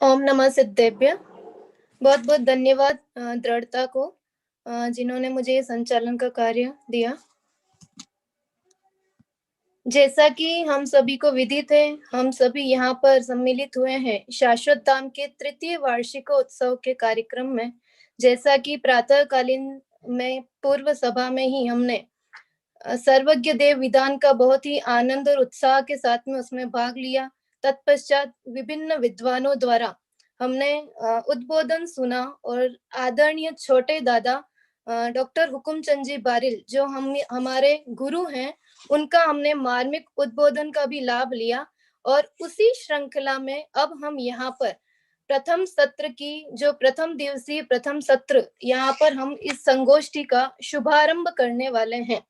ओम नमः सिद्धेभ्य। बहुत बहुत धन्यवाद दृढ़ता को, जिन्होंने मुझे ये संचालन का कार्य दिया। जैसा कि हम सभी को विदित है, हम सभी यहाँ पर सम्मिलित हुए हैं शाश्वत धाम के तृतीय वार्षिकोत्सव के कार्यक्रम में। जैसा कि प्रातःकालीन में पूर्व सभा में ही हमने सर्वज्ञ देव विधान का बहुत ही आनंद और उत्साह के साथ में उसमें भाग लिया। तत्पश्चात विभिन्न विद्वानों द्वारा हमने उद्बोधन सुना और आदरणीय छोटे दादा डॉक्टर हुकुमचंद जी बारिल, जो हमारे गुरु हैं, उनका हमने मार्मिक उद्बोधन का भी लाभ लिया। और उसी श्रृंखला में अब हम यहाँ पर प्रथम सत्र की जो प्रथम दिवसीय प्रथम सत्र यहाँ पर हम इस संगोष्ठी का शुभारंभ करने वाले हैं।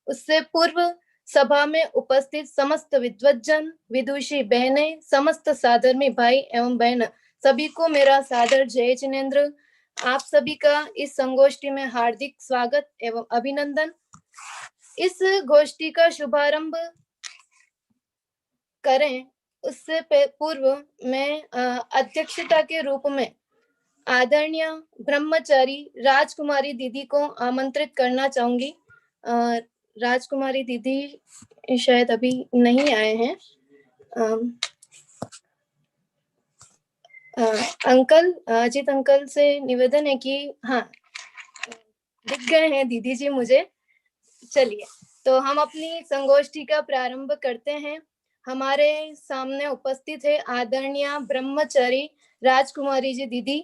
उससे पूर्व सभा में उपस्थित समस्त विद्वज्जन, विदुषी बहनें, समस्त साधर्मी भाई एवं बहन, सभी को मेरा सादर जय जिनेन्द्र। आप सभी का इस संगोष्ठी में हार्दिक स्वागत एवं अभिनंदन। इस गोष्ठी का शुभारंभ करें उससे पूर्व मैं अध्यक्षता के रूप में आदरणीय ब्रह्मचारी राजकुमारी दीदी को आमंत्रित करना चाहूंगी। राजकुमारी दीदी शायद अभी नहीं आए हैं। अंकल, अजित अंकल से निवेदन है कि हाँ, दिख गए हैं दीदी जी मुझे। चलिए, तो हम अपनी संगोष्ठी का प्रारंभ करते हैं। हमारे सामने उपस्थित है आदरणीय ब्रह्मचारी राजकुमारी जी दीदी।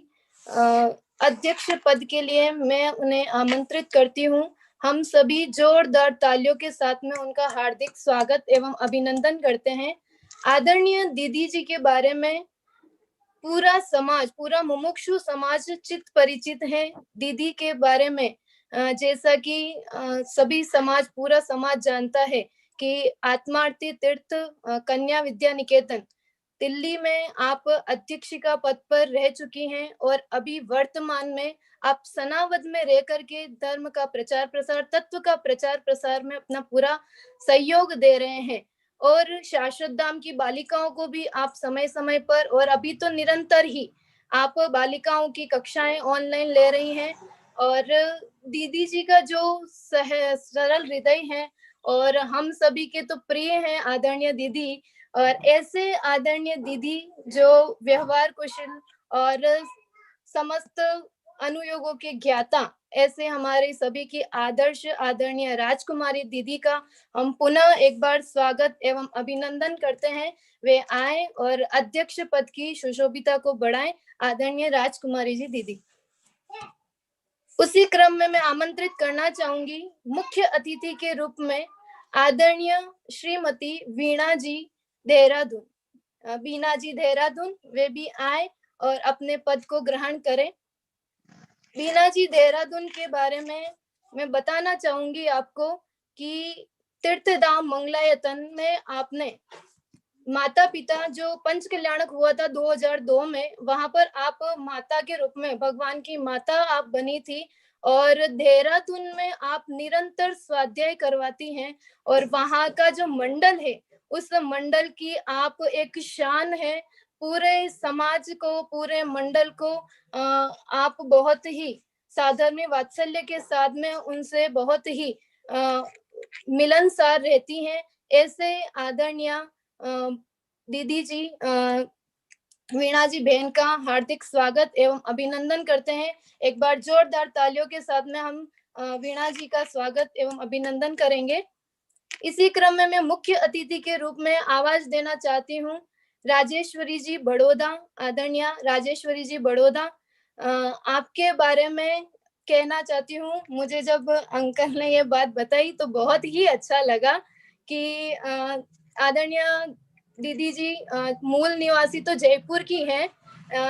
अध्यक्ष पद के लिए मैं उन्हें आमंत्रित करती हूँ। हम सभी जोरदार तालियों के साथ में उनका हार्दिक स्वागत एवं अभिनंदन करते हैं। आदरणीय दीदी जी के बारे में पूरा समाज, पूरा मुमुक्षु समाज चित परिचित है। दीदी के बारे में जैसा कि सभी समाज, पूरा समाज जानता है कि आत्मार्थी तीर्थ कन्या विद्या निकेतन दिल्ली में आप अध्यक्षिका पद पर रह चुकी हैं और अभी वर्तमान में आप सनावद में रह करके धर्म का प्रचार प्रसार, तत्व का प्रचार प्रसार में अपना पूरा सहयोग दे रहे हैं। और शाश्वत धाम की बालिकाओं को भी आप समय समय पर, और अभी तो निरंतर ही आप बालिकाओं की कक्षाएं ऑनलाइन ले रही हैं। और दीदी जी का जो सरल हृदय है और हम सभी के तो प्रिय हैं आदरणीय दीदी। और ऐसे आदरणीय दीदी जो व्यवहार कुशल और समस्त अनुयोगों के ज्ञाता, ऐसे हमारे सभी की आदर्श आदरणीय राजकुमारी दीदी का हम पुनः एक बार स्वागत एवं अभिनंदन करते हैं। वे आए और अध्यक्ष पद की सुशोभिता को बढ़ाएं। आदरणीय राजकुमारी जी दीदी। उसी क्रम में मैं आमंत्रित करना चाहूंगी मुख्य अतिथि के रूप में आदरणीय श्रीमती वीणा जी देहरादून। वीणा जी देहरादून, वे भी आए और अपने पद को ग्रहण करें। वीणा जी देहरादून के बारे में मैं बताना चाहूंगी आपको कि तीर्थधाम मंगलायतन में आपने माता पिता जो पंच कल्याणक हुआ था 2002 में, वहां पर आप माता के रूप में, भगवान की माता आप बनी थी। और देहरादून में आप निरंतर स्वाध्याय करवाती हैं और वहां का जो मंडल है, उस मंडल की आप एक शान है। पूरे समाज को, पूरे मंडल को आप बहुत ही साधर्म्य वात्सल्य के साथ में उनसे बहुत ही मिलनसार रहती हैं। ऐसे आदरणीय दीदी जी वीणा जी बहन का हार्दिक स्वागत एवं अभिनंदन करते हैं। एक बार जोरदार तालियों के साथ में हम वीणा जी का स्वागत एवं अभिनंदन करेंगे। इसी क्रम में मैं मुख्य अतिथि के रूप में आवाज देना चाहती हूँ राजेश्वरी जी बड़ौदा। आदरणीय राजेश्वरी जी बड़ौदा, आपके बारे में कहना चाहती हूँ। मुझे जब अंकल ने ये बात बताई तो बहुत ही अच्छा लगा कि आदरणीय दीदी जी मूल निवासी तो जयपुर की हैं,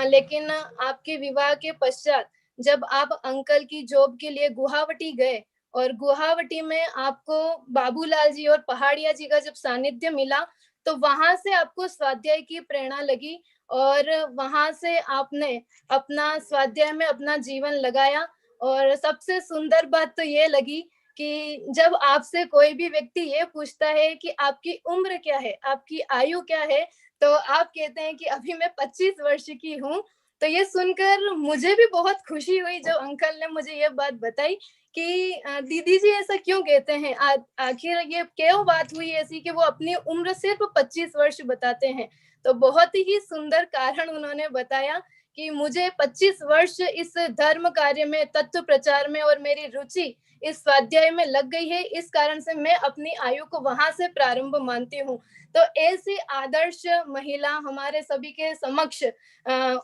लेकिन आपके विवाह के पश्चात जब आप अंकल की जॉब के लिए गुवाहाटी गए और गुवाहाटी में आपको बाबूलाल जी और पहाड़िया जी का जब सानिध्य मिला, तो वहां से आपको स्वाध्याय की प्रेरणा लगी और वहां से आपने अपना स्वाध्याय में अपना जीवन लगाया। और सबसे सुंदर बात तो ये लगी कि जब आपसे कोई भी व्यक्ति ये पूछता है कि आपकी उम्र क्या है, आपकी आयु क्या है, तो आप कहते हैं कि अभी मैं 25 वर्ष की हूँ, तो ये सुनकर मुझे भी बहुत खुशी हुई जब अंकल ने मुझे ये बात बताई कि दीदी जी ऐसा क्यों कहते हैं? आखिर ये क्यों बात हुई ऐसी कि वो अपनी उम्र सिर्फ 25 वर्ष बताते हैं? तो बहुत ही सुंदर कारण उन्होंने बताया कि मुझे 25 वर्ष इस धर्म कार्य में, तत्व प्रचार में और मेरी रुचि इस स्वाध्याय में लग गई है, इस कारण से मैं अपनी आयु को वहाँ से प्रारंभ मानती हूँ। तो ऐसी आदर्श महिला हमारे सभी के समक्ष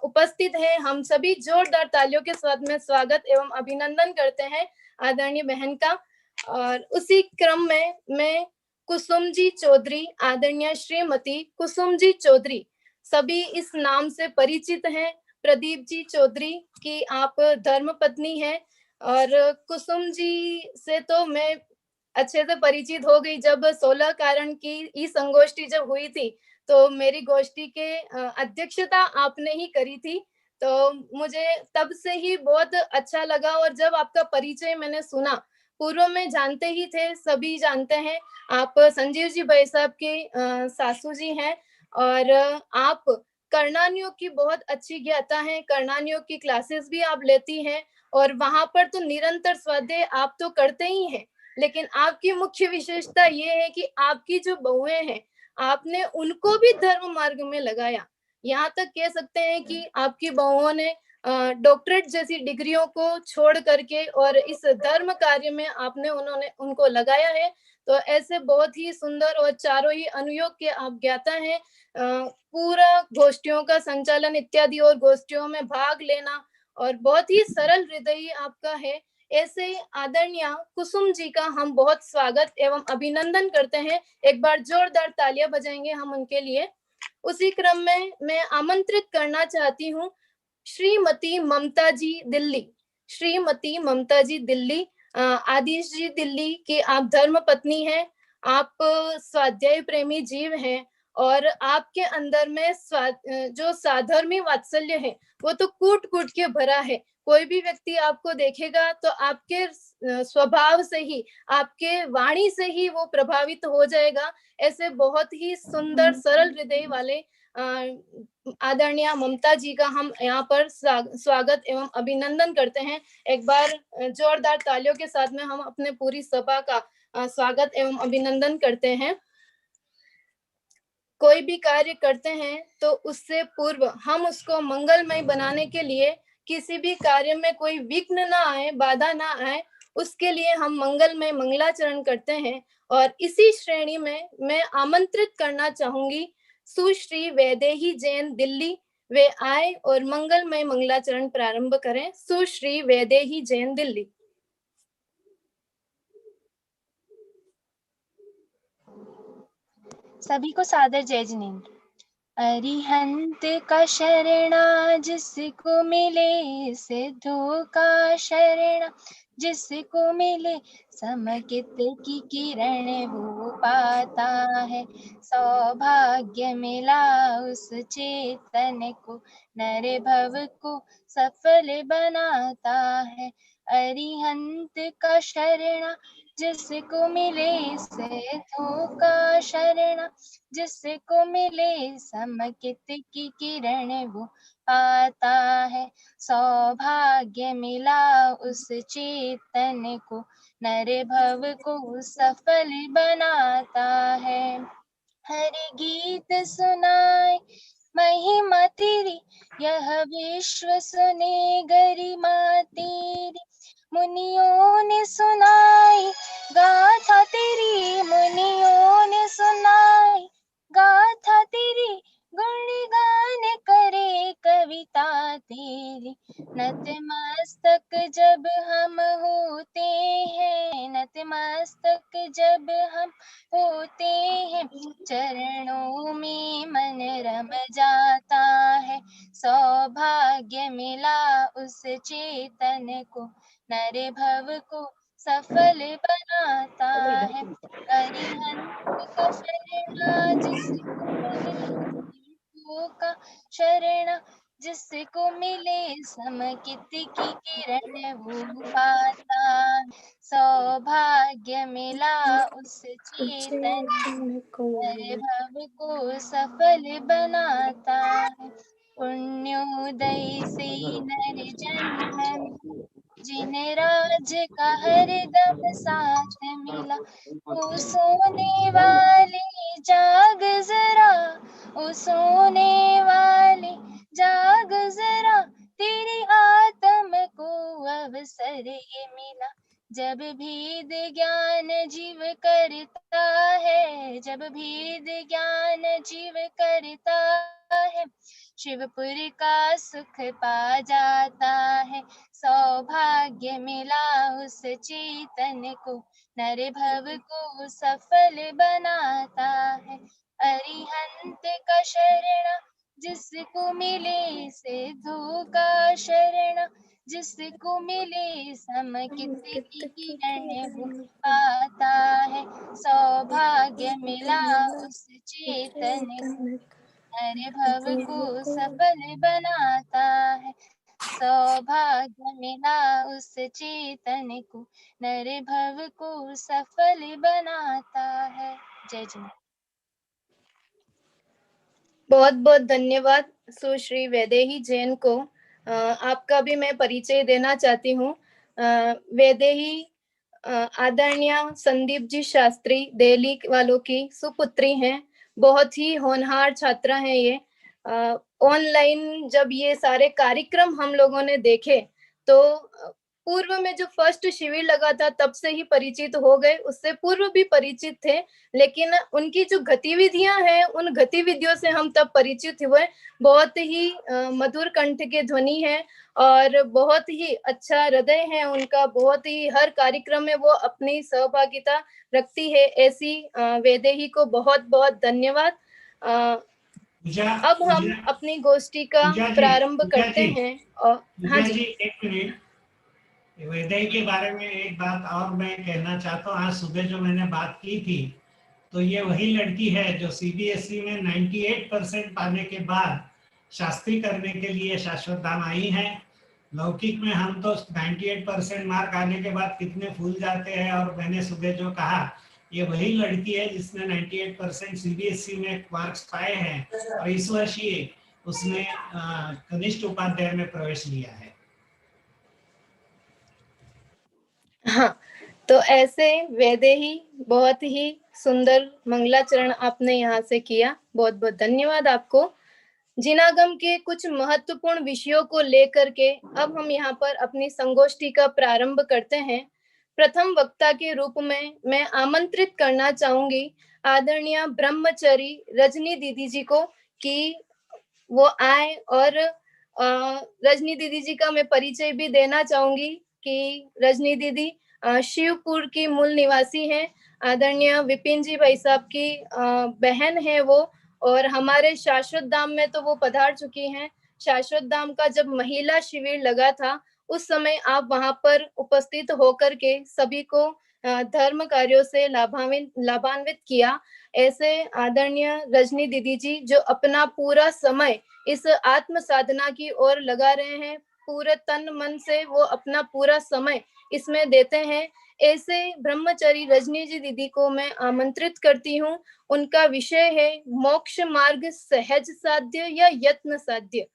उपस्थित है। हम सभी जोरदार तालियों के साथ में स्वागत एवं अभिनंदन करते हैं आदरणीय बहन का। और उसी क्रम में मैं कुसुम जी चौधरी, आदरणीय श्रीमती कुसुम जी चौधरी, सभी इस नाम से परिचित हैं। प्रदीप जी चौधरी की आप धर्म पत्नी हैं और कुसुम जी से तो मैं अच्छे से परिचित हो गई जब 16 कारण की ई संगोष्ठी जब हुई थी, तो मेरी गोष्ठी के अध्यक्षता आपने ही करी थी। तो मुझे तब से ही बहुत अच्छा लगा और जब आपका परिचय मैंने सुना, पूर्व में जानते ही थे, सभी जानते हैं, आप संजीव जी भाई साहब के सासू जी हैं और आप कर्णानियों की बहुत अच्छी ज्ञाता हैं, कर्णानियों की क्लासेस भी आप लेती हैं और वहाँ पर तो निरंतर स्वाध्याय आप तो करते ही हैं। लेकिन आपकी मुख्य विशेषता ये है कि आपकी जो बहुएं हैं, आपने उनको भी धर्म मार्ग में लगाया। यहाँ तक कह सकते हैं कि आपकी बहुओं ने डॉक्टरेट जैसी डिग्रियों को छोड़ करके और इस धर्म कार्य में आपने उन्होंने उनको लगाया है। तो ऐसे बहुत ही सुंदर और चारों ही अनुयोग के आप ज्ञाता हैं। पूरा गोष्ठियों का संचालन इत्यादि और गोष्ठियों में भाग लेना और बहुत ही सरल हृदय आपका है। ऐसे आदरणीय कुसुम जी का हम बहुत स्वागत एवं अभिनंदन करते हैं। एक बार जोरदार तालियां बजाएंगे हम उनके लिए। उसी क्रम में मैं आमंत्रित करना चाहती हूँ श्रीमती ममता जी दिल्ली। श्रीमती ममता जी दिल्ली, आदिश जी दिल्ली की आप धर्म पत्नी हैं। आप स्वाध्याय प्रेमी जीव हैं और आपके अंदर में जो साधर्मी वात्सल्य है वो तो कूट कूट के भरा है। कोई भी व्यक्ति आपको देखेगा तो आपके स्वभाव से ही, आपके वाणी से ही वो प्रभावित हो जाएगा। ऐसे बहुत ही सुंदर सरल हृदय वाले आदरणीय ममता जी का हम यहाँ पर स्वागत एवं अभिनंदन करते हैं। एक बार जोरदार तालियों के साथ में हम अपने पूरी सभा का स्वागत एवं अभिनंदन करते हैं। कोई भी कार्य करते हैं तो उससे पूर्व हम उसको मंगलमय बनाने के लिए, किसी भी कार्य में कोई विघ्न ना आए, बाधा ना आए, उसके लिए हम मंगलमय मंगलाचरण करते हैं। और इसी श्रेणी में मैं आमंत्रित करना चाहूंगी सुश्री वैदेही जैन दिल्ली, वे आए और मंगलमय मंगलाचरण प्रारंभ करें। सुश्री वैदेही जैन दिल्ली। सभी को सादर जय जिनेन्द्र। अरिहंत का शरणा जिसको मिले, सिद्धों का शरणा जिसको मिले, समकित की किरण वो पाता है। सौभाग्य मिला उस चेतन को, नर भव को सफल बनाता है। अरिहंत का शरणा जिसको मिले, सिद्धों का शरणा जिसको मिले, समकित की किरण वो पाता है। सौभाग्य मिला उस चेतन को, नर भव को सफल बनाता है। हरि गीत सुनाए महिमा तेरी, यह विश्व सुने गरिमा तेरी। मुनियों ने सुनाई गाथा तेरी, मुनियों ने सुनाई गाथा तेरी। गुणगान करे कविता तेरी। नतमस्तक जब हम होते हैं, नतमस्तक जब हम होते हैं, चरणों में मन रम जाता है। सौभाग्य मिला उस चेतन को, नर भव को सफल बनाता है। अरिहंत का शरणा जिसको मिले, सिद्धों का शरणा जिसको मिले समकित की किरण वो पाता, सौभाग्य मिला उस चेतन हर भव को सफल बनाता है। पुण्योदय से नर जन्म जिन्हें राज का हरदम साथ मिला, ओ सोने वाली जाग जरा, ओ सोने वाली जाग जरा, तेरी आत्म को अवसर ये मिला। जब भेद ज्ञान जीव करता है, जब भेद ज्ञान जीव करता है, शिवपुर का सुख पा जाता है। सौभाग्य मिला उस चेतन को, नर भव को सफल बनाता है। अरिहंत का शरण जिसको मिले, सिद्धों का शरण जिसको मिले, समकित की किरण वो पाता है। सौभाग्य मिला उस चेतन को, नर भव को सफल बनाता है। सौभाग्य मिला उस चेतन को, नर भव को सफल बनाता है। जय जय। बहुत बहुत धन्यवाद सुश्री वैदेही जैन को। आपका भी मैं परिचय देना चाहती हूँ। वैदेही आदरणीय संदीप जी शास्त्री दिल्ली वालों की सुपुत्री हैं। बहुत ही होनहार छात्रा हैं ये। ऑनलाइन जब ये सारे कार्यक्रम हम लोगों ने देखे तो पूर्व में जो फर्स्ट शिविर लगा था तब से ही परिचित हो गए, उससे पूर्व भी परिचित थे, लेकिन उनकी जो गतिविधियां हैं उन गतिविधियों से हम तब परिचित हुए। बहुत ही मधुर कंठ के ध्वनि है और बहुत ही अच्छा हृदय है उनका। बहुत ही हर कार्यक्रम में वो अपनी सहभागिता रखती है। ऐसी वैदेही को बहुत बहुत धन्यवाद। अब हम अपनी गोष्ठी का प्रारंभ करते हैं। और हाँ जी, एक मिनट, वैदेही के बारे में एक बात और मैं कहना चाहता हूँ। आज सुबह जो मैंने बात की थी तो ये वही लड़की है जो सीबीएसई में 98% पाने के बाद शास्त्री करने के लिए शाश्वत धाम आई है। लौकिक में हम तो 98% मार्क आने के बाद कितने फूल जाते हैं, और मैंने सुबह जो कहा ये वही लड़की है जिसने 98% सीबीएसई में मार्क्स पाए हैं और इस वर्ष ही उसने कनिष्ठ उपाध्याय में प्रवेश लिया है। हाँ, तो ऐसे वैदेही बहुत ही सुंदर मंगलाचरण आपने यहाँ से किया। बहुत बहुत धन्यवाद आपको। जिनागम के कुछ महत्वपूर्ण विषयों को लेकर के अब हम यहाँ पर अपनी संगोष्ठी का प्रारंभ करते हैं। प्रथम वक्ता के रूप में मैं आमंत्रित करना चाहूंगी आदरणीय ब्रह्मचरी रजनी दीदी जी को कि वो आए। और रजनी दीदी जी का मैं परिचय भी देना चाहूंगी कि रजनी दीदी शिवपुर की मूल निवासी हैं। आदरणीय विपिन जी भाई साहब की बहन है वो, और हमारे शाश्वत धाम में तो वो पधार चुकी हैं। शाश्वत धाम का जब महिला शिविर लगा था उस समय आप वहां पर उपस्थित होकर के सभी को धर्म कार्यों से लाभान्वित किया। ऐसे आदरणीय रजनी दीदी जी जो अपना पूरा समय इस आत्म साधना की ओर लगा रहे हैं, पूरे तन मन से वो अपना पूरा समय इसमें देते हैं। ऐसे ब्रह्मचारी रजनी जी दीदी को मैं आमंत्रित करती हूँ। उनका विषय है मोक्ष मार्ग सहज साध्य या यत्न साध्य।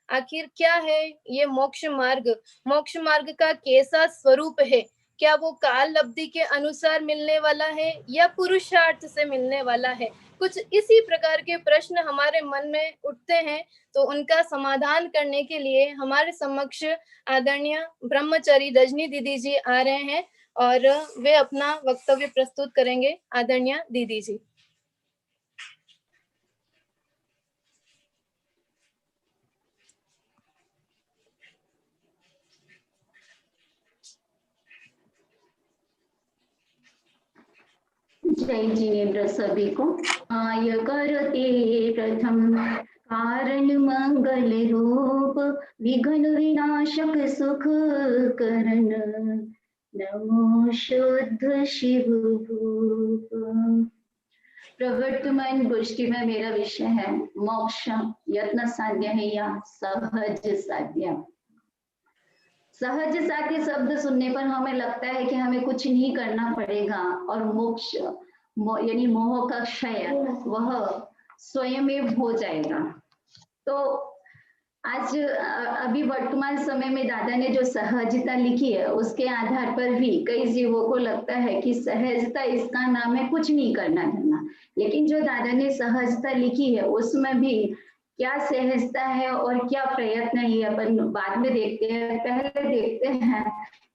आखिर क्या है ये मोक्ष मार्ग? मोक्ष मार्ग का कैसा स्वरूप है? क्या वो काल अवधि के अनुसार मिलने वाला है या पुरुषार्थ से मिलने वाला है? कुछ इसी प्रकार के प्रश्न हमारे मन में उठते हैं, तो उनका समाधान करने के लिए हमारे समक्ष आदरणीय ब्रह्मचारी रजनी दीदी जी आ रहे हैं और वे अपना वक्तव्य प्रस्तुत करेंगे। आदरणीय दीदी जी। जय जिनेन्द्र सभी को। आय करते प्रथम कारण मंगल रूप, विघ्न विनाशक सुख करण, नमो शुद्ध शिव भूप। प्रवर्तमान गोष्ठी में मेरा विषय है मोक्ष यत्न साध्य है या सहज साध्य। सहज साध्य शब्द सुनने पर हमें लगता है कि हमें कुछ नहीं करना पड़ेगा और मोक्ष यानी मोह का क्षय वह स्वयं हो जाएगा। तो आज अभी वर्तमान समय में दादा ने जो सहजता लिखी है उसके आधार पर भी कई जीवों को लगता है कि सहजता इसका नाम है कुछ नहीं करना धरना, लेकिन जो दादा ने सहजता लिखी है उसमें भी क्या सहजता है और क्या प्रयत्न है अपन बाद में देखते हैं। पहले देखते हैं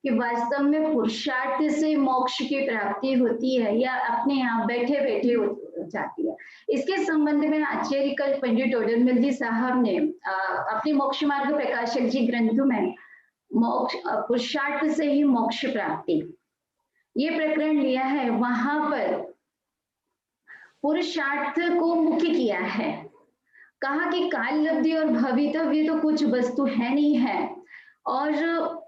कि वास्तव में पुरुषार्थ से मोक्ष की प्राप्ति होती है या अपने यहाँ बैठे बैठे हो जाती है। इसके संबंध में आचार्य कल पंडित ओडरमल जी साहब ने अपने मोक्ष मार्ग प्रकाशक जी ग्रंथ में मोक्ष पुरुषार्थ से ही मोक्ष प्राप्ति ये प्रकरण लिया है। वहां पर पुरुषार्थ को मुख्य किया है, कहा कि काल लब्धि और भवितव्य तो कुछ वस्तु है नहीं है और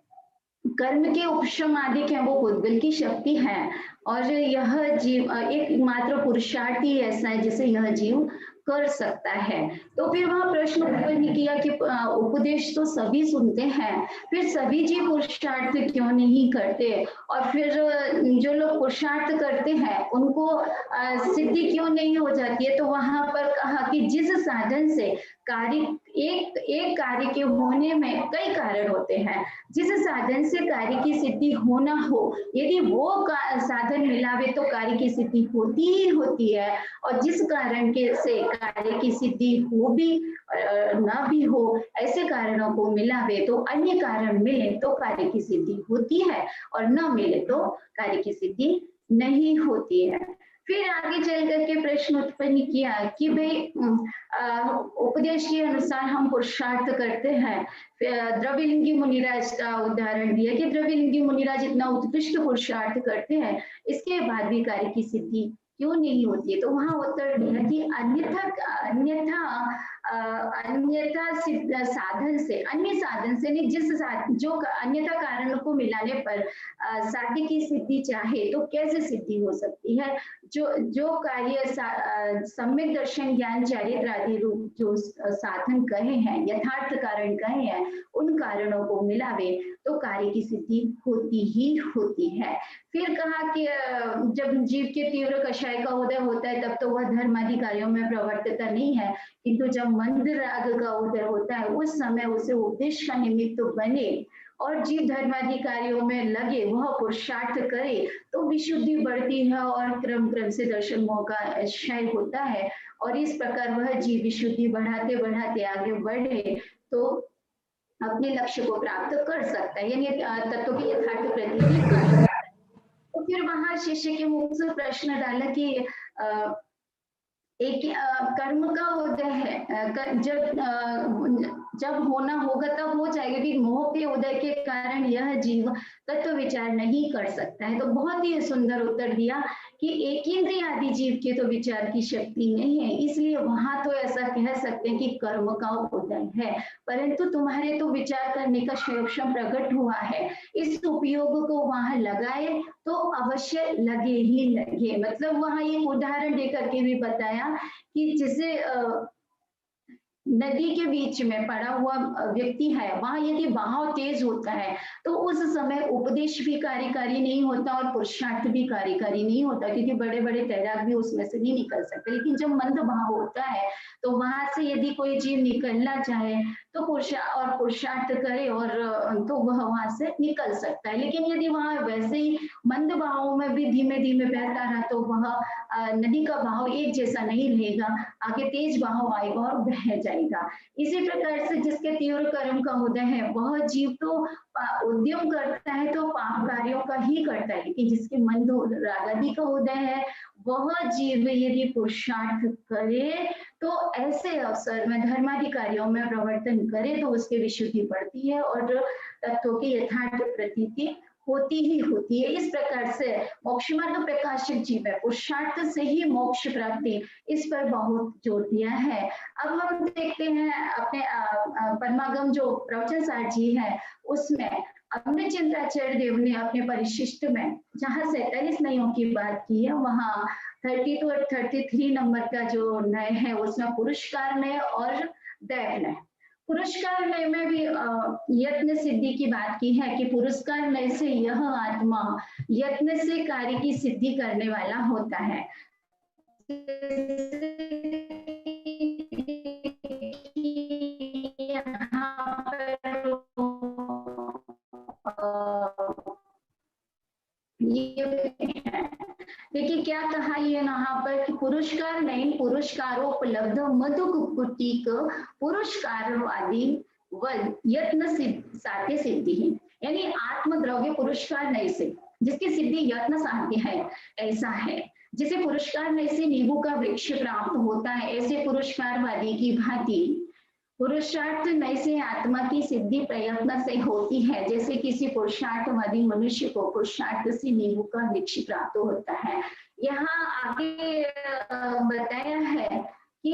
कर्म के उपशम आदि के वो पुद्गल की शक्ति है और यह जीव एकमात्र पुरुषार्थ ही ऐसा है जिसे यह जीव कर सकता है। तो फिर वह प्रश्न उत्पन्न किया कि उपदेश तो सभी सुनते हैं, फिर सभी जीव पुरुषार्थ क्यों नहीं करते और फिर जो लोग पुरुषार्थ करते हैं उनको सिद्धि क्यों नहीं हो जाती है। तो वहां पर कहा कि जिस साधन से कार्य एक कार्य के होने में कई कारण होते हैं, जिस साधन से कार्य की सिद्धि होना हो यदि वो साधन मिलावे तो कार्य की सिद्धि होती ही होती है और जिस कारण के से कार्य की सिद्धि हो भी ना भी हो ऐसे कारणों को मिलावे तो अन्य कारण मिले तो कार्य की सिद्धि होती है और न मिले तो कार्य की सिद्धि नहीं होती है। फिर आगे चल करके प्रश्न उत्पन्न किया कि भाई उपदेश के अनुसार हम पुरुषार्थ करते हैं। द्रव्यलिंगी मुनिराज का उदाहरण दिया कि द्रव्यलिंगी मुनिराज इतना उत्कृष्ट पुरुषार्थ करते हैं, इसके बाद भी कार्य की सिद्धि क्यों नहीं होती है। तो वहां उत्तर दिया कि अन्यथा साधन से अन्य साधन से नहीं, जो अन्यथा कारणों को मिलाने पर साध्य की सिद्धि चाहे तो कैसे सिद्धि हो सकती है। जो कार्य सम्यक दर्शन ज्ञान चारित्र आदि रूप जो साधन कहे हैं यथार्थ कारण कहे हैं उन कारणों को मिलावे तो कार्य की सिद्धि होती ही होती है। फिर कहा कि जब जीव के तीव्र कषाय का उदय होता है तब तो वह धर्म आदि कार्यों में प्रवर्तता नहीं है, किंतु जब मंद राग का उदय होता है उस समय उसे उपदेश का निमित्त बने और जीव धर्मादि कार्यों में लगे वह पुरुषार्थ करे तो विशुद्धि बढ़ती है और क्रम क्रम से दर्शन मोह का क्षय होता है और इस प्रकार वह जीव विशुद्धि बढ़ाते बढ़ाते आगे बढ़े तो अपने लक्ष्य को प्राप्त कर सकता है, यानी तत्व की यथार्थ प्रतीति कर सकता है। तो फिर वहां शिष्य के मुख से प्रश्न डाला कि एक कर्म का उदय है, जब होना होगा तब हो जाएगा कि मोह के उदय के कारण यह जीव तत्व विचार नहीं कर सकता है। तो बहुत ही सुंदर उत्तर दिया कि एक इंद्रिय आदि जीव के तो विचार की शक्ति नहीं है, इसलिए वहां तो ऐसा कह सकते हैं कि कर्म का उदय है, परंतु तुम्हारे तो विचार करने का क्षम प्रकट हुआ है, इस उपयोग को वहां लगाए तो अवश्य लगे ही लगे। मतलब वहां एक उदाहरण देकर के भी बताया कि जैसे नदी के बीच में पड़ा हुआ व्यक्ति है, वहां यदि बहाव तेज होता है तो उस समय उपदेश भी कार्यकारी नहीं होता और पुरुषार्थ भी कार्यकारी नहीं होता, क्योंकि बड़े बड़े तैराक भी उसमें से नहीं निकल सकते। लेकिन जब मंद बहाव होता है तो वहां से यदि कोई जीव निकलना चाहे तो पुरुषार्थ करे और तो वह वहां से निकल सकता है। लेकिन यदि वहां वैसे ही मंद बहाव में भी धीमे धीमे बहता रहा तो वह नदी का बहाव एक जैसा नहीं रहेगा, आगे तेज बहाव आएगा और बह जाएगा। इसी प्रकार से जिसके तीव्र कर्म का उदय है वह जीव तो उद्यम करता है तो पाप कार्यों का ही करता है, लेकिन जिसके मंद रागादि का उदय है वह जीव यदि पुरुषार्थ करे तो ऐसे अवसर में धर्मादि कार्यों में प्रवर्तन करे तो उसकी विशुद्धि बढ़ती है और तत्वों की यथार्थ प्रतीति होती ही होती है। इस प्रकार से मोक्ष मार्ग प्रकाशित जीव है, पुरुषार्थ से ही मोक्ष प्राप्ति, इस पर बहुत जोर दिया है। अब हम देखते हैं अपने परमागम जो प्रवचन सार जी है उसमें अमृत चंद्राचार्य देव ने अपने परिशिष्ट में जहाँ 47 नयों की बात की है, वहाँ 32 और 33 नंबर का जो नय है उसमें पुरस्कार नय और दैव नय। पुरस्कार नय में भी यत्न सिद्धि की बात की है कि पुरस्कार नय से यह आत्मा यत्न से कार्य की सिद्धि करने वाला होता है। देखिए क्या कहा ये यहाँ पर कि पुरस्कार नहीं, पुरस्कारोपलब्ध मधु कुक्कुटिक पुरस्कारवादी वल यत्न साध्य सिद्धि है, यानी आत्मद्रव्य पुरस्कार नहीं से जिसकी सिद्धि यत्न साध्य है, ऐसा है। जिसे पुरस्कार नहीं से नींबू का वृक्ष प्राप्त होता है, ऐसे पुरस्कारवादी की भांति पुरुषार्थ नय से आत्मा की सिद्धि प्रयत्न से होती है। जैसे किसी पुरुषार्थवादी मनुष्य को पुरुषार्थ से नींबू का वृक्ष प्राप्त होता है। यहाँ आगे बताया है कि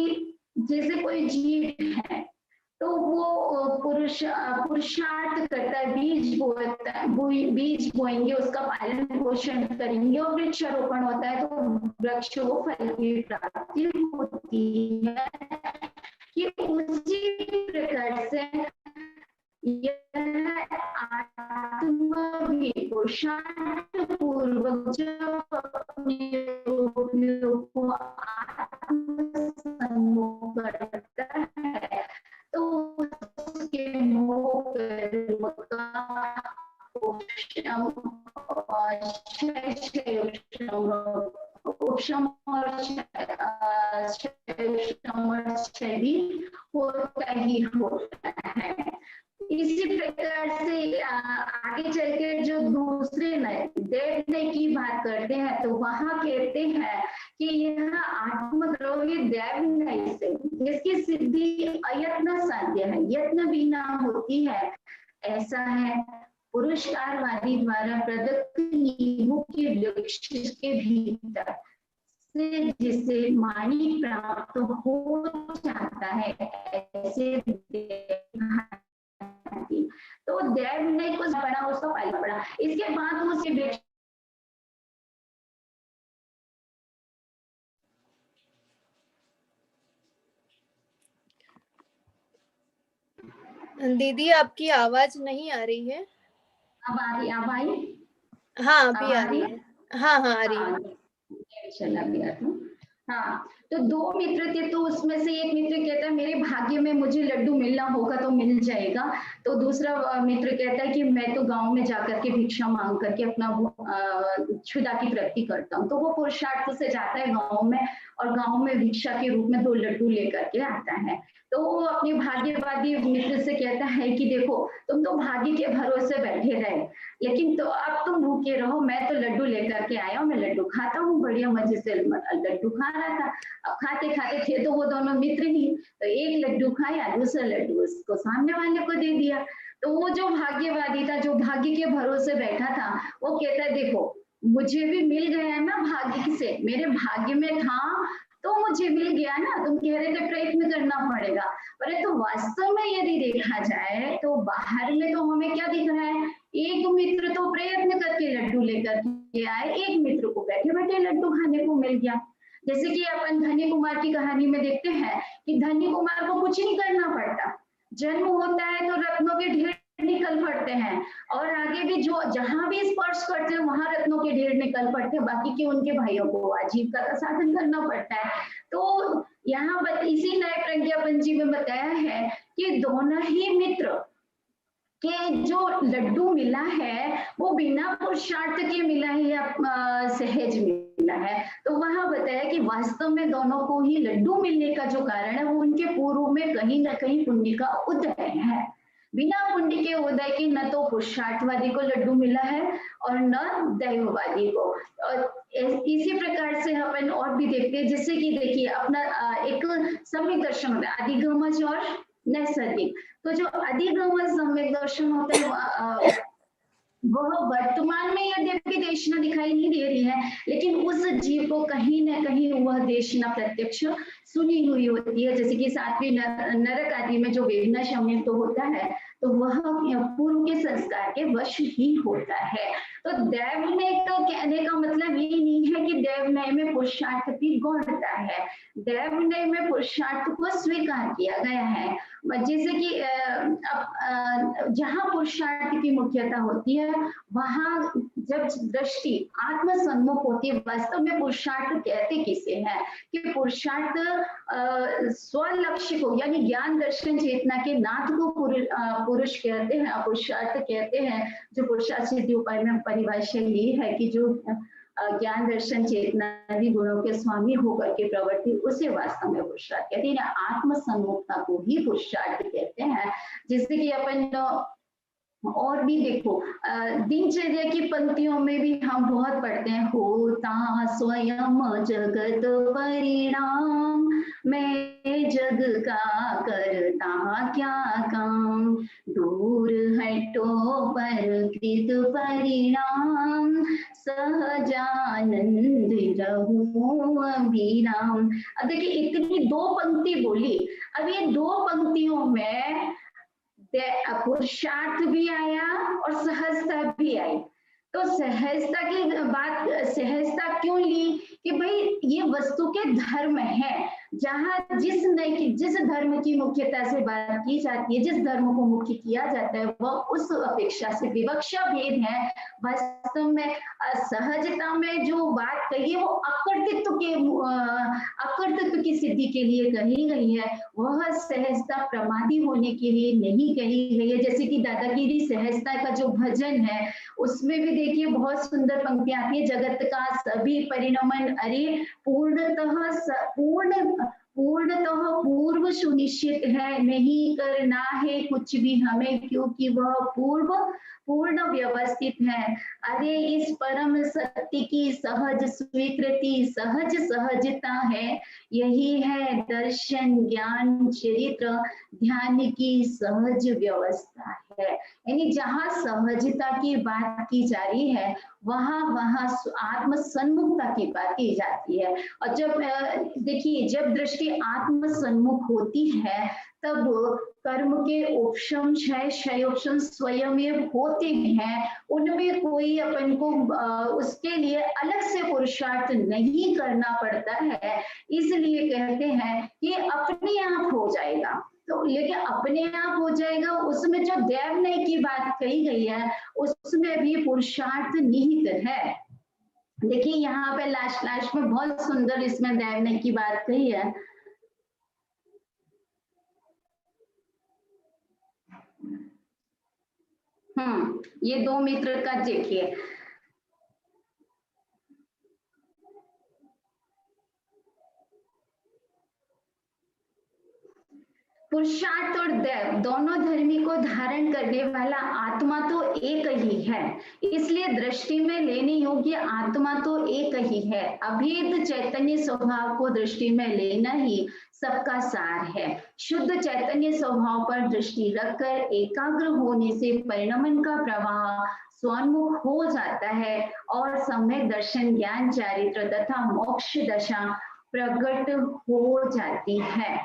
जैसे कोई जीव है तो वो पुरुषार्थ करता है, बीज बोता है, बीज बोएंगे, उसका पालन पोषण करेंगे और वृक्षारोपण होता है तो वृक्ष को फल की प्राप्ति होती है। कि उसी प्रकार से यह आत्मा भी पुरुषार्थ पूर्वक जब अपने को आत्मसम्मोह करता है तो उसके मोह कर्म का उपशम और होता ही होता है। इसी प्रकार से आगे चलकर जो दूसरे नय देव नय की बात करते हैं तो वहां कहते हैं कि यह आत्मद्रव्य देव नय से जिसकी सिद्धि अयत्न साध्य है, यत्न बिना होती है, ऐसा है। पुरुषकारवादी द्वारा प्रदत्त नींबू के वृक्ष के भीतर से जिसे मानी प्राप्त हो जाता है, ऐसे तो देव ने कुछ पढ़ा, उसका पालन पढ़ा, इसके बाद उसे वृक्ष दीदी आपकी आवाज नहीं आ रही है। अब आ रही, अब आई? हाँ अभी आ रही है। हाँ हाँ आ रही है। चला गया था। हाँ, तो दो मित्र थे, तो उसमें से एक मित्र कहता है मेरे भाग्य में मुझे लड्डू मिलना होगा तो मिल जाएगा। तो दूसरा मित्र कहता है कि मैं तो गांव में जाकर के भिक्षा मांग करके अपना क्षुधा की प्राप्ति करता हूँ। तो वो पुरुषार्थ से जाता है गाँव में और गाँव में भिक्षा के रूप में 2 लड्डू लेकर के आता है। तो वो अपने भाग्यवादी मित्र से कहता है कि देखो तुम तो भाग्य के भरोसे बैठे रहे, लेकिन तो अब तुम भूखे रहो, मैं तो लड्डू लेकर के आया हूँ, मैं लड्डू खाता हूँ, बढ़िया मजे से लड्डू खा रहा था। अब खाते खाते थे तो वो दोनों मित्र ही, तो एक लड्डू खाया, दूसरा लड्डू उसको सामने वाले को दे दिया। तो वो जो भाग्यवादी था, जो भाग्य के भरोसे बैठा था, वो कहता है देखो मुझे भी मिल गया ना भाग्य से, मेरे भाग्य में था तो मुझे मिल गया ना, तुम कह रहे थे प्रयत्न करना पड़ेगा, परंतु वास्तव में यदि देखा जाए तो बाहर में तो हमें क्या दिख रहा है, एक मित्र तो प्रयत्न करके लड्डू लेकर के आए, एक मित्र को बैठे बैठे लड्डू खाने को मिल गया। जैसे कि अपन धनी कुमार की कहानी में देखते हैं कि धनी कुमार को कुछ नहीं करना पड़ता, जन्म होता है तो रत्नों के ढेर निकल पड़ते हैं और आगे भी जो जहां भी स्पर्श करते हैं वहां रत्नों के ढेर निकल पड़ते हैं, बाकी के उनके भाइयों को आजीविका का साधन करना पड़ता है। तो यहाँ इसी नए प्रज्ञापंजी में बताया है कि दोनों ही मित्र के जो लड्डू मिला है वो बिना पुरुषार्थ के मिला है या सहज मिला है। तो वहां बताया कि वास्तव में दोनों को ही लड्डू मिलने का जो कारण है वो उनके पूर्व में कहीं ना कहीं पुण्य का उदय है। बिना पुण्य के उदय के न तो पुरुषार्थवादी को लड्डू मिला है और न दैववादी को। और इसी प्रकार से अपन और भी देखते हैं, जैसे कि देखिए अपना एक सम्यक दर्शन होता है, अधिगमज और नैसर्गिक। तो जो अधिगमज सम्यक दर्शन होता है वह वर्तमान में यह दिव्य देशना दिखाई नहीं दे रही है, लेकिन उस जीव को कहीं ना कहीं वह देशना प्रत्यक्ष सुनी हुई होती है। जैसे कि 7वें नरक आदि में जो वेदना शमन तो होता है, तो वह पूर्व के संस्कार के वश ही होता है। तो दैवनय का कहने का मतलब ये नहीं है कि दैवनय में पुरुषार्थ की गौणता है। दैवनय में पुरुषार्थ को स्वीकार किया गया है। जैसे कि जहाँ पुरुषार्थ की मुख्यता होती है, वहां जब दृष्टि आत्म सन्मुख होती है, वास्तव में पुरुषार्थ कहते किसे हैं कि पुरुषार्थ स्वलक्ष्य को यानी ज्ञान दर्शन चेतना के नाथ को पुरुष कहते हैं, पुरुषार्थ कहते हैं। जो पुरुषार्थ सिद्धि उपाय में परिभाषा ये है कि जो ज्ञान दर्शन चेतना आदि गुणों के स्वामी होकर के प्रवृत्ति, उसे वास्तव में पुरुषार्थ कहते हैं। आत्म सम्मुखता को ही पुरुषार्थ कहते हैं। जिससे कि अपन और भी देखो दिनचर्या की पंक्तियों में भी हम बहुत पढ़ते हैं, होता स्वयं जगत परिणाम, मैं जग का करता क्या काम, दूर हटो पर कृत परिणाम, सहजानंद रहूं अभिराम। अब देखिए इतनी 2 पंक्ति बोली। अब ये 2 पंक्तियों में पुरुषार्थ भी आया और सहजता भी आई। तो सहजता की बात, सहजता क्यों ली कि भाई ये वस्तु के धर्म है, जहां जिस धर्म की मुख्यता से बात की जाती है, जिस धर्म को मुख्य किया जाता है, वह उस अपेक्षा से विवक्षा भेद है। वास्तव में सहजता में जो बात कही है वो अकर्तृत्व की सिद्धि के लिए कही गई है, वह सहजता प्रमादी होने के लिए नहीं कही गई है। जैसे कि दादागिरी सहजता का जो भजन है, उसमें भी देखिए बहुत सुंदर पंक्तियां आती है, जगत का सभी परिणमन अरे पूर्णतः पूर्व सुनिश्चित है, नहीं करना है कुछ भी हमें, क्योंकि वह पूर्ण व्यवस्थित है। अरे इस परम सत्य की सहज स्वीकृति सहज सहजता है, यही है दर्शन ज्ञान चरित्र ध्यान की सहज व्यवस्था है। यानी जहाँ सहजता की बात की जा रही है, वहां आत्म सन्मुखता की बात की जाती है। और जब देखिए जब दृष्टि आत्म सन्मुख होती है, तब कर्म के उपशम क्षयोपशम स्वयं होते हैं, उनमें कोई अपन को उसके लिए अलग से पुरुषार्थ नहीं करना पड़ता है। इसलिए कहते हैं कि अपने आप हो जाएगा। तो लेकिन अपने आप हो जाएगा, उसमें जो दैवनय की बात कही गई है, उसमें भी पुरुषार्थ निहित है। देखिए यहाँ पे लास्ट में बहुत सुंदर इसमें दैवनय की बात कही है। ये 2 मित्र का देखिए, पुरुषार्थ और दैव दोनों धर्मी को धारण करने वाला आत्मा तो एक ही है, इसलिए दृष्टि में लेने योग्य आत्मा तो एक ही है। अभेद चैतन्य स्वभाव को दृष्टि में लेना ही सबका सार है। शुद्ध चैतन्य स्वभाव पर दृष्टि रखकर एकाग्र होने से परिणमन का प्रवाह स्वन्मुख हो जाता है और सम्यक दर्शन ज्ञान चारित्र तथा मोक्ष दशा प्रकट हो जाती है।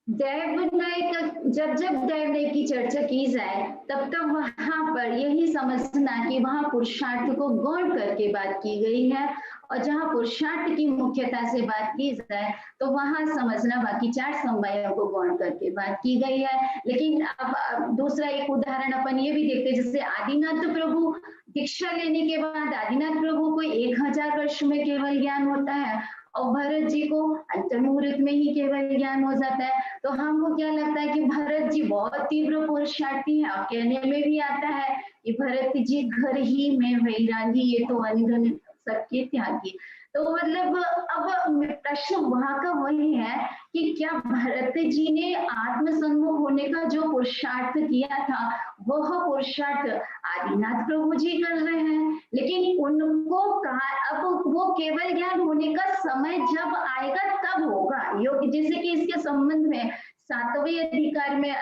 दैवनय का जब दैवनय की चर्चा की जाए, तब वहां पर यही समझना कि वहां पुरुषार्थ को गौण करके बात की गई है, और जहां पुरुषार्थ की मुख्यता से बात की जाए तो वहां समझना बाकी 4 समवायों को गौण करके बात की गई है। लेकिन अब दूसरा एक उदाहरण अपन ये भी देखते हैं, जैसे आदिनाथ प्रभु दीक्षा लेने के बाद आदिनाथ प्रभु को 1000 वर्ष में केवल ज्ञान होता है, और भरत जी को अंतर्मुहूर्त में ही केवल ज्ञान हो जाता है। तो हमको क्या लगता है कि भरत जी बहुत तीव्र पुरुषार्थी है, और कहने में भी आता है कि भरत जी घर ही में वैरागी, ये तो अनधन सबके त्यागी। तो मतलब अब प्रश्न वहां का वही है कि क्या भरत जी ने आत्मसन्मुख होने का जो पुरुषार्थ किया था, वह पुरुषार्थ आदिनाथ प्रभु जी कर रहे हैं, लेकिन उनको अब वो केवल ज्ञान होने का समय जब आएगा तब होगा योग। जैसे कि इसके संबंध में सातवें अधिकार में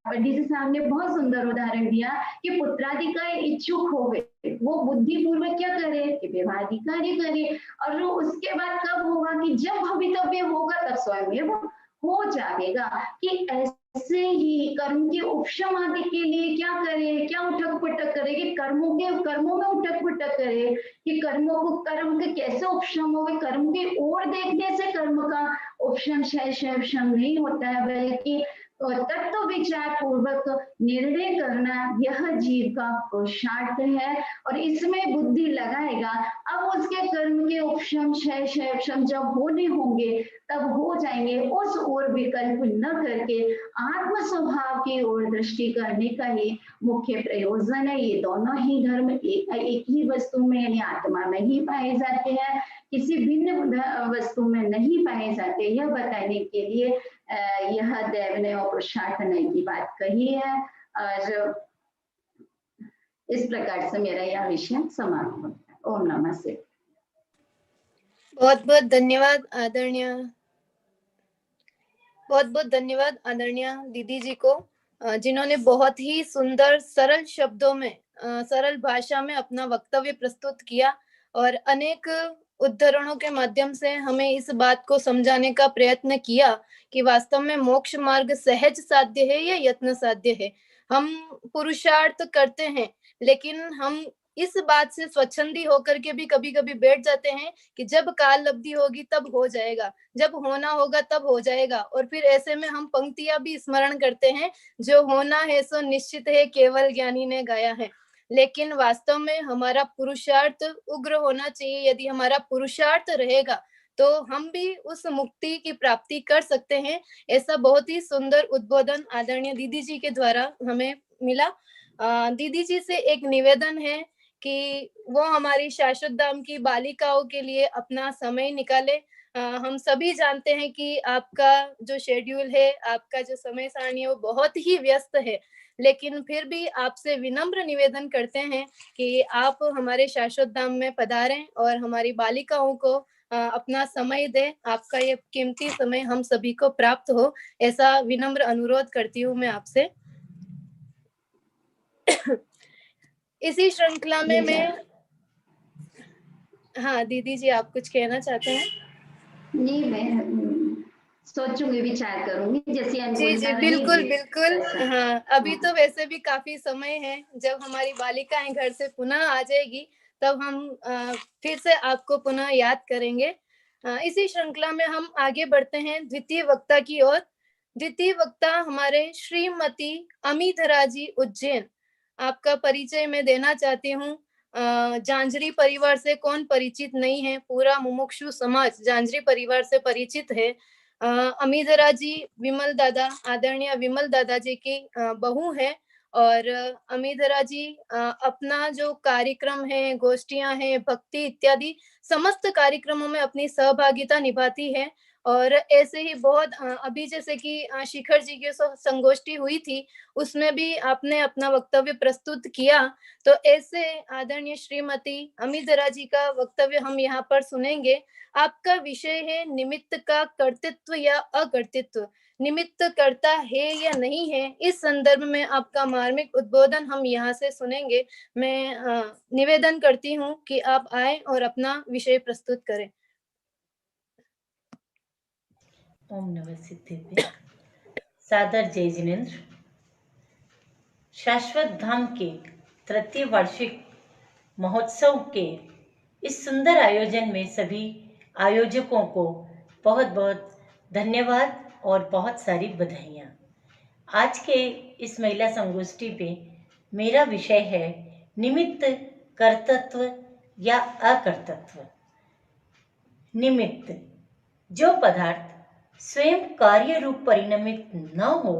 पंडित जी साहब ने बहुत सुंदर उदाहरण दिया कि पुत्राधिकार इच्छुक हो गए, वो बुद्धिपूर्वक क्या करे कि विवाहाधिकारी करे, और उसके बाद कब होगा कि जब भवितव्य होगा तब स्वयं वो हो जाएगा। कि ऐसे ही कर्म के उपशम आदि के लिए क्या करे, क्या उठक पुटक करे कि कर्मों में उठक पुटक करे कि कर्म के कैसे उपशम हो, कर्म की ओर देखने से कर्म का उपशम शम नहीं होता है, बल्कि तत्व विचार पूर्वक निर्णय करना यह जीव का पुरुषार्थ है। और इसमें बुद्धि लगाएगा, अब उसके कर्म के उपशम क्षय जब होने होंगे तब हो जाएंगे। उस ओर विकल्प न करके आत्म स्वभाव की ओर दृष्टि करने का ही मुख्य प्रयोजन है। ये दोनों ही धर्म एक ही वस्तु में यानी आत्मा में ही पाए जाते हैं, किसी भिन्न वस्तु में नहीं पाए जाते। यह बताने के लिए यह दैवनय और पुरुषार्थ नय की बात कही है। और इस प्रकार से मेरा यह विषय समाप्त होता है। ओम नमः शिवाय। बहुत बहुत धन्यवाद आदरणीय, बहुत बहुत धन्यवाद आदरणीय दीदी जी को, जिन्होंने बहुत ही सुंदर सरल शब्दों में, सरल भाषा में अपना वक्तव्य प्रस्तुत किया और अनेक उद्धरणों के माध्यम से हमें इस बात को समझाने का प्रयत्न किया कि वास्तव में मोक्ष मार्ग सहज साध्य है या यत्न साध्य है। हम पुरुषार्थ करते हैं, लेकिन हम इस बात से स्वच्छंदी होकर के भी कभी कभी बैठ जाते हैं कि जब काल लब्धि होगी तब हो जाएगा, जब होना होगा तब हो जाएगा। और फिर ऐसे में हम पंक्तियां भी स्मरण करते हैं, जो होना है सो निश्चित है, केवल ज्ञानी ने गाया है। लेकिन वास्तव में हमारा पुरुषार्थ उग्र होना चाहिए। यदि हमारा पुरुषार्थ रहेगा तो हम भी उस मुक्ति की प्राप्ति कर सकते हैं। ऐसा बहुत ही सुंदर उद्बोधन आदरणीय दीदी जी के द्वारा हमें मिला। दीदी जी से एक निवेदन है कि वो हमारी शाश्वत धाम की बालिकाओं के लिए अपना समय निकाले। हम सभी जानते हैं कि आपका जो शेड्यूल है, आपका जो समय सारणी है, वो बहुत ही व्यस्त है, लेकिन फिर भी आपसे विनम्र निवेदन करते हैं कि आप हमारे शाश्वत धाम में पधारें और हमारी बालिकाओं को अपना समय दें। आपका ये कीमती समय हम सभी को प्राप्त हो, ऐसा विनम्र अनुरोध करती हूँ मैं आपसे। इसी श्रृंखला में मैं, हाँ दीदी जी आप कुछ कहना चाहते हैं? नहीं, मैं सोचूंगी, विचार करूंगी, जैसे जी जी बिल्कुल बिल्कुल। हाँ, अभी तो वैसे भी काफी समय है। जब हमारी बालिकाएं घर से पुनः आ जाएगी तब हम फिर से आपको पुनः याद करेंगे। इसी श्रृंखला में हम आगे बढ़ते हैं द्वितीय वक्ता की ओर। द्वितीय वक्ता हमारे श्रीमती अमिधरा जी उज्जैन। आपका परिचय मैं देना चाहती हूँ। जांजरी परिवार से कौन परिचित नहीं है, पूरा मुमुक्षु समाज जांजरी परिवार से परिचित है। अमिधरा जी विमल दादा, आदरणीय विमल दादा जी की बहू है। और अमिधरा जी अपना जो कार्यक्रम है, गोष्ठियां हैं, भक्ति इत्यादि समस्त कार्यक्रमों में अपनी सहभागिता निभाती है। और ऐसे ही बहुत अभी जैसे कि शिखर जी की संगोष्ठी हुई थी, उसमें भी आपने अपना वक्तव्य प्रस्तुत किया। तो ऐसे आदरणीय श्रीमती अमिधरा जी का वक्तव्य हम यहाँ पर सुनेंगे। आपका विषय है निमित्त का कर्तृत्व या अकर्तृत्व, निमित्त करता है या नहीं है। इस संदर्भ में आपका मार्मिक उद्बोधन हम यहाँ से सुनेंगे। मैं निवेदन करती हूँ कि आप आए और अपना विषय प्रस्तुत करें। ओम नमः सिद्धेभ्य। सादर जय जिनेन्द्र। शाश्वत धाम के तृतीय वार्षिक महोत्सव के इस सुंदर आयोजन में सभी आयोजकों को बहुत बहुत धन्यवाद और बहुत सारी बधाइयाँ। आज के इस महिला संगोष्ठी पे मेरा विषय है निमित्त कर्तृत्व या अकर्तृत्व। निमित्त, जो पदार्थ स्वयं कार्य रूप परिणमित न हो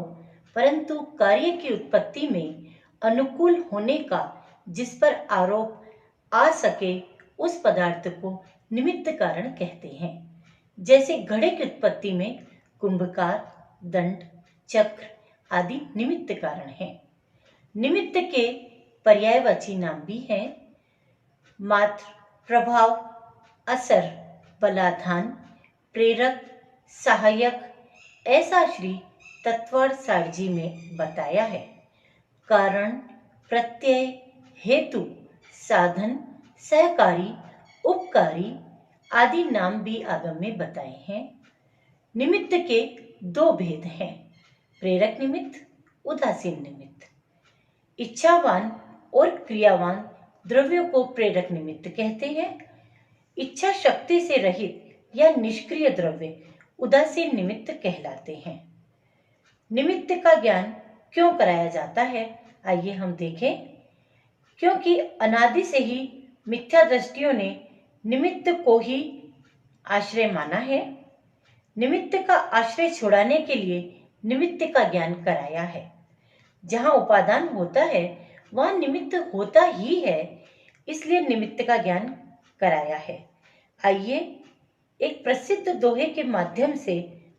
परंतु कार्य की उत्पत्ति में अनुकूल होने का जिस पर आरोप आ सके, उस पदार्थ को निमित्त कारण कहते हैं। जैसे घड़े की उत्पत्ति में कुंभकार, दंड, चक्र आदि निमित्त कारण हैं। निमित्त के पर्यायवाची नाम भी हैं मात्र, प्रभाव, असर, बलाधान, प्रेरक, सहायक, ऐसा श्री तत्वार्थ सारजी में बताया है। कारण, प्रत्यय, हेतु, साधन, सहकारी, उपकारी आदि नाम भी आगम में बताए हैं। निमित्त के दो भेद हैं, प्रेरक निमित्त, उदासीन निमित्त। इच्छावान और क्रियावान द्रव्यों को प्रेरक निमित्त कहते हैं। इच्छा शक्ति से रहित या निष्क्रिय द्रव्य उदासीन निमित्त कहलाते हैं। निमित्त का ज्ञान क्यों कराया जाता है, आइए हम देखें। क्योंकि अनादि से ही मिथ्या दृष्टियों ने निमित्त को ही आश्रय माना है। निमित्त का आश्रय छुड़ाने के लिए निमित्त का ज्ञान कराया है। जहां उपादान होता है वहां निमित्त होता ही है, इसलिए निमित्त का ज्ञान कराया है। आइए एक प्रसिद्ध दोहे के माध्यम से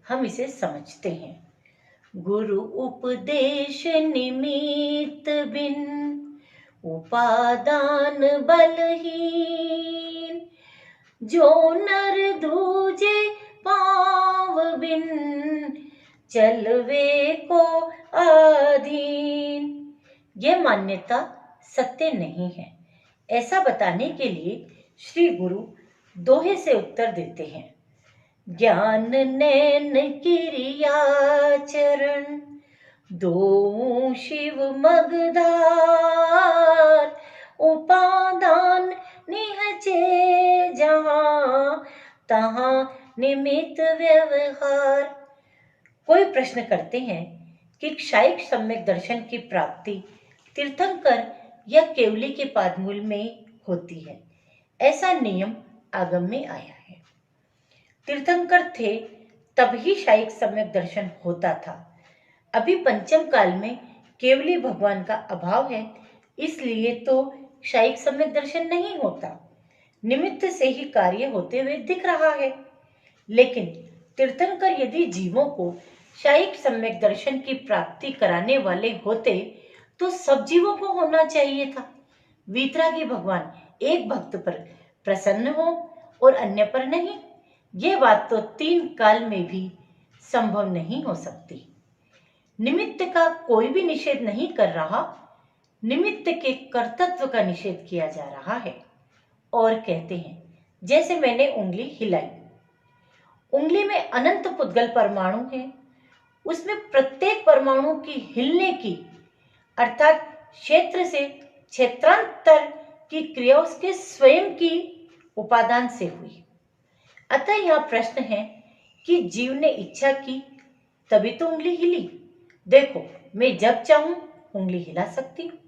हम इसे समझते हैं। गुरु उपदेश निमित्त बिन उपादान बलहीन, जो नर दूजे पाव बिन चलवे को अधीन। यह मान्यता सत्य नहीं है। ऐसा बताने के लिए श्री गुरु दोहे से उत्तर देते हैं। ज्ञान नैन किरिया चरण, दो शिव मगधार, उपादान निहचे जहां तहां निमित्त व्यवहार। कोई प्रश्न करते हैं कि क्षायिक सम्यक दर्शन की प्राप्ति तीर्थंकर या केवली के पादमूल में होती है। ऐसा नियम आगम में आया है। तीर्थंकर थे तब ही क्षायिक सम्यक दर्शन होता था। अभी पंचम काल में केवली भगवान का अभाव है, इसलिए तो क्षायिक सम्यक दर्शन नहीं होता। निमित्त से ही कार्य होते हुए दिख रहा है। लेकिन तीर्थंकर यदि जीवों को क्षायिक सम्यक दर्शन की प्राप्ति कराने वाले होते तो सब जीवों को होना चाहिए था। वीतरागी भगवान एक भक्त पर प्रसन्न हो और अन्य पर नहीं, यह बात तो तीन काल में भी संभव नहीं हो सकती। निमित्त का कोई भी निषेध नहीं कर रहा, निमित्त के कर्तृत्व का निषेध किया जा रहा है। और कहते हैं, जैसे मैंने उंगली हिलाई, उंगली में अनंत पुद्गल परमाणु हैं, उसमें प्रत्येक परमाणु की हिलने की अर्थात क्षेत्र से क्षेत्रांतर की क्रिया उसके स्वयं की उपादान से हुई। अतः यह प्रश्न है कि जीव ने इच्छा की तभी तो उंगली हिली। देखो, मैं जब चाहूं उंगली हिला सकती हूं।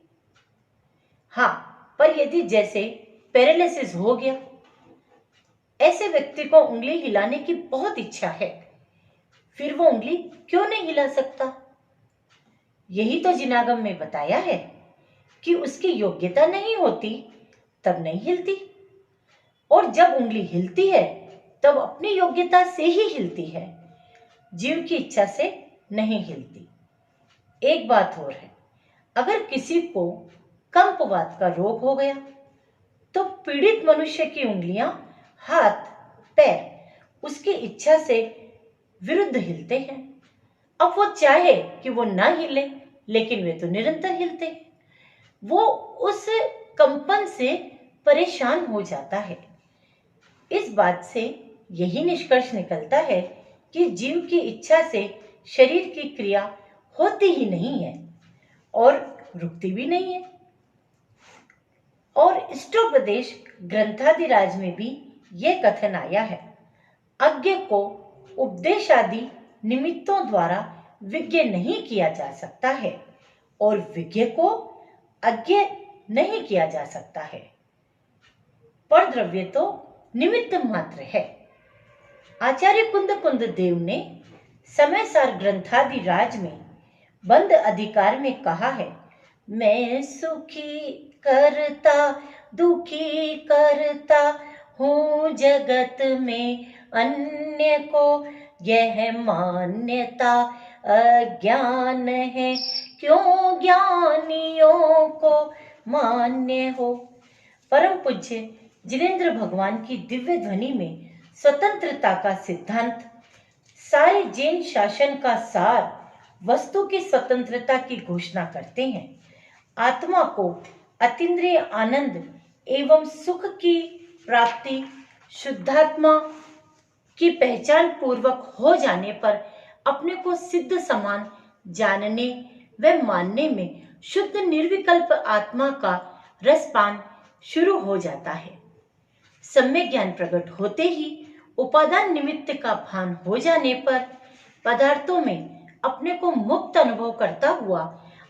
हाँ, पर यदि जैसे पैरालिसिस हो गया, ऐसे व्यक्ति को उंगली हिलाने की बहुत इच्छा है, फिर वो उंगली क्यों नहीं हिला सकता? यही तो जिनागम में बताया है कि उसकी योग्यता नहीं होती तब नहीं हिलती, और जब उंगली हिलती है तब अपनी योग्यता से ही हिलती है, जीव की इच्छा से नहीं हिलती। एक बात और है, अगर किसी को कंपवात का रोग हो गया तो पीड़ित मनुष्य की उंगलियां, हाथ, पैर उसकी इच्छा से विरुद्ध हिलते हैं। अब वो चाहे कि वो ना हिले, लेकिन वे तो निरंतर हिलते हैं। वो उस कंपन से परेशान हो जाता है। इस बात से यही निष्कर्ष निकलता है कि जीव की इच्छा से शरीर की क्रिया होती ही नहीं है और रुकती भी नहीं है। और इष्टोपदेश ग्रंथादिराज में भी यह कथन आया है, अज्ञ को उपदेश आदि निमित्तों द्वारा विज्ञ नहीं किया जा सकता है और विज्ञ को अज्ञ नहीं किया जा सकता है। पर द्रव्य तो निमित्त मात्र है। आचार्य कुंद देव ने समय सार ग्रंथादि राज में बंद अधिकार में कहा है, मैं सुखी करता दुखी करता हूँ जगत में अन्य को, यह मान्यता अज्ञान है, क्यों ज्ञानियों को मान्य हो। परम पूज्य जिनेंद्र भगवान की दिव्य ध्वनि में स्वतंत्रता का सिद्धांत सारे जैन शासन का सार वस्तु की स्वतंत्रता की घोषणा करते हैं। आत्मा को अतीन्द्रिय आनंद एवं सुख की प्राप्ति शुद्धात्मा की पहचान पूर्वक हो जाने पर अपने को सिद्ध समान जानने व मानने में शुद्ध निर्विकल्प आत्मा का रसपान शुरू हो जाता है। सम्यक ज्ञान प्रकट होते ही उपादान निमित्त का भान हो जाने पर पदार्थों में अपने को मुक्त अनुभव करता हुआ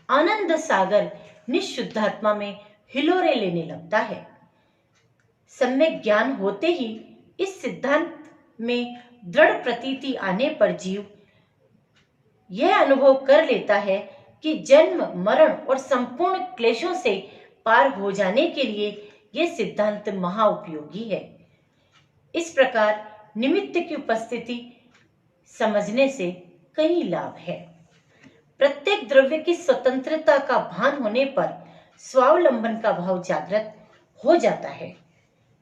आनंद सागर निशुद्धात्मा में हिलोरे लेने लगता है। सम्यक ज्ञान होते ही इस सिद्धांत में दृढ़ प्रतीति आने पर जीव यह अनुभव कर लेता है कि जन्म मरण और संपूर्ण क्लेशों से पार हो जाने के लिए यह सिद्धांत महाउपयोगी है। इस प्रकार निमित्त की उपस्थिति समझने से कई लाभ है। प्रत्येक द्रव्य की स्वतंत्रता का भान होने पर स्वावलंबन का भाव जागृत हो जाता है।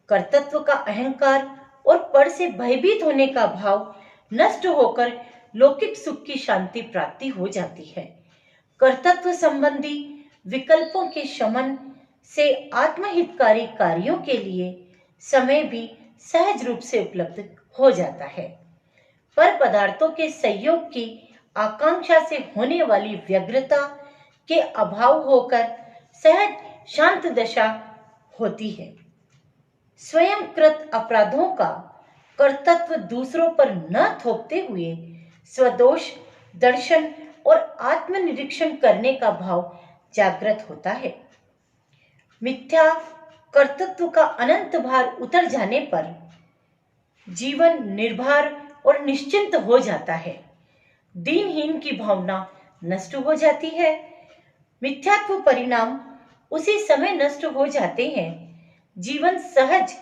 कर्तृत्व का अहंकार और पर से भयभीत होने का भाव नष्ट होकर लौकिक सुख की शांति प्राप्ति हो जाती है। कर्तृत्व संबंधी विकल्पों के शमन से आत्महितकारी कार्यों के लिए समय भी सहज रूप से उपलब्ध हो जाता है। पर पदार्थों के सहयोग की आकांक्षा से होने वाली व्यग्रता के अभाव होकर सहज शांत दशा होती है। स्वयं कृत अपराधों का कर्तृत्व दूसरों पर न थोपते हुए स्वदोष दर्शन और आत्मनिरीक्षण करने का भाव जागृत होता है। मिथ्या कर्तृत्व का अनंत भार उतर जाने पर जीवन निर्भर और निश्चिंत हो जाता है। दीनहीन की भावना नष्ट हो जाती है। मिथ्यात्व परिणाम उसी समय नष्ट हो जाते हैं। जीवन सहज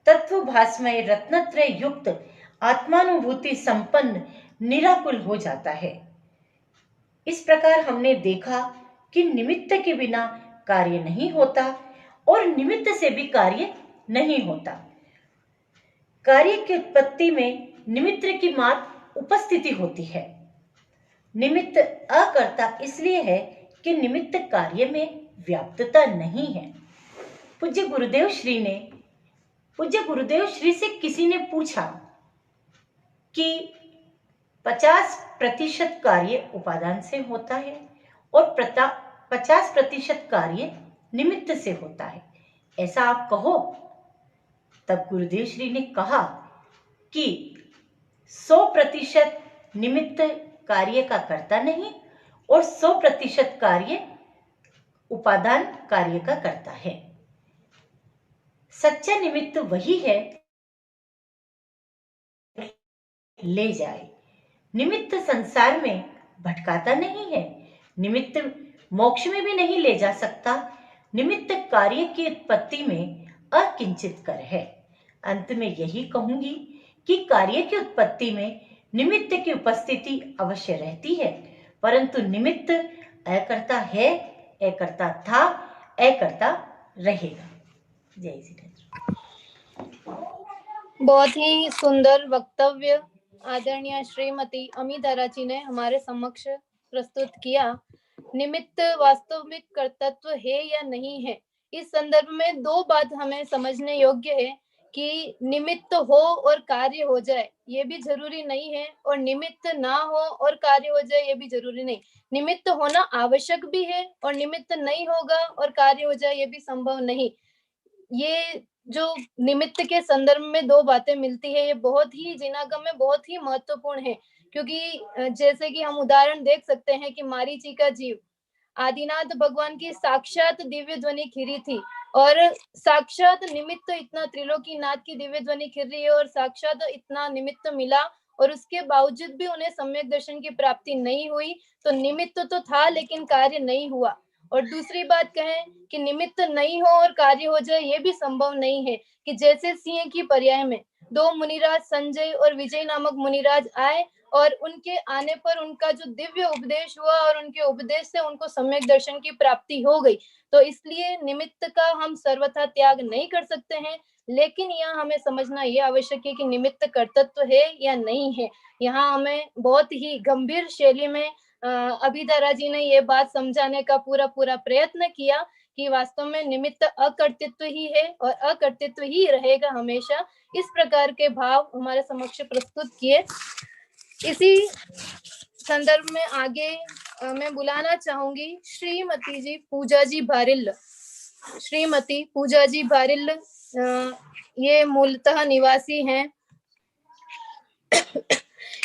तत्वभासमय रत्नत्रय युक्त आत्मानुभूति संपन्न निराकुल हो जाता है। इस प्रकार हमने देखा कि निमित्त के बिना कार्य नहीं होता और निमित्त से भी कार्य नहीं होता। कार्य की उत्पत्ति में निमित्त की मात्र उपस्थिति होती है। निमित्त अकर्ता इसलिए है कि निमित्त कार्य में व्याप्तता नहीं है। पूज्य गुरुदेव श्री से किसी ने पूछा कि 50% कार्य उपादान से होता है और 50% कार्य निमित्त से होता है, ऐसा आप कहो। तब गुरुदेव श्री ने कहा कि 100% निमित्त कार्य का करता नहीं और 100% कार्य उपादान कार्य का करता है। सच्चा निमित्त वही है ले जाए। निमित्त संसार में भटकाता नहीं है। निमित्त मोक्ष में भी नहीं ले जा सकता। निमित्त कार्य की उत्पत्ति में अकिंचित कर है। अंत में यही कहूंगी कि कार्य की उत्पत्ति में निमित्त की उपस्थिति अवश्य रहती है, परंतु निमित्त अकर्ता है, अकर्ता था, अकर्ता रहेगा। जय श्री कृष्ण। बहुत ही सुंदर वक्तव्य आदरणीय श्रीमती अमितारा जी ने हमारे समक्ष प्रस्तुत किया। निमित्त वास्तविक कर्तृत्व है या नहीं है, इस संदर्भ में दो बात हमें समझने योग्य है कि निमित्त हो और कार्य हो जाए ये भी जरूरी नहीं है, और निमित्त ना हो और कार्य हो जाए ये भी जरूरी नहीं। निमित्त होना आवश्यक भी है और निमित्त नहीं होगा और कार्य हो जाए ये भी संभव नहीं। ये जो निमित्त के संदर्भ में दो बातें मिलती है, ये बहुत ही जिनागम में बहुत ही महत्वपूर्ण है, क्योंकि जैसे कि हम उदाहरण देख सकते हैं कि मारीची का जीव आदिनाथ भगवान की साक्षात दिव्य ध्वनि खिरी थी, और साक्षात निमित्त इतना त्रिलोकी नाथ की दिव्य ध्वनि खिर रही है और साक्षात इतना निमित्त मिला, और उसके बावजूद भी उन्हें सम्यक दर्शन की प्राप्ति नहीं हुई। तो निमित्त तो था लेकिन कार्य नहीं हुआ। और दूसरी बात कहें कि निमित्त नहीं हो और कार्य हो जाए ये भी संभव नहीं है, कि जैसे सिंह की पर्याय में दो मुनिराज संजय और विजय नामक मुनिराज आए और उनके आने पर उनका जो दिव्य उपदेश हुआ और उनके उपदेश से उनको सम्यक दर्शन की प्राप्ति हो गई। तो इसलिए निमित्त का हम सर्वथा त्याग नहीं कर सकते हैं, लेकिन यहाँ हमें समझना ये आवश्यक है कि निमित्त कर्तृत्व है या नहीं है। यहाँ हमें बहुत ही गंभीर शैली में अभिधरा जी ने ये बात समझाने का पूरा प्रयत्न किया कि वास्तव में निमित्त अकर्तृत्व ही है और अकर्तृत्व ही रहेगा हमेशा। इस प्रकार के भाव हमारे समक्ष प्रस्तुत किए। इसी संदर्भ में आगे मैं बुलाना चाहूंगी श्रीमती जी पूजा जी भारिल्ल। श्रीमती पूजा जी भारिल्ल ये मूलतः निवासी हैं।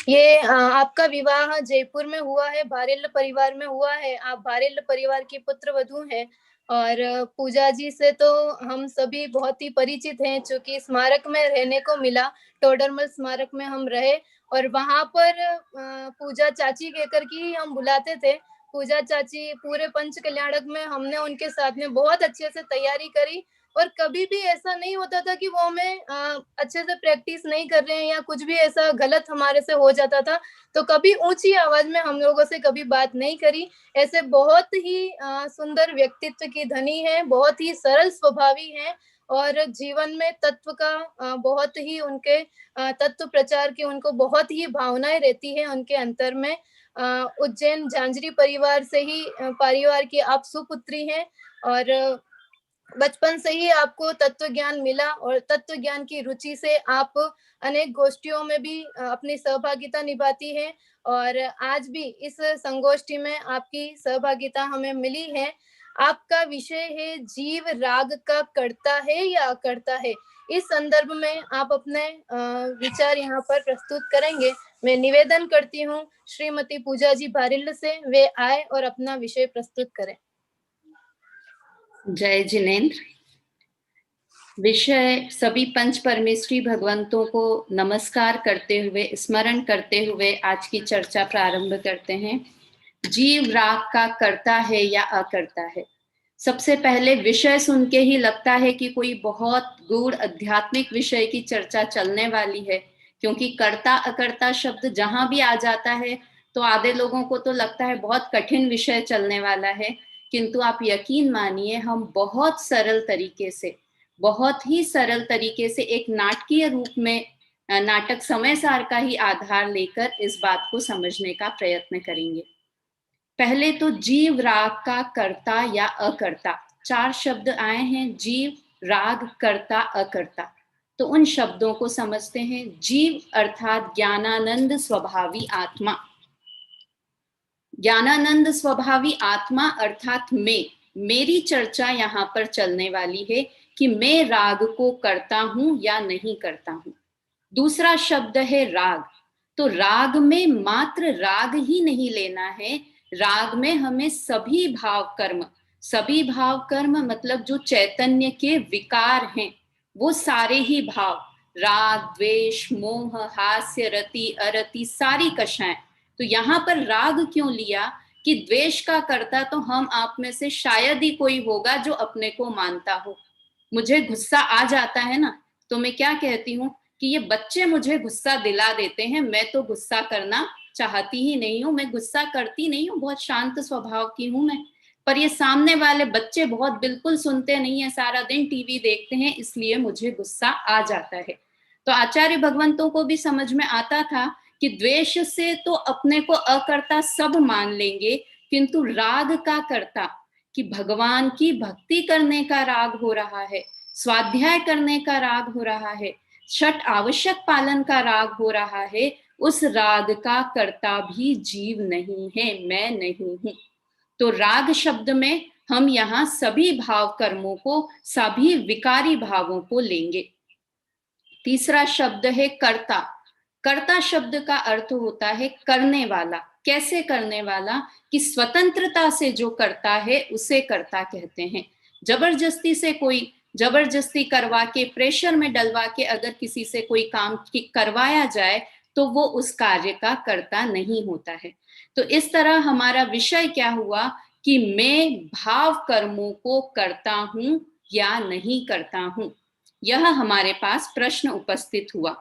ये आपका विवाह जयपुर में हुआ है, भारिल्ल परिवार में हुआ है। आप भारिल्ल परिवार की पुत्र वधू हैं और पूजा जी से तो हम सभी बहुत ही परिचित हैं, चूंकि स्मारक में रहने को मिला। टोडरमल स्मारक में हम रहे और वहां पर पूजा चाची कहकर की हम बुलाते थे। पूजा चाची पूरे पंच कल्याणक में हमने उनके साथ में बहुत अच्छे से तैयारी करी और कभी भी ऐसा नहीं होता था कि वो हमें अच्छे से प्रैक्टिस नहीं कर रहे हैं या कुछ भी ऐसा गलत हमारे से हो जाता था तो कभी ऊंची आवाज में हम लोगों से कभी बात नहीं करी। ऐसे बहुत ही सुंदर व्यक्तित्व की धनी है, बहुत ही सरल स्वभावी है और जीवन में तत्व का बहुत ही उनके तत्व प्रचार की उनको बहुत ही भावनाएं रहती है उनके अंतर में। उज्जैन झांझरी परिवार से ही परिवार की आप सुपुत्री हैं और बचपन से ही आपको तत्व ज्ञान मिला और तत्व ज्ञान की रुचि से आप अनेक गोष्ठियों में भी अपनी सहभागिता निभाती हैं और आज भी इस संगोष्ठी में आपकी सहभागिता हमें मिली है। आपका विषय है जीव राग का करता है या अकर्ता है। इस संदर्भ में आप अपने विचार यहाँ पर प्रस्तुत करेंगे। मैं निवेदन करती हूँ श्रीमती पूजा जी भारिल्ल से वे आए और अपना विषय प्रस्तुत करें। जय जिनेन्द्र। विषय सभी पंच परमेश्वरी भगवंतों को नमस्कार करते हुए स्मरण करते हुए आज की चर्चा प्रारंभ करते हैं। जीव राग का करता है या अकर्ता है। सबसे पहले विषय सुन के ही लगता है कि कोई बहुत गूढ़ आध्यात्मिक विषय की चर्चा चलने वाली है, क्योंकि कर्ता अकर्ता शब्द जहां भी आ जाता है तो आधे लोगों को तो लगता है बहुत कठिन विषय चलने वाला है, किंतु आप यकीन मानिए हम बहुत ही सरल तरीके से एक नाटकीय रूप में नाटक समय सार का ही आधार लेकर इस बात को समझने का प्रयत्न करेंगे। पहले तो जीव राग का कर्ता या अकर्ता, 4 शब्द आए हैं, जीव राग कर्ता अकर्ता। तो उन शब्दों को समझते हैं। जीव अर्थात ज्ञानानंद स्वभावी आत्मा। ज्ञानानंद स्वभावी आत्मा अर्थात मेरी चर्चा यहाँ पर चलने वाली है कि मैं राग को करता हूं या नहीं करता हूं। दूसरा शब्द है राग। तो राग में मात्र राग ही नहीं लेना है, राग में हमें सभी भाव कर्म मतलब जो चैतन्य के विकार हैं वो सारे ही भाव, राग द्वेष मोह हास्य रति अरति सारी कषाएं। तो यहाँ पर राग क्यों लिया कि द्वेष का करता तो हम आप में से शायद ही कोई होगा जो अपने को मानता हो। मुझे गुस्सा आ जाता है ना, तो मैं क्या कहती हूँ कि ये बच्चे मुझे गुस्सा दिला देते हैं, मैं तो गुस्सा करना चाहती ही नहीं हूँ, मैं गुस्सा करती नहीं हूँ, बहुत शांत स्वभाव की हूँ मैं। पर ये सामने वाले बच्चे बहुत बिल्कुल सुनते नहीं है, सारा दिन टीवी देखते हैं, इसलिए मुझे गुस्सा आ जाता है। तो आचार्य भगवंतों को भी समझ में आता था कि द्वेष से तो अपने को अकर्ता सब मान लेंगे, किंतु राग का करता कि भगवान की भक्ति करने का राग हो रहा है, स्वाध्याय करने का राग हो रहा है, छठ आवश्यक पालन का राग हो रहा है, उस राग का कर्ता भी जीव नहीं है, मैं नहीं हूं। तो राग शब्द में हम यहाँ सभी भाव कर्मों को, सभी विकारी भावों को लेंगे। तीसरा शब्द है कर्ता। कर्ता शब्द का अर्थ होता है करने वाला। कैसे करने वाला कि स्वतंत्रता से जो करता है उसे कर्ता कहते हैं। जबरदस्ती करवा के, प्रेशर में डलवा के अगर किसी से कोई काम करवाया जाए तो वो उस कार्य का कर्ता नहीं होता है। तो इस तरह हमारा विषय क्या हुआ कि मैं भाव कर्मों को करता हूं या नहीं करता हूं, यह हमारे पास प्रश्न उपस्थित हुआ।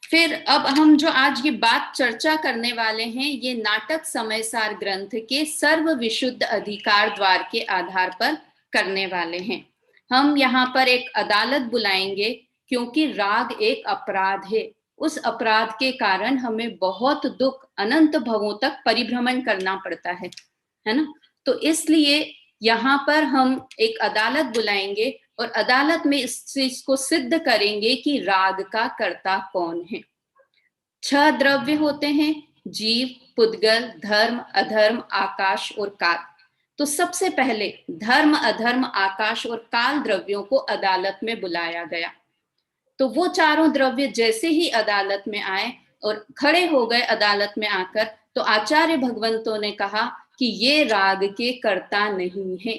फिर अब हम जो आज ये बात चर्चा करने वाले हैं, ये नाटक समयसार ग्रंथ के सर्व विशुद्ध अधिकार द्वार के आधार पर करने वाले हैं। हम यहाँ पर एक अदालत बुलाएंगे, क्योंकि राग एक अपराध है उस अपराध के कारण हमें बहुत दुख अनंत भवों तक परिभ्रमण करना पड़ता है ना। तो इसलिए यहाँ पर हम एक अदालत बुलाएंगे और अदालत में इस चीज को सिद्ध करेंगे कि राग का कर्ता कौन है। 6 द्रव्य होते हैं, जीव, पुद्गल, धर्म, अधर्म, आकाश और काल। तो सबसे पहले धर्म, अधर्म, आकाश और काल द्रव्यों को अदालत में बुलाया गया। तो वो चारों द्रव्य जैसे ही अदालत में आए और खड़े हो गए अदालत में आकर, तो आचार्य भगवंतों ने कहा कि ये राग के कर्ता नहीं है,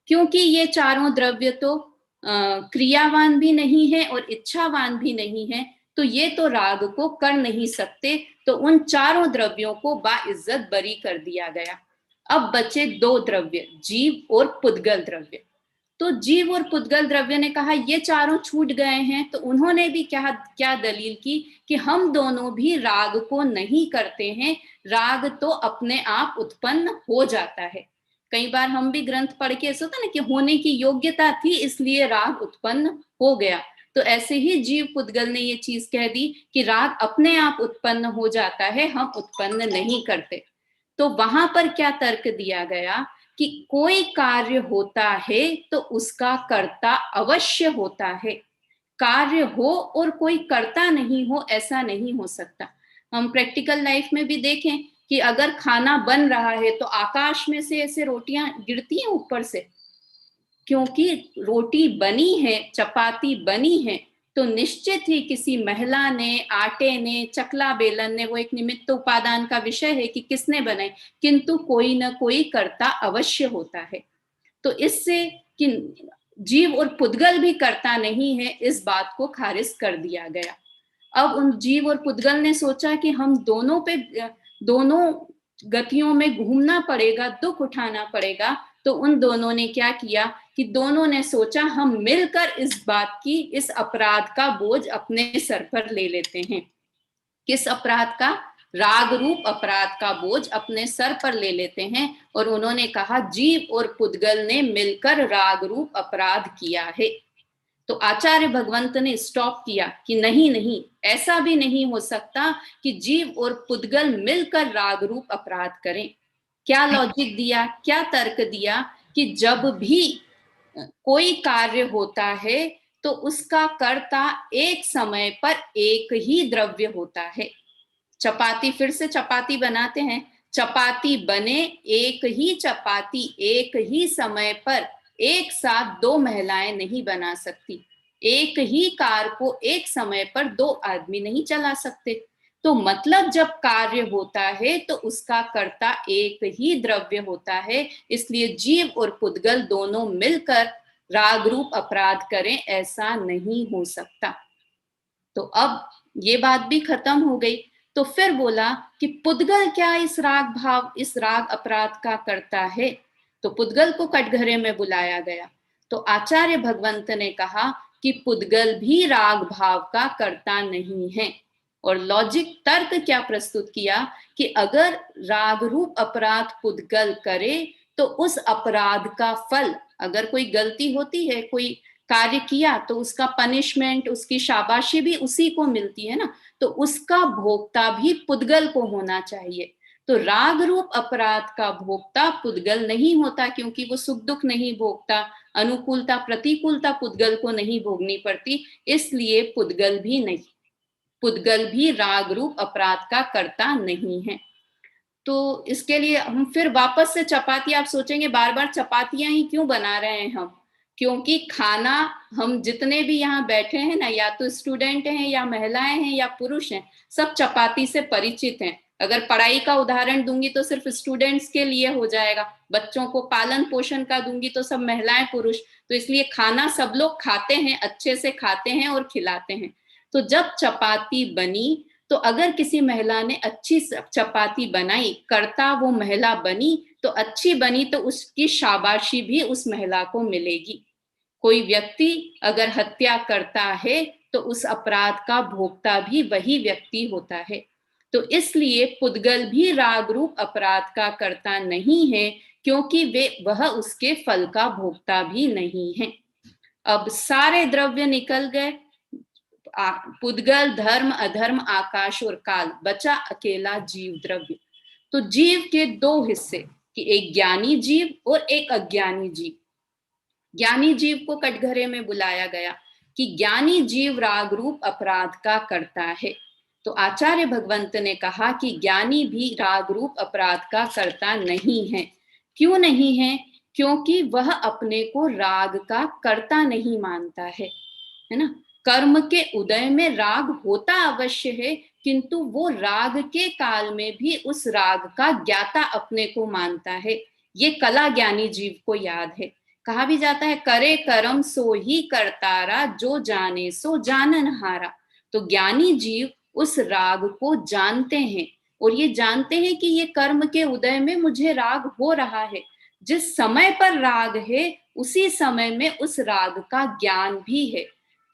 क्योंकि ये चारों द्रव्य तो क्रियावान भी नहीं है और इच्छावान भी नहीं है, तो ये तो राग को कर नहीं सकते। तो उन चारों द्रव्यों को बाइज्जत बरी कर दिया गया। अब बचे 2 द्रव्य, जीव और पुद्गल द्रव्य। तो जीव और पुद्गल द्रव्य ने कहा ये चारों छूट गए हैं। तो उन्होंने भी क्या दलील की कि हम दोनों भी राग को नहीं करते हैं, राग तो अपने आप उत्पन्न हो जाता है। कई बार हम भी ग्रंथ पढ़ के ऐसा होता ना कि होने की योग्यता थी इसलिए राग उत्पन्न हो गया। तो ऐसे ही जीव पुद्गल ने ये चीज कह दी कि राग अपने आप उत्पन्न हो जाता है, हम उत्पन्न नहीं करते। तो वहां पर क्या तर्क दिया गया कि कोई कार्य होता है तो उसका कर्ता अवश्य होता है। कार्य हो और कोई कर्ता नहीं हो, ऐसा नहीं हो सकता। हम प्रैक्टिकल लाइफ में भी देखें कि अगर खाना बन रहा है तो आकाश में से ऐसे रोटियां गिरती हैं ऊपर से, क्योंकि रोटी बनी है, चपाती बनी है, तो निश्चित ही किसी महिला ने, आटे ने, चकला बेलन ने, वो एक निमित्त उपादान का विषय है कि किसने बनाई, किंतु कोई न कोई कर्ता अवश्य होता है। तो इससे कि जीव और पुद्गल भी कर्ता नहीं है, इस बात को खारिज कर दिया गया। अब उन जीव और पुद्गल ने सोचा कि हम दोनों गतियों में घूमना पड़ेगा, दुख उठाना पड़ेगा। तो उन दोनों ने क्या किया कि दोनों ने सोचा हम मिलकर इस अपराध का बोझ अपने सर पर ले लेते हैं। किस अपराध का? राग रूप अपराध का बोझ अपने सर पर ले लेते हैं। और उन्होंने कहा जीव और पुद्गल ने मिलकर राग रूप अपराध किया है। तो आचार्य भगवंत ने स्टॉप किया कि नहीं, ऐसा भी नहीं हो सकता कि जीव और पुद्गल मिलकर राग रूप अपराध करें। क्या लॉजिक दिया, क्या तर्क दिया कि जब भी कोई कार्य होता है तो उसका कर्ता एक समय पर एक ही द्रव्य होता है। चपाती, फिर से चपाती बनाते हैं, चपाती बने, एक ही चपाती एक ही समय पर एक साथ 2 महिलाएं नहीं बना सकती। एक ही कार को एक समय पर 2 आदमी नहीं चला सकते। तो मतलब जब कार्य होता है तो उसका कर्ता एक ही द्रव्य होता है। इसलिए जीव और पुद्गल दोनों मिलकर राग रूप अपराध करें, ऐसा नहीं हो सकता। तो अब ये बात भी खत्म हो गई। तो फिर बोला कि पुद्गल क्या इस राग अपराध का करता है? तो पुद्गल को कटघरे में बुलाया गया। तो आचार्य भगवंत ने कहा कि पुद्गल भी राग भाव का करता नहीं है। और लॉजिक तर्क क्या प्रस्तुत किया कि अगर राग रूप अपराध पुद्गल करे तो उस अपराध का फल, अगर कोई गलती होती है, कोई कार्य किया, तो उसका पनिशमेंट, उसकी शाबाशी भी उसी को मिलती है ना, तो उसका भोक्ता भी पुद्गल को होना चाहिए। तो राग रूप अपराध का भोक्ता पुद्गल नहीं होता, क्योंकि वो सुख दुख नहीं भोगता, अनुकूलता प्रतिकूलता पुद्गल को नहीं भोगनी पड़ती, इसलिए पुद्गल भी राग रूप अपराध का कर्ता नहीं है। तो इसके लिए हम फिर वापस से चपाती, आप सोचेंगे बार बार चपातियां ही क्यों बना रहे हैं हम, क्योंकि खाना हम जितने भी यहाँ बैठे हैं ना, या तो स्टूडेंट हैं या महिलाएं हैं या पुरुष हैं, सब चपाती से परिचित हैं। अगर पढ़ाई का उदाहरण दूंगी तो सिर्फ स्टूडेंट्स के लिए हो जाएगा, बच्चों को पालन पोषण का दूंगी तो सब महिलाएं पुरुष। तो इसलिए खाना सब लोग खाते हैं, अच्छे से खाते हैं और खिलाते हैं। तो जब चपाती बनी तो अगर किसी महिला ने अच्छी चपाती बनाई, कर्ता वो महिला बनी, तो अच्छी बनी तो उसकी शाबाशी भी उस महिला को मिलेगी। कोई व्यक्ति अगर हत्या करता है तो उस अपराध का भोक्ता भी वही व्यक्ति होता है। तो इसलिए पुद्गल भी राग रूप अपराध का कर्ता नहीं है, क्योंकि वह उसके फल का भोक्ता भी नहीं है। अब सारे द्रव्य निकल गए, पुद्गल, धर्म, अधर्म, आकाश और काल, बचा अकेला जीव द्रव्य। तो जीव के दो हिस्से, कि एक ज्ञानी जीव और एक अज्ञानी जीव। ज्ञानी जीव को कटघरे में बुलाया गया कि ज्ञानी जीव राग रूप अपराध का करता है। तो आचार्य भगवंत ने कहा कि ज्ञानी भी राग रूप अपराध का करता नहीं है। क्यों नहीं है? क्योंकि वह अपने को राग का करता नहीं मानता है ना। कर्म के उदय में राग होता अवश्य है, किंतु वो राग के काल में भी उस राग का ज्ञाता अपने को मानता है। ये कला ज्ञानी जीव को याद है। कहा भी जाता है, करे कर्म सो ही करतारा, जो जाने सो जाननहारा। तो ज्ञानी जीव उस राग को जानते हैं, और ये जानते हैं कि ये कर्म के उदय में मुझे राग हो रहा है। जिस समय पर राग है उसी समय में उस राग का ज्ञान भी है,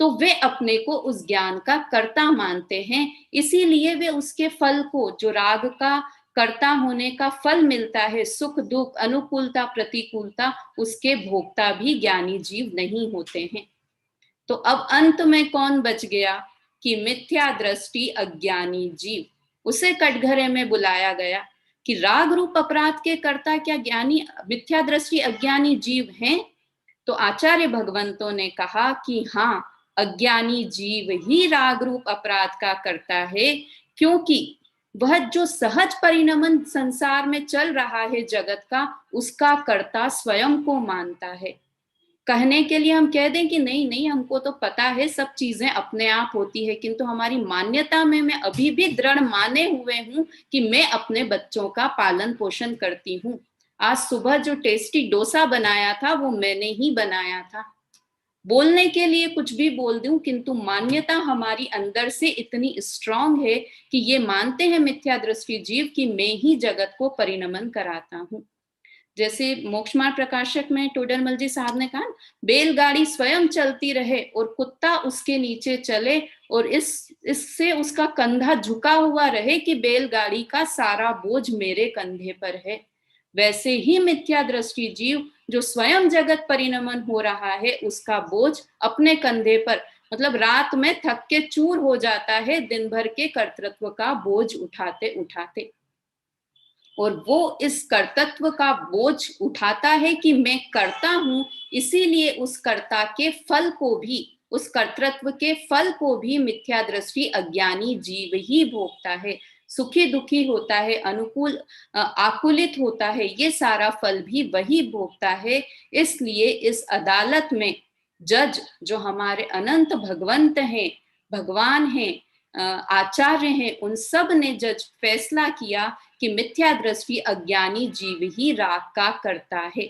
तो वे अपने को उस ज्ञान का कर्ता मानते हैं। इसीलिए वे उसके फल को, जो राग का कर्ता होने का फल मिलता है, सुख दुख, अनुकूलता प्रतिकूलता, उसके भोक्ता भी ज्ञानी जीव नहीं होते हैं। तो अब अंत में कौन बच गया? कि मिथ्या दृष्टि अज्ञानी जीव। उसे कटघरे में बुलाया गया कि राग रूप अपराध के कर्ता क्या ज्ञानी, मिथ्या दृष्टि अज्ञानी जीव हैं? तो आचार्य भगवंतों ने कहा कि हाँ, अज्ञानी जीव ही राग रूप अपराध का करता है, क्योंकि वह जो सहज परिणमन संसार में चल रहा है जगत का, उसका कर्ता स्वयं को मानता है। कहने के लिए हम कह दें कि नहीं नहीं, हमको तो पता है सब चीजें अपने आप होती है, किंतु हमारी मान्यता में मैं अभी भी दृढ़ माने हुए हूं कि मैं अपने बच्चों का पालन पोषण करती हूँ। आज सुबह जो टेस्टी डोसा बनाया था वो मैंने ही बनाया था। बोलने के लिए कुछ भी बोल दूं, किंतु मान्यता हमारी अंदर से इतनी स्ट्रांग है कि ये मानते हैं मिथ्या दृष्टि जीव कि मैं ही जगत को परिणमन कराता हूं। जैसे मोक्षमार्ग प्रकाशक में टोडरमल जी साहब ने कहा, बैलगाड़ी स्वयं चलती रहे और कुत्ता उसके नीचे चले, और इससे उसका कंधा झुका हुआ रहे कि बैलगाड़ी का सारा बोझ मेरे कंधे पर है। वैसे ही मिथ्या दृष्टि जीव जो स्वयं जगत परिणमन हो रहा है, उसका बोझ अपने कंधे पर, मतलब रात में थक के चूर हो जाता है दिन भर के कर्तृत्व का बोझ उठाते उठाते। और वो इस कर्तृत्व का बोझ उठाता है कि मैं करता हूं, इसीलिए उस कर्ता के फल को भी, उस कर्तृत्व के फल को भी मिथ्या दृष्टि अज्ञानी जीव ही भोगता है। सुखी दुखी होता है, अनुकूल आकुलित होता है, ये सारा फल भी वही भोगता है। इसलिए इस अदालत में जज जो हमारे अनंत भगवंत हैं, भगवान हैं, आचार्य हैं, उन सब ने जज फैसला किया कि मिथ्या दृष्टि अज्ञानी जीव ही राग का करता है।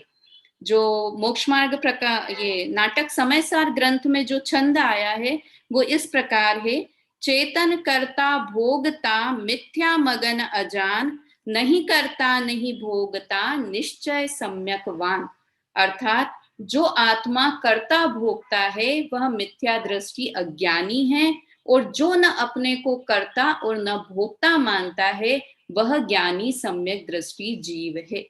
जो मोक्ष मार्ग प्रकार, ये नाटक समय सार ग्रंथ में जो छंद आया है वो इस प्रकार है, चेतन करता भोगता मिथ्या मगन अजान, नहीं करता नहीं भोगता निश्चय सम्यकवान। अर्थात जो आत्मा करता भोगता है वह मिथ्या दृष्टि अज्ञानी है, और जो न अपने को करता और न भोगता मानता है वह ज्ञानी सम्यक दृष्टि जीव है।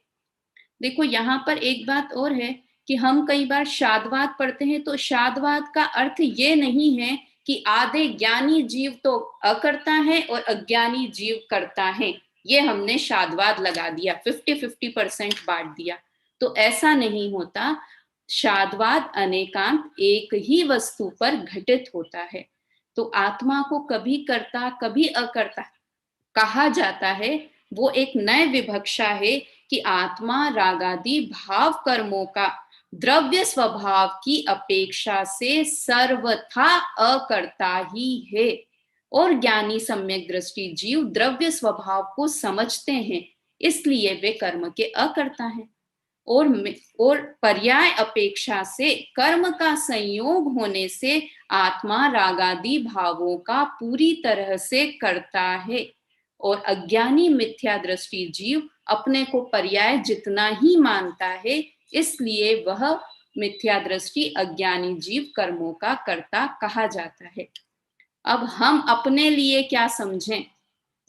देखो यहाँ पर एक बात और है कि हम कई बार शादवाद पढ़ते हैं, तो शादवाद का अर्थ ये नहीं है कि आधे ज्ञानी जीव तो अकर्ता है और अज्ञानी जीव करता है। ये हमने शादवाद लगा दिया, 50-50% बांट दिया। तो ऐसा नहीं होता। शादवाद अनेकांत एक ही वस्तु पर घटित होता है। तो आत्मा को कभी कर्ता कभी अकर्ता कहा जाता है, वो एक नए विवक्षा है कि आत्मा रागादि भाव कर्मों का द्रव्य स्वभाव की अपेक्षा से सर्वथा अकर्ता ही है। और ज्ञानी सम्यक दृष्टि जीव द्रव्य स्वभाव को समझते हैं, इसलिए वे कर्म के अकर्ता हैं। और पर्याय अपेक्षा से कर्म का संयोग होने से आत्मा रागादि भावों का पूरी तरह से करता है। और अज्ञानी मिथ्या दृष्टि जीव अपने को पर्याय जितना ही मानता है, इसलिए वह मिथ्या दृष्टि अज्ञानी जीव कर्मों का कर्ता कहा जाता है। अब हम अपने लिए क्या समझें?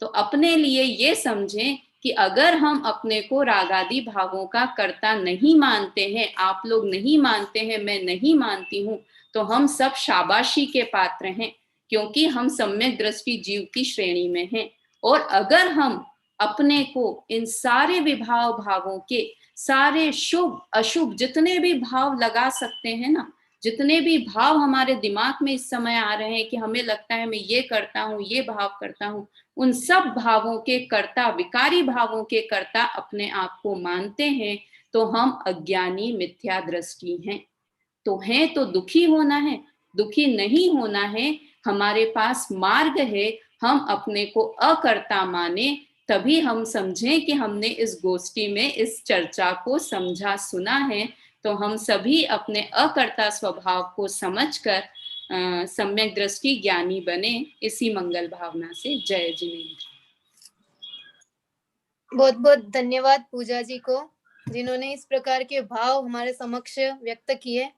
तो अपने लिए ये समझें कि अगर हम अपने को रागादि भावों का कर्ता नहीं मानते हैं, आप लोग नहीं मानते हैं, मैं नहीं मानती हूं, तो हम सब शाबाशी के पात्र हैं, क्योंकि हम सम्यक दृष्टि जीव की श्रेणी में हैं। और अगर हम अपने को इन सारे विभाव भावों के सारे शुभ अशुभ जितने भी भाव लगा सकते हैं ना, जितने भी भाव हमारे दिमाग में इस समय आ रहे हैं कि हमें लगता है मैं ये करता हूँ, ये भाव करता हूँ, उन सब भावों के कर्ता, विकारी भावों के कर्ता अपने आप को मानते हैं, तो हम अज्ञानी मिथ्या दृष्टि हैं। तो हैं तो दुखी होना है, दुखी नहीं होना है। हमारे पास मार्ग है, हम अपने को अकर्ता माने, तभी हम समझें कि हमने इस गोष्ठी में इस चर्चा को समझा सुना है। तो हम सभी अपने अकर्ता स्वभाव को समझकर सम्यक दृष्टि ज्ञानी बने। इसी मंगल भावना से जय जिनेन्द्र। बहुत बहुत धन्यवाद पूजा जी को, जिन्होंने इस प्रकार के भाव हमारे समक्ष व्यक्त किए।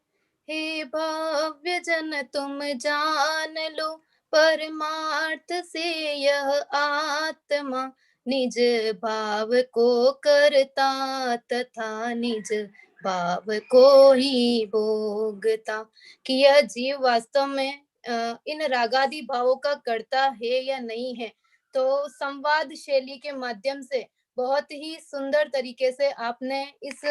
हे भव्य जन तुम जान लो, परमार्थ से यह आत्मा, निज भाव को करता तथा निज भाव को ही भोगता। कि यह जीव वास्तव में इन रागादि भावों का करता है या नहीं है। तो संवाद शैली के माध्यम से बहुत ही सुंदर तरीके से आपने इस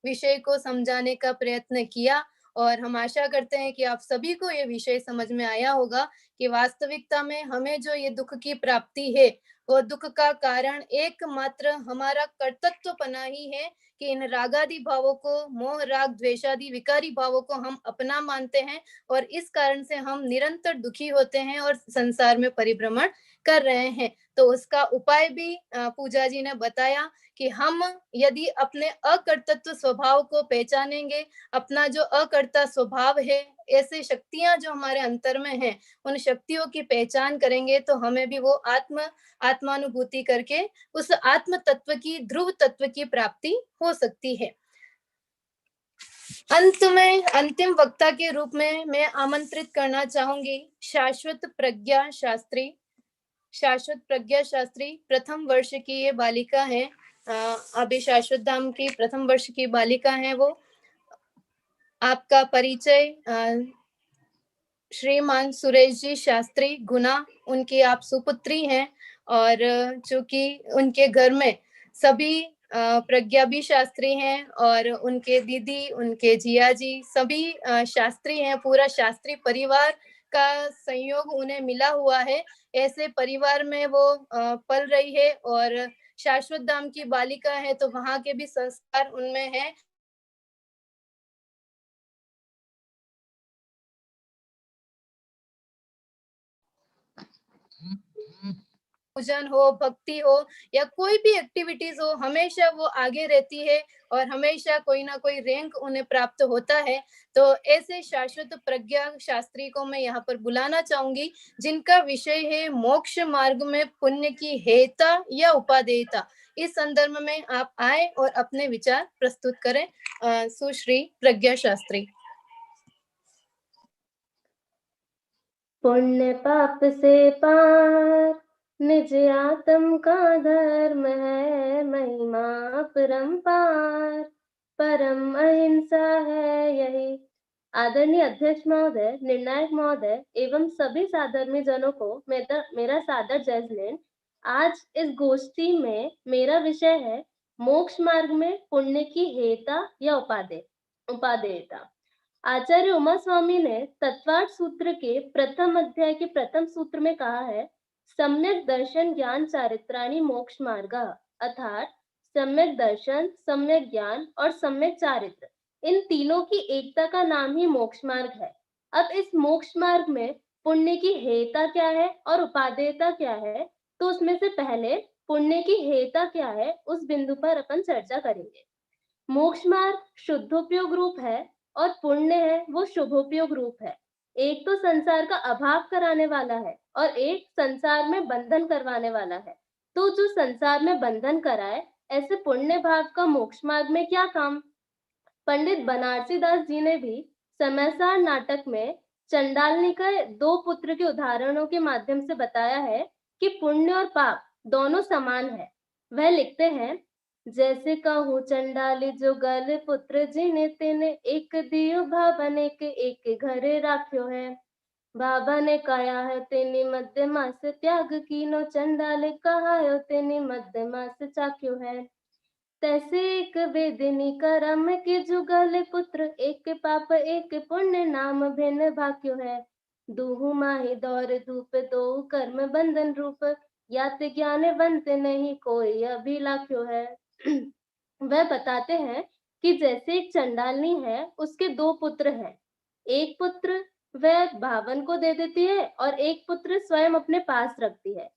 विषय को समझाने का प्रयत्न किया, और हम आशा करते हैं कि आप सभी को ये विषय समझ में आया होगा कि वास्तविकता में हमें जो ये दुख की प्राप्ति है, वो दुख का कारण एकमात्र हमारा कर्तृत्वपना ही है कि इन रागादि भावों को, मोह राग द्वेषादि विकारी भावों को हम अपना मानते हैं, और इस कारण से हम निरंतर दुखी होते हैं और संसार में परिभ्रमण कर रहे हैं। तो उसका उपाय भी पूजा जी ने बताया कि हम यदि अपने अकर्तृत्व स्वभाव को पहचानेंगे, अपना जो अकर्ता स्वभाव है, ऐसे शक्तियां जो हमारे अंतर में हैं, उन शक्तियों की पहचान करेंगे, तो हमें भी वो आत्मानुभूति करके उस आत्म तत्व की, ध्रुव तत्व की प्राप्ति हो सकती है। अंत में अंतिम वक्ता के रूप में मैं आमंत्रित करना चाहूंगी शाश्वत प्रज्ञा शास्त्री। शाश्वत प्रज्ञा शास्त्री प्रथम वर्ष की ये बालिका है, अभी शाश्वत धाम की प्रथम वर्ष की बालिका है वो। आपका परिचय श्रीमान सुरेश जी शास्त्री गुना, उनकी आप सुपुत्री हैं, और चूंकि उनके घर में सभी प्रज्ञा भी शास्त्री हैं, और उनके दीदी, उनके जिया जी सभी शास्त्री हैं, पूरा शास्त्री परिवार का संयोग उन्हें मिला हुआ है। ऐसे परिवार में वो पल रही है, और शाश्वत धाम की बालिका है, तो वहां के भी संस्कार उनमें है। पूजन हो, भक्ति हो, या कोई भी एक्टिविटीज हो, हमेशा वो आगे रहती है, और हमेशा कोई ना कोई रैंक उन्हें प्राप्त होता है। तो ऐसे शाश्वत प्रज्ञा शास्त्री को मैं यहाँ पर बुलाना चाहूंगी, जिनका विषय है मोक्ष मार्ग में पुण्य की हेयता या उपादेयता। इस संदर्भ में आप आए और अपने विचार प्रस्तुत करें। सुश्री प्रज्ञा शास्त्री। पुण्य पाप से पार निज आत्म का धर्म है, महिमा परम्पार परम अहिंसा है यही। आदरणीय अध्यक्ष महोदय, निर्णायक महोदय एवं सभी साधर्मी जनों को मेरा सादर जय जिनेन्द्र। आज इस गोष्ठी में मेरा विषय है मोक्ष मार्ग में पुण्य की हेयता या उपादेयता। आचार्य उमा स्वामी ने तत्वार्थ सूत्र के प्रथम अध्याय के प्रथम सूत्र में कहा है, सम्यक दर्शन ज्ञान चारित्राणि मोक्ष मार्ग, अर्थात सम्यक दर्शन, सम्यक ज्ञान और सम्यक चारित्र, इन तीनों की एकता का नाम ही मोक्ष मार्ग है। अब इस मोक्ष मार्ग में पुण्य की हेयता क्या है और उपादेयता क्या है, तो उसमें से पहले पुण्य की हेयता क्या है उस बिंदु पर अपन चर्चा करेंगे। मोक्ष मार्ग शुद्धोपयोग रूप है और पुण्य है वो शुभोपयोग रूप है। एक तो संसार का अभाव कराने वाला है और एक संसार में बंधन करवाने वाला है। तो जो संसार में बंधन कराए, ऐसे पुण्य भाव का मोक्ष मार्ग में क्या काम। पंडित बनारसी दास जी ने भी समयसार नाटक में चंडालनी का 2 पुत्र के उदाहरणों के माध्यम से बताया है कि पुण्य और पाप दोनों समान है। वह लिखते हैं, जैसे कहूँ चंडाली जो गल पुत्र जिने तिने, एक दियो भवन एक घर राख्यो है। बाबा ने कहा है तेनी मध्य मास त्याग कीनो, चंडाल कहा है तेनी मध्य मास चाक्यो है। तैसे एक वेदिनी करम के जुगल पुत्र, एक पाप एक पुण्य नाम भिन्न भाक्यो है। दूहु माही दौर धूप दो कर्म बंधन रूप, यात ज्ञानवंत नहीं कोई अभिलाख्यो है। वह बताते हैं कि जैसे एक चंडालनी है, उसके दो पुत्र हैं। एक पुत्र वह भावन को दे देती है और एक पुत्र स्वयं अपने पास रखती है।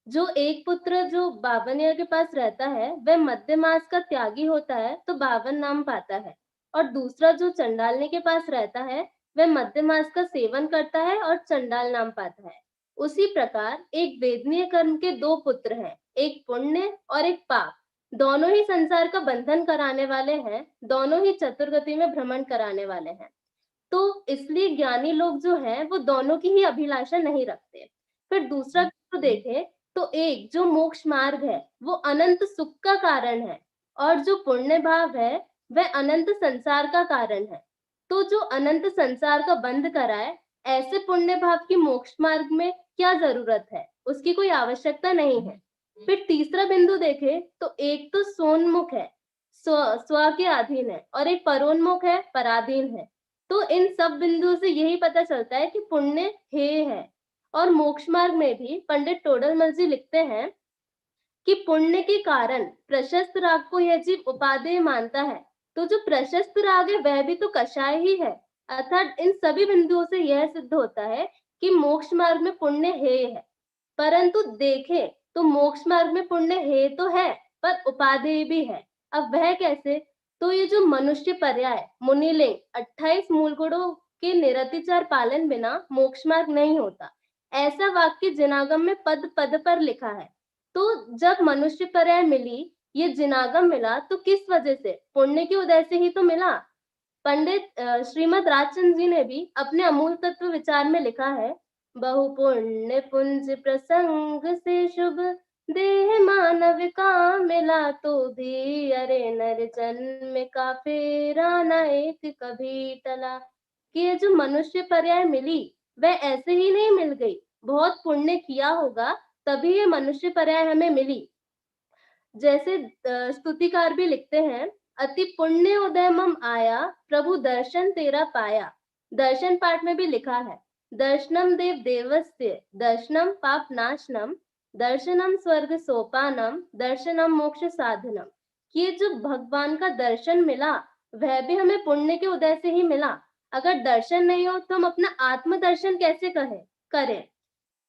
जो एक पुत्र जो बावनिया के पास रहता है वह मध्य मास का त्यागी होता है तो बावन नाम पाता है, और दूसरा जो चंडालनी के पास रहता है वह मध्य मास का सेवन करता है और चंडाल नाम पाता है। उसी प्रकार एक वेदनीय कर्म के दो पुत्र हैं, एक पुण्य और एक पाप। दोनों ही संसार का बंधन कराने वाले हैं, दोनों ही चतुर्गति में भ्रमण कराने वाले हैं। तो इसलिए ज्ञानी लोग जो हैं वो दोनों की ही अभिलाषा नहीं रखते। फिर दूसरा तो देखें तो एक जो मोक्ष मार्ग है वो अनंत सुख का कारण है, और जो पुण्य भाव है वह अनंत संसार का कारण है। तो जो अनंत संसार का बंध कराए, ऐसे पुण्य भाव की मोक्ष मार्ग में क्या जरूरत है, उसकी कोई आवश्यकता नहीं है। फिर तीसरा बिंदु देखें तो एक तो सोन्मुख है, स्व के अधीन है, और एक परोन्मुख है, पराधीन है। तो इन सब बिंदुओं से यही पता चलता है कि पुण्य हेय है। और मोक्ष मार्ग में भी पंडित टोडरमल जी लिखते हैं कि पुण्य के कारण प्रशस्त राग को यह जीव उपादेय मानता है। तो जो प्रशस्त राग है वह भी तो कषाय ही है। अर्थात इन सभी बिंदुओं से यह सिद्ध होता है कि मोक्ष मार्ग में पुण्य हेय है। परंतु देखें तो मोक्ष मार्ग में पुण्य हेय तो है पर उपादेय भी है। अब वह कैसे? तो ये जो मनुष्य पर्याय मुनिलिंग 28 मूल गुणों के निरतिचार पालन बिना मोक्ष मार्ग नहीं होता, ऐसा वाक्य जिनागम में पद पद पर लिखा है। तो जब मनुष्य पर्याय मिली, ये जिनागम मिला, तो किस वजह से? पुण्य के उदय से ही तो मिला। पंडित श्रीमद राजचंद्र जी ने भी अपने अमूल तत्व विचार में लिखा है, बहु पुण्य पुंज प्रसंग से शुभ देह मानव का मिला, तो भी अरे नर जन्म का फेरा न एक कभी टला। कि ये जो मनुष्य पर्याय मिली वह ऐसे ही नहीं मिल गई, बहुत पुण्य किया होगा तभी ये मनुष्य पर्याय हमें मिली। जैसे स्तुतिकार भी लिखते हैं, अति पुण्य उदय मम आया, प्रभु दर्शन तेरा पाया। दर्शन पाठ में भी लिखा है, दर्शनम देव देवस्य, दर्शनम पाप नाशनम, दर्शनम स्वर्ग सोपानम, दर्शनम मोक्ष साधनम। ये जो भगवान का दर्शन मिला वह भी हमें पुण्य के उदय से ही मिला। अगर दर्शन नहीं हो तो हम अपना आत्म दर्शन कैसे करें?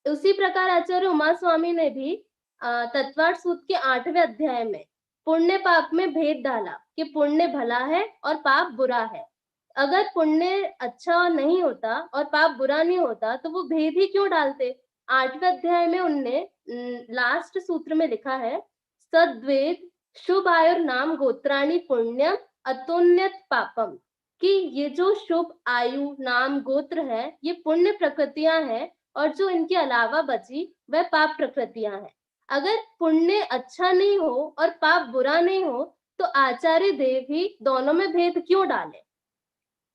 उसी प्रकार आचार्य उमा स्वामी ने भी तत्वार्थ सूत्र के 8वें अध्याय में पुण्य पाप में भेद डाला कि पुण्य भला है और पाप बुरा है। अगर पुण्य अच्छा नहीं होता और पाप बुरा नहीं होता तो वो भेद ही क्यों डालते? 8वें अध्याय में उनने लास्ट सूत्र में लिखा है, सद्वेद शुभ आयुर नाम गोत्राणी पुण्यम अतुन्यत पापम। कि ये जो शुभ आयु नाम गोत्र है ये पुण्य प्रकृतियां हैं, और जो इनके अलावा बची वह पाप प्रकृतियां हैं। अगर पुण्य अच्छा नहीं हो और पाप बुरा नहीं हो तो आचार्य देव ही दोनों में भेद क्यों डाले?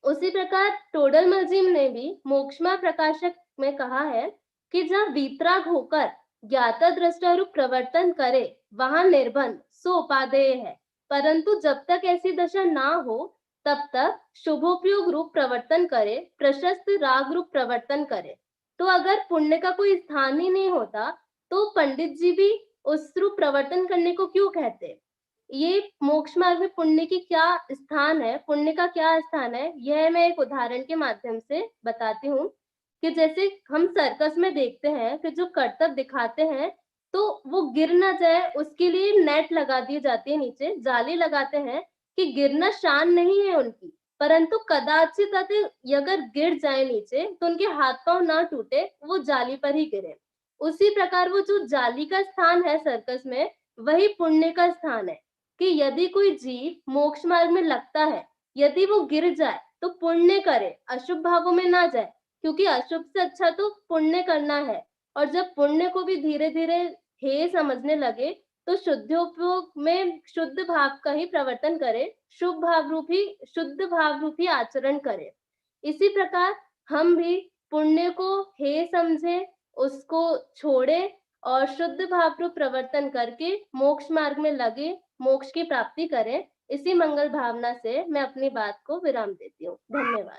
उसी प्रकार टोडरमल जी ने भी मोक्षमा प्रकाशक में कहा है कि जहाँ वीतराग होकर ज्ञाता दृष्टा रूप प्रवर्तन करे वहां निर्बंध सो उपादेय है, परंतु जब तक ऐसी दशा ना हो तब तक शुभोपयोग रूप प्रवर्तन करे, प्रशस्त राग रूप प्रवर्तन करे। तो अगर पुण्य का कोई स्थान ही नहीं होता तो पंडित जी भी उस रूप प्रवर्तन करने को क्यों कहते? ये मोक्ष मार्ग में पुण्य की क्या स्थान है, पुण्य का क्या स्थान है, यह मैं एक उदाहरण के माध्यम से बताती हूँ। कि जैसे हम सर्कस में देखते हैं कि जो करतब दिखाते हैं तो वो गिर ना जाए उसके लिए नेट लगा दी जाती है, नीचे जाली लगाते हैं कि गिरना शान नहीं है उनकी, परंतु कदाचित अगर गिर जाए नीचे तो उनके हाथ पांव ना टूटे, वो जाली पर ही गिरे। उसी प्रकार वो जो जाली का स्थान है सर्कस में, वही पुण्य का स्थान है। कि यदि कोई जीव मोक्ष मार्ग में लगता है, यदि वो गिर जाए तो पुण्य करे, अशुभ भावों में ना जाए, क्योंकि अशुभ से अच्छा तो पुण्य करना है। और जब पुण्य को भी धीरे धीरे हेय समझने लगे तो शुद्धोपयोग में शुद्ध भाव का ही प्रवर्तन करे, शुद्ध भाव रूपी आचरण करे। इसी प्रकार हम भी पुण्य को हे समझे, उसको छोड़े और शुद्ध भाव रूप प्रवर्तन करके मोक्ष मार्ग में लगे, मोक्ष की प्राप्ति करें। इसी मंगल भावना से मैं अपनी बात को विराम देती हूँ। धन्यवाद।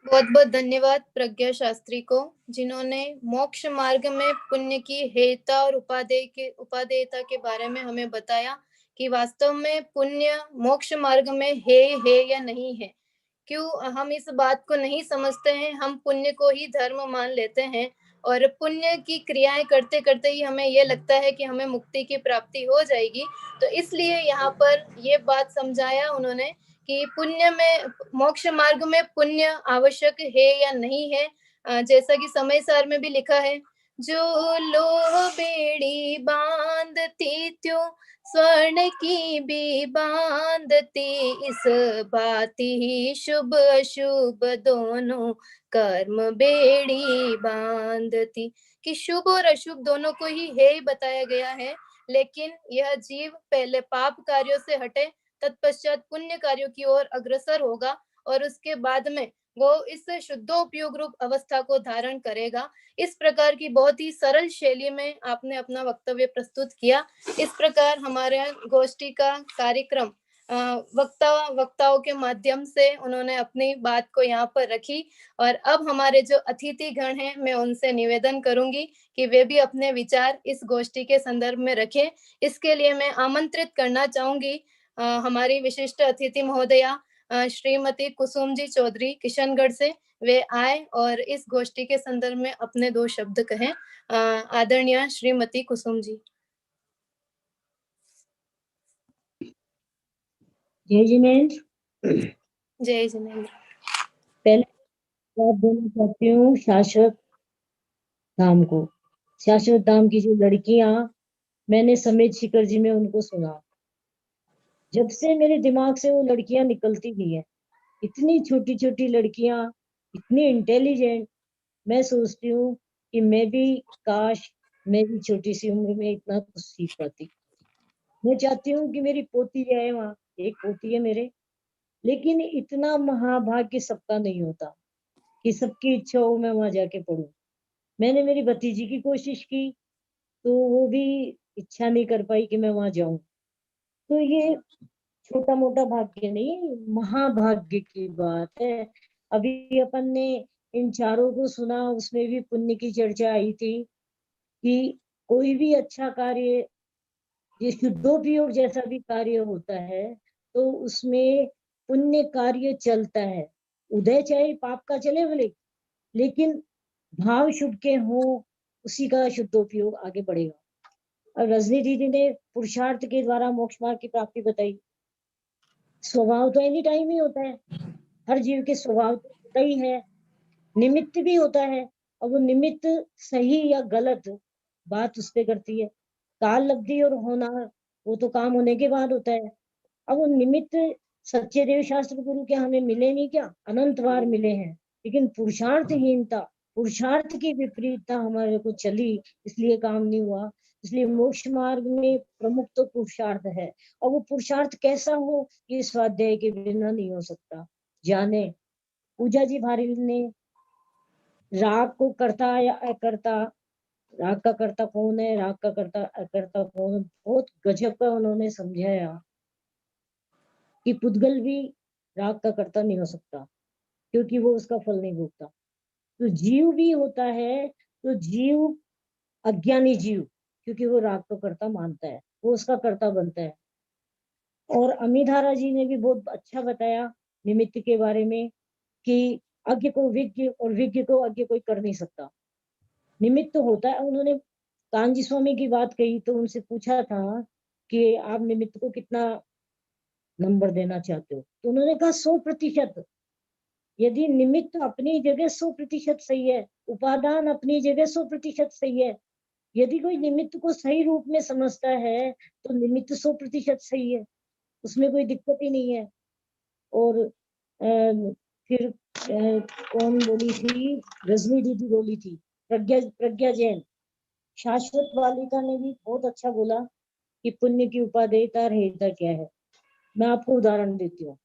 बहुत बहुत धन्यवाद प्रज्ञा शास्त्री को, जिन्होंने मोक्ष मार्ग में पुण्य की हेयता और उपादेयता के बारे में हमें बताया कि वास्तव में पुण्य मोक्ष मार्ग में है या नहीं है। क्यों हम इस बात को नहीं समझते हैं, हम पुण्य को ही धर्म मान लेते हैं और पुण्य की क्रियाएं करते करते ही हमें ये लगता है कि हमें मुक्ति की प्राप्ति हो जाएगी। तो इसलिए यहाँ पर ये बात समझाया उन्होंने कि पुण्य में, मोक्ष मार्ग में पुण्य आवश्यक है या नहीं है। जैसा कि समय सार में भी लिखा है, जो लोह बेड़ी बांधती त्यों स्वर्ण की भी बांधती, इस भांति ही शुभ अशुभ दोनों कर्म बेड़ी बांधती। कि शुभ और अशुभ दोनों को ही है ही बताया गया है, लेकिन यह जीव पहले पाप कार्यों से हटे, तत्पश्चात पुण्य कार्यों की ओर अग्रसर होगा और उसके बाद में वो इस शुद्धोपयोग रूप अवस्था को धारण करेगा। इस प्रकार की बहुत ही सरल शैली में आपने अपना वक्तव्य प्रस्तुत किया। इस प्रकार हमारे गोष्ठी का कार्यक्रम वक्ताओं के माध्यम से उन्होंने अपनी बात को यहाँ पर रखी। और अब हमारे जो अतिथि गण हैं, मैं उनसे निवेदन करूंगी कि वे भी अपने विचार इस गोष्ठी के संदर्भ में रखें। इसके लिए मैं आमंत्रित करना चाहूंगी हमारी विशिष्ट अतिथि महोदया श्रीमती कुसुम जी चौधरी किशनगढ़ से। वे आए और इस गोष्ठी के संदर्भ में अपने 2 शब्द कहें। आदरणीय श्रीमती कुसुम जी। जय जिनेन्द्र। जय जिनेन्द्र। पहले बात बोलना चाहती हूँ शाश्वत धाम को। शाश्वत धाम की जो लड़कियां, मैंने समेत शिखर जी में उनको सुना, जब से मेरे दिमाग से वो लड़कियां निकलती नहीं है। इतनी छोटी छोटी लड़कियां, इतनी इंटेलिजेंट। मैं सोचती हूँ कि मैं भी, काश मेरी छोटी सी उम्र में इतना कुछ सीख पाती। मैं चाहती हूँ कि मेरी पोती जाए वहाँ, एक पोती है मेरे, लेकिन इतना महाभाग्य सबका नहीं होता कि सबकी इच्छा हो मैं वहां जाके पढूं। मैंने मेरी भतीजी की कोशिश की तो वो भी इच्छा नहीं कर पाई कि मैं वहां जाऊं। तो ये छोटा मोटा भाग्य नहीं, महाभाग्य की बात है। अभी अपन ने इन चारों को सुना, उसमें भी पुण्य की चर्चा आई थी कि कोई भी अच्छा कार्य, ये शुद्धोपयोग जैसा भी कार्य होता है तो उसमें पुण्य कार्य चलता है। उदय चाहे पाप का चले भले, लेकिन भाव शुभ के हो, उसी का शुद्धोपयोग आगे बढ़ेगा। और रजनी दीदी ने पुरुषार्थ के द्वारा मोक्ष मार्ग की प्राप्ति बताई। स्वभाव तो एनी टाइम ही होता है, हर जीव के स्वभाव तो होता ही है, निमित्त भी होता है। और वो निमित्त सही या गलत बात उस पे करती है। काल लब्धि और होनार, वो तो काम होने के बाद होता है। अब वो निमित्त सच्चे देव शास्त्र गुरु के हमें मिले नहीं क्या? अनंत बार मिले हैं, लेकिन पुरुषार्थहीनता, पुरुषार्थ की विपरीतता हमारे को चली, इसलिए काम नहीं हुआ। इसलिए मोक्ष मार्ग में प्रमुख तो पुरुषार्थ है, और वो पुरुषार्थ कैसा हो ये स्वाध्याय के बिना नहीं हो सकता। जाने पूजा जी भारी ने राग को करता या अकर्ता, राग का कर्ता कौन है, राग का कर्ता अकर्ता कौन है, बहुत गजब का उन्होंने समझाया कि पुद्गल भी राग का कर्ता नहीं हो सकता क्योंकि वो उसका फल नहीं भोगता। तो जीव भी होता है, तो जीव अज्ञानी जीव, क्योंकि वो राग को कर्ता मानता है, वो उसका कर्ता बनता है। और अमीधारा जी ने भी बहुत अच्छा बताया निमित्त के बारे में कि अज्ञ को विज्ञ और विज्ञ को अज्ञ कोई कर नहीं सकता, निमित्त होता है। उन्होंने कांजी स्वामी की बात कही तो उनसे पूछा था कि आप निमित्त को कितना नंबर देना चाहते हो, तो उन्होंने कहा 100%। यदि निमित्त अपनी जगह 100% सही है, उपादान अपनी जगह 100% सही है, यदि कोई निमित्त को सही रूप में समझता है तो निमित्त 100% सही है, उसमें कोई दिक्कत ही नहीं है। और फिर कौन बोली थी, रजनी दीदी बोली थी, प्रज्ञा जैन, शाश्वत वालिका ने भी बहुत अच्छा बोला कि पुण्य की उपादेयता रहेता क्या है। मैं आपको उदाहरण देती हूँ।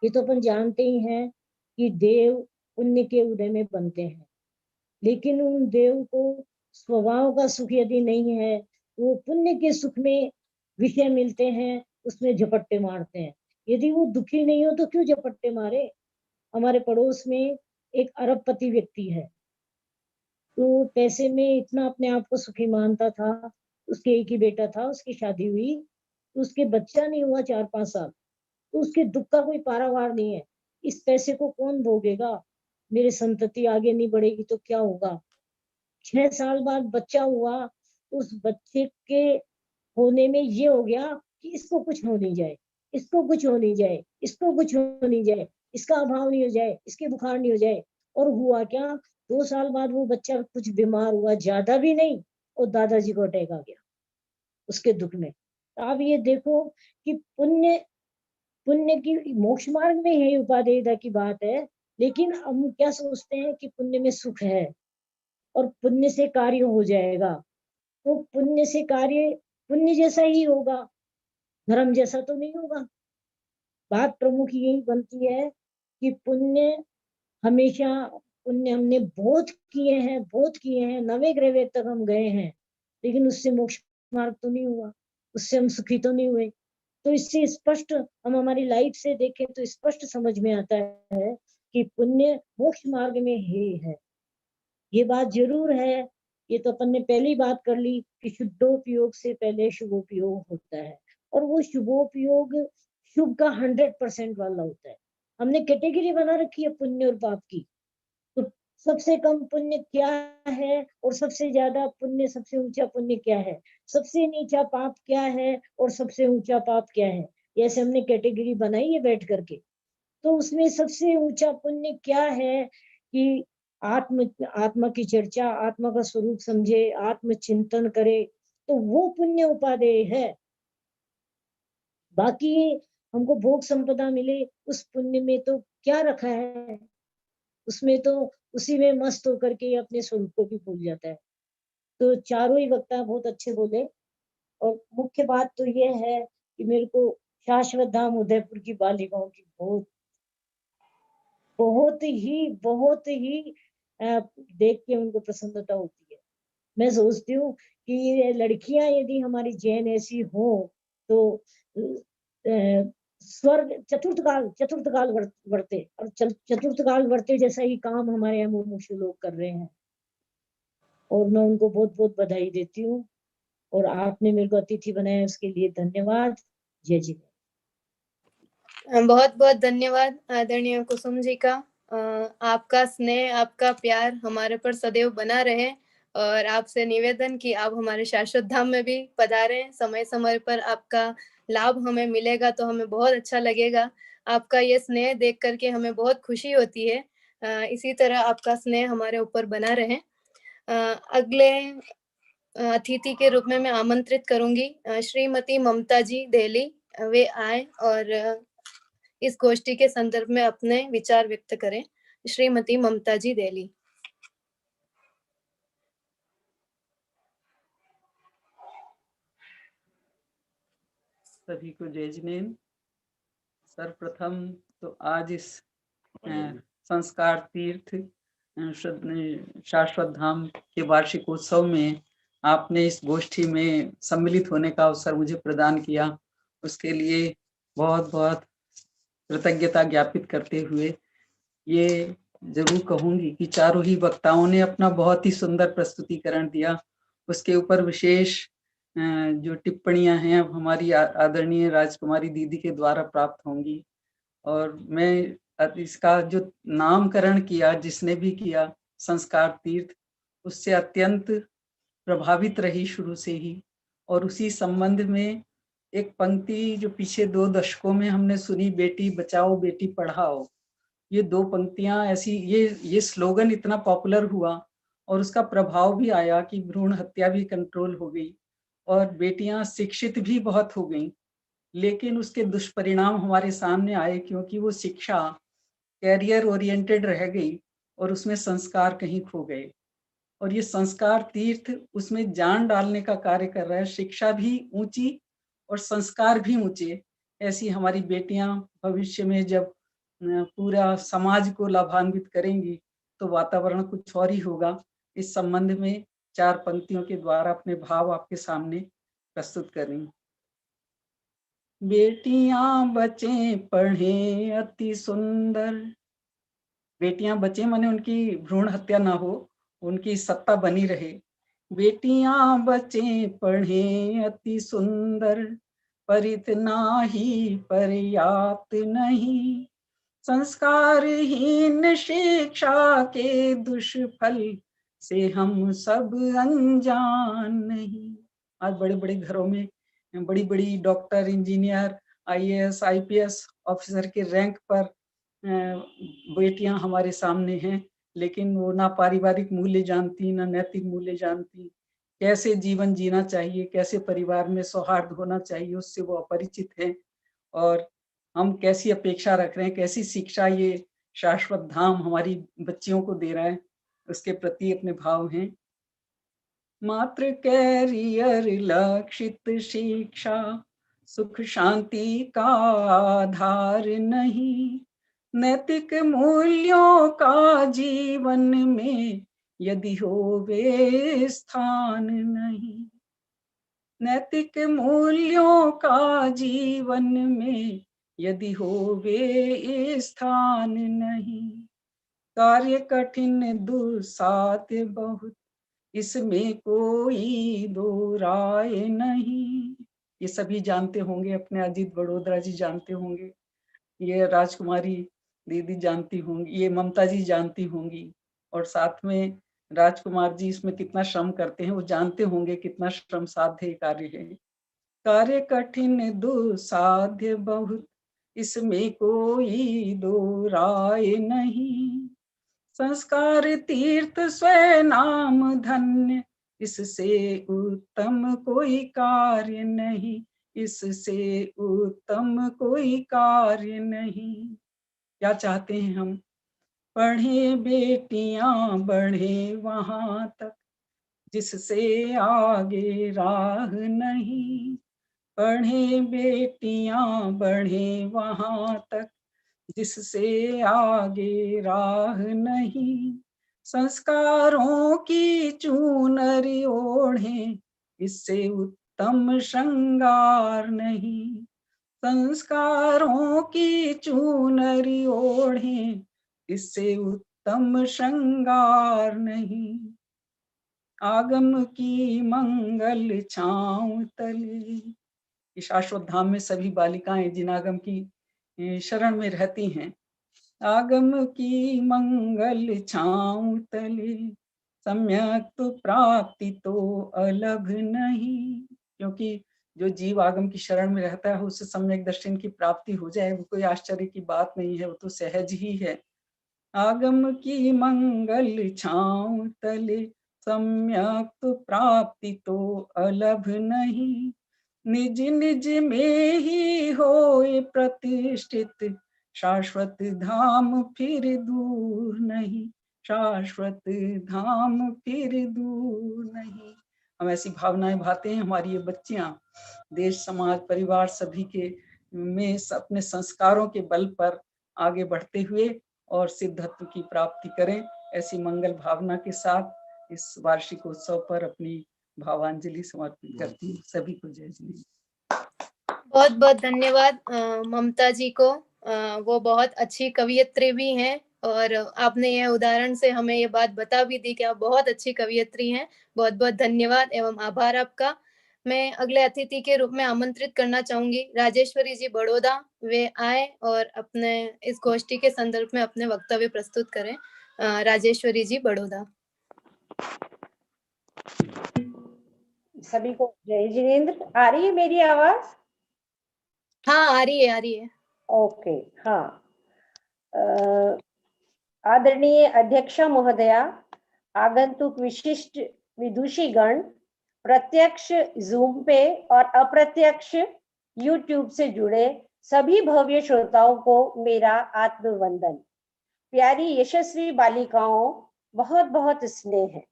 ये तो अपन जानते ही हैं कि देव पुण्य के उदय में बनते हैं। लेकिन उन देव को स्वभाव का सुख यदि नहीं है, वो पुण्य के सुख में विषय मिलते हैं, उसमें झपट्टे मारते हैं। यदि वो दुखी नहीं हो तो क्यों झपट्टे मारे। हमारे पड़ोस में एक अरबपति व्यक्ति है, तो पैसे में इतना अपने आप को सुखी मानता था। उसके एक ही बेटा था, उसकी शादी हुई तो उसके बच्चा नहीं हुआ 4-5 साल, तो उसके दुख का कोई पारावार नहीं है। इस पैसे को कौन भोगेगा, मेरे संतति आगे नहीं बढ़ेगी तो क्या होगा। 6 साल बाद बच्चा हुआ, उस बच्चे के होने में ये हो गया कि इसको कुछ हो नहीं जाए, इसको कुछ हो नहीं जाए, इसको कुछ हो नहीं जाए, इसका अभाव नहीं हो जाए, इसके बुखार नहीं हो जाए। और हुआ क्या, 2 साल बाद वो बच्चा कुछ बीमार हुआ, ज्यादा भी नहीं, और दादाजी को अटैक आ गया उसके दुख में। तो आप ये देखो कि पुण्य की मोक्ष मार्ग में यही उपादेयता की बात है। लेकिन हम क्या सोचते हैं कि पुण्य में सुख है और पुण्य से कार्य हो जाएगा। तो पुण्य से कार्य पुण्य जैसा ही होगा, धर्म जैसा तो नहीं होगा। बात प्रमुख यही बनती है कि पुण्य हमेशा, पुण्य हमने बहुत किए हैं, 9वें ग्रह तक हम गए हैं, लेकिन उससे मोक्ष मार्ग तो नहीं हुआ, उससे हम सुखी तो नहीं हुए। तो इससे स्पष्ट हम हमारी लाइफ से देखें तो स्पष्ट समझ में आता है कि पुण्य मोक्ष मार्ग में ही है। ये बात जरूर है, ये तो अपन ने पहली बात कर ली कि शुद्धोपयोग से पहले शुभोपयोग होता है, और वो शुभोपयोग शुभ का 100% वाला होता है। हमने कैटेगरी बना रखी है पुण्य और पाप की, तो सबसे कम पुण्य क्या है और सबसे ज्यादा पुण्य, सबसे ऊंचा पुण्य क्या है, सबसे नीचा पाप क्या है और सबसे ऊंचा पाप क्या है, ऐसे हमने कैटेगरी बनाई है बैठ करके। तो उसमें सबसे ऊंचा पुण्य क्या है कि आत्मा की चर्चा, आत्मा का स्वरूप समझे, आत्मचिंतन करे, तो वो पुण्य उपादेय है। बाकी हमको भोग संपदा मिले, उस पुण्य में तो क्या रखा है, उसमें तो उसी में मस्त होकर के अपने स्वरूप को भी भूल जाता है। तो चारों ही वक्ता बहुत अच्छे बोले, और मुख्य बात तो ये है कि मेरे को शाश्वत धाम उदयपुर की बालिकाओं की बहुत ही देख के उनको प्रसन्नता होती है। मैं सोचती हूँ कि ये लड़कियां यदि हमारी जैन ऐसी हो तो स्वर्ग चतुर्थ काल वर्ते, और चतुर्थ काल वर्ते जैसा ही काम हमारे यहाँ मुमुक्षु लोग कर रहे हैं, और मैं उनको बहुत बहुत बधाई देती हूँ। और आपने मेरे को अतिथि बनाया उसके लिए धन्यवाद। जय जी। बहुत बहुत धन्यवाद आदरणीय कुसुम जी का। आपका स्नेह, आपका प्यार हमारे पर सदैव बना रहे, और आपसे निवेदन कि आप हमारे शाश्वत धाम में भी पधारें। समय समय पर आपका लाभ हमें मिलेगा तो हमें बहुत अच्छा लगेगा। आपका ये स्नेह देख करके हमें बहुत खुशी होती है। इसी तरह आपका स्नेह हमारे ऊपर बना रहे। अगले अतिथि के रूप में मैं आमंत्रित करूंगी श्रीमती ममता जी देली। वे आए और इस गोष्ठी के संदर्भ में अपने विचार व्यक्त करें। श्रीमती ममता जी देली। सभी को जय जिनेन्द्र। सर्वप्रथम तो आज इस संस्कार तीर्थ शाश्वत धाम के वार्षिक उत्सव में आपने इस गोष्ठी में सम्मिलित होने का अवसर मुझे प्रदान किया, उसके लिए बहुत बहुत कृतज्ञता ज्ञापित करते हुए ये जरूर कहूंगी कि चारों ही वक्ताओं ने अपना बहुत ही सुंदर प्रस्तुतिकरण दिया। उसके ऊपर विशेष जो टिप्पणियां हैं हमारी आदरणीय राजकुमारी दीदी के द्वारा प्राप्त होंगी। और मैं इसका जो नामकरण किया जिसने भी किया संस्कार तीर्थ, उससे अत्यंत प्रभावित रही शुरू से ही। और उसी संबंध में एक पंक्ति जो पिछले 2 दशकों में हमने सुनी, बेटी बचाओ बेटी पढ़ाओ, ये 2 पंक्तियां ऐसी, ये स्लोगन इतना पॉपुलर हुआ और उसका प्रभाव भी आया कि भ्रूण हत्या भी कंट्रोल हो गई और बेटियां शिक्षित भी बहुत हो गई। लेकिन उसके दुष्परिणाम हमारे सामने आए क्योंकि वो शिक्षा कैरियर ओरिएंटेड रह गई और उसमें संस्कार कहीं खो गए। और ये संस्कार तीर्थ उसमें जान डालने का कार्य कर रहा है। शिक्षा भी ऊंची और संस्कार भी ऊंचे। ऐसी हमारी बेटियां भविष्य में जब पूरा समाज को लाभान्वित करेंगी तो वातावरण कुछ और ही होगा। इस संबंध में 4 पंक्तियों के द्वारा अपने भाव आपके सामने प्रस्तुत करें। बेटियां बचे पढ़े अति सुंदर, बेटियां बचे माने उनकी भ्रूण हत्या ना हो, उनकी सत्ता बनी रहे। बेटियां बचे पढ़े अति सुंदर, पर इतना ही पर्याप्त नहीं। संस्कारहीन शिक्षा के दुष्फल से हम सब अनजान नहीं। आज बड़े बड़े घरों में बड़ी बड़ी doctor, engineer, IAS, IPS officer के रैंक पर बेटियां हमारे सामने हैं, लेकिन वो ना पारिवारिक मूल्य जानती, ना नैतिक मूल्य जानती, कैसे जीवन जीना चाहिए, कैसे परिवार में सौहार्द होना चाहिए, उससे वो अपरिचित है। और हम कैसी अपेक्षा रख रहे हैं, कैसी शिक्षा ये शाश्वत धाम हमारी बच्चियों को दे रहा है, उसके प्रति अपने भाव हैं। मात्र कैरियर लक्षित शिक्षा सुख शांति का आधार नहीं। नैतिक मूल्यों का जीवन में यदि होवे स्थान नहीं। नैतिक मूल्यों का जीवन में यदि होवे स्थान नहीं। कार्य कठिन दुस्साध्य बहुत, इसमें कोई दो राय नहीं। ये सभी जानते होंगे, अपने अजीत बड़ोदरा जी जानते होंगे, ये राजकुमारी दीदी जानती होंगी, ये ममता जी जानती होंगी, और साथ में राजकुमार जी इसमें कितना श्रम करते हैं, वो जानते होंगे कितना श्रम साध्य कार्य है। कार्य कठिन दुस्साध्य बहुत, इसमें कोई दो राय नहीं। संस्कार तीर्थ स्वयं नाम धन्य, इससे उत्तम कोई कार्य नहीं। इससे उत्तम कोई कार्य नहीं। क्या चाहते हैं हम? पढ़े बेटियां बढ़े वहां तक, जिससे आगे राह नहीं। पढ़े बेटियां बढ़े वहां तक, जिससे आगे राह नहीं। संस्कारों की चूनरी ओढ़े, इससे उत्तम श्रृंगार नहीं। संस्कारों की चूनरी ओढ़े, इससे उत्तम श्रृंगार नहीं। आगम की मंगल छांव तले, शाश्वत धाम में सभी बालिकाएं जिन आगम की शरण में रहती हैं, आगम की मंगल छांव तले, सम्यक तो प्राप्ति तो अलग नहीं। क्योंकि जो जीव आगम की शरण में रहता है उसे सम्यक दर्शन की प्राप्ति हो जाए, वो कोई आश्चर्य की बात नहीं है, वो तो सहज ही है। आगम की मंगल छांव तले, सम्यक तो प्राप्ति तो अलग नहीं। निज निज में ही होए प्रतिष्ठित, शाश्वत धाम फिर दूर नहीं। शाश्वत धाम फिर दूर नहीं। हम ऐसी भावनाएं भाते हैं, हमारी ये बच्चियां देश, समाज, परिवार सभी के में अपने संस्कारों के बल पर आगे बढ़ते हुए और सिद्धत्व की प्राप्ति करें। ऐसी मंगल भावना के साथ इस वार्षिक उत्सव पर अपनी भावांजलि समर्पित करती हूँ। सभी को जय जिनेन्द्र। बहुत बहुत धन्यवाद ममता जी को। वो बहुत अच्छी कवयित्री भी हैं, और आपने ये उदाहरण से हमें ये बात बता भी दी कि आप बहुत अच्छी कवयित्री हैं। बहुत बहुत धन्यवाद एवं आभार आपका। मैं अगले अतिथि के रूप में आमंत्रित करना चाहूंगी राजेश्वरी जी बड़ौदा। वे आए और अपने इस गोष्ठी के संदर्भ में अपने वक्तव्य प्रस्तुत करें। राजेश्वरी जी बड़ौदा। सभी को जय जिनेन्द्र। आ रही है मेरी आवाज? हाँ, आ रही है, आ रही है। ओके, हाँ। आदरणीय अध्यक्षा महोदया, आगंतुक विशिष्ट विदुषी गण, प्रत्यक्ष जूम पे और अप्रत्यक्ष यूट्यूब से जुड़े सभी भव्य श्रोताओं को मेरा आत्मवंदन। प्यारी यशस्वी बालिकाओं, बहुत बहुत स्नेह है।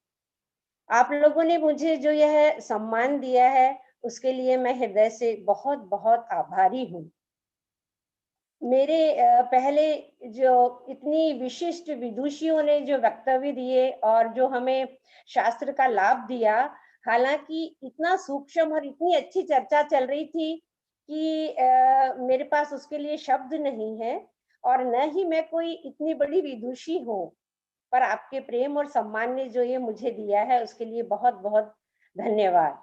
आप लोगों ने मुझे जो यह सम्मान दिया है उसके लिए मैं हृदय से बहुत बहुत आभारी हूँ। मेरे पहले जो इतनी विशिष्ट विदुषियों ने जो वक्तव्य दिए और जो हमें शास्त्र का लाभ दिया, हालांकि इतना सूक्ष्म और इतनी अच्छी चर्चा चल रही थी कि मेरे पास उसके लिए शब्द नहीं है और न ही मैं कोई इतनी बड़ी विदुषी हूँ, पर आपके प्रेम और सम्मान ने जो ये मुझे दिया है उसके लिए बहुत बहुत धन्यवाद।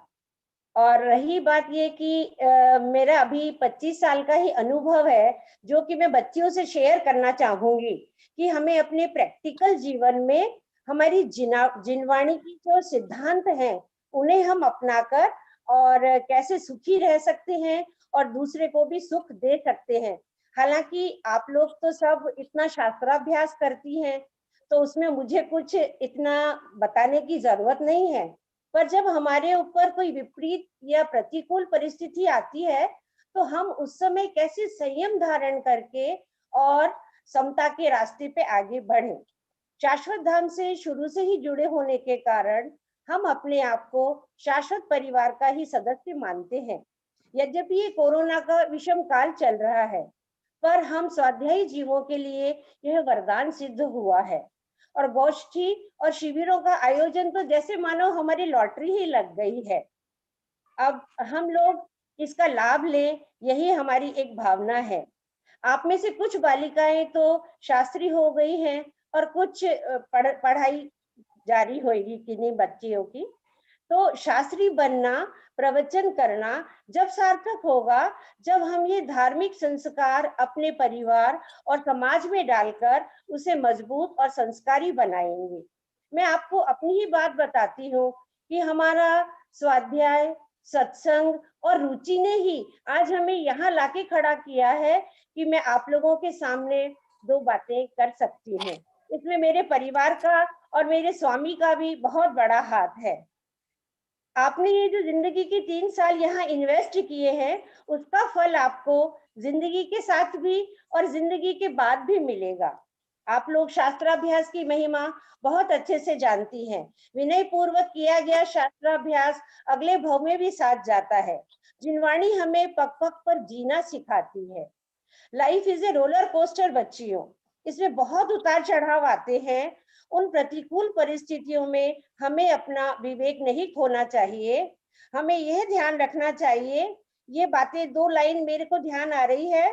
और रही बात ये कि मेरा अभी 25 साल का ही अनुभव है जो कि मैं बच्चियों से शेयर करना चाहूंगी कि हमें अपने प्रैक्टिकल जीवन में हमारी जिनवाणी की जो सिद्धांत हैं उन्हें हम अपनाकर और कैसे सुखी रह सकते हैं और दूसरे को भी सुख दे सकते हैं। हालांकि आप लोग तो सब इतना शास्त्राभ्यास करती हैं तो उसमें मुझे कुछ इतना बताने की जरूरत नहीं है, पर जब हमारे ऊपर कोई विपरीत या प्रतिकूल परिस्थिति आती है तो हम उस समय कैसे संयम धारण करके और समता के रास्ते पे आगे बढ़े। शाश्वत धाम से शुरू से ही जुड़े होने के कारण हम अपने आप को शाश्वत परिवार का ही सदस्य मानते हैं। यद्यपि ये कोरोना का विषम काल चल रहा है, पर हम स्वाध्यायी जीवों के लिए यह वरदान सिद्ध हुआ है और गोष्ठी और शिविरों का आयोजन तो जैसे मानो हमारी लॉटरी ही लग गई है। अब हम लोग इसका लाभ लें, यही हमारी एक भावना है। आप में से कुछ बालिकाएं तो शास्त्री हो गई हैं और कुछ पढ़ाई जारी होगी किन्हीं बच्चियों की। तो शास्त्री बनना, प्रवचन करना जब सार्थक होगा जब हम ये धार्मिक संस्कार अपने परिवार और समाज में डालकर उसे मजबूत और संस्कारी बनाएंगे। मैं आपको अपनी ही बात बताती हूँ कि हमारा स्वाध्याय, सत्संग और रुचि ने ही आज हमें यहाँ लाके खड़ा किया है कि मैं आप लोगों के सामने दो बातें कर सकती हूँ। इसमें मेरे परिवार का और मेरे स्वामी का भी बहुत बड़ा हाथ है। आपने ये जो जिंदगी के 3 साल यहाँ इन्वेस्ट किए हैं उसका फल आपको जिंदगी के साथ भी और जिंदगी के बाद भी मिलेगा। आप लोग शास्त्राभ्यास की महिमा बहुत अच्छे से जानती हैं। विनय पूर्वक किया गया शास्त्राभ्यास अगले भव में भी साथ जाता है। जिनवाणी हमें पग पग पर जीना सिखाती है। Life is a roller coaster बच्चियों, इसमें बहुत उतार चढ़ाव आते हैं। उन प्रतिकूल परिस्थितियों में हमें अपना विवेक नहीं खोना चाहिए। हमें यह ध्यान रखना चाहिए, ये बातें 2 लाइन मेरे को ध्यान आ रही है।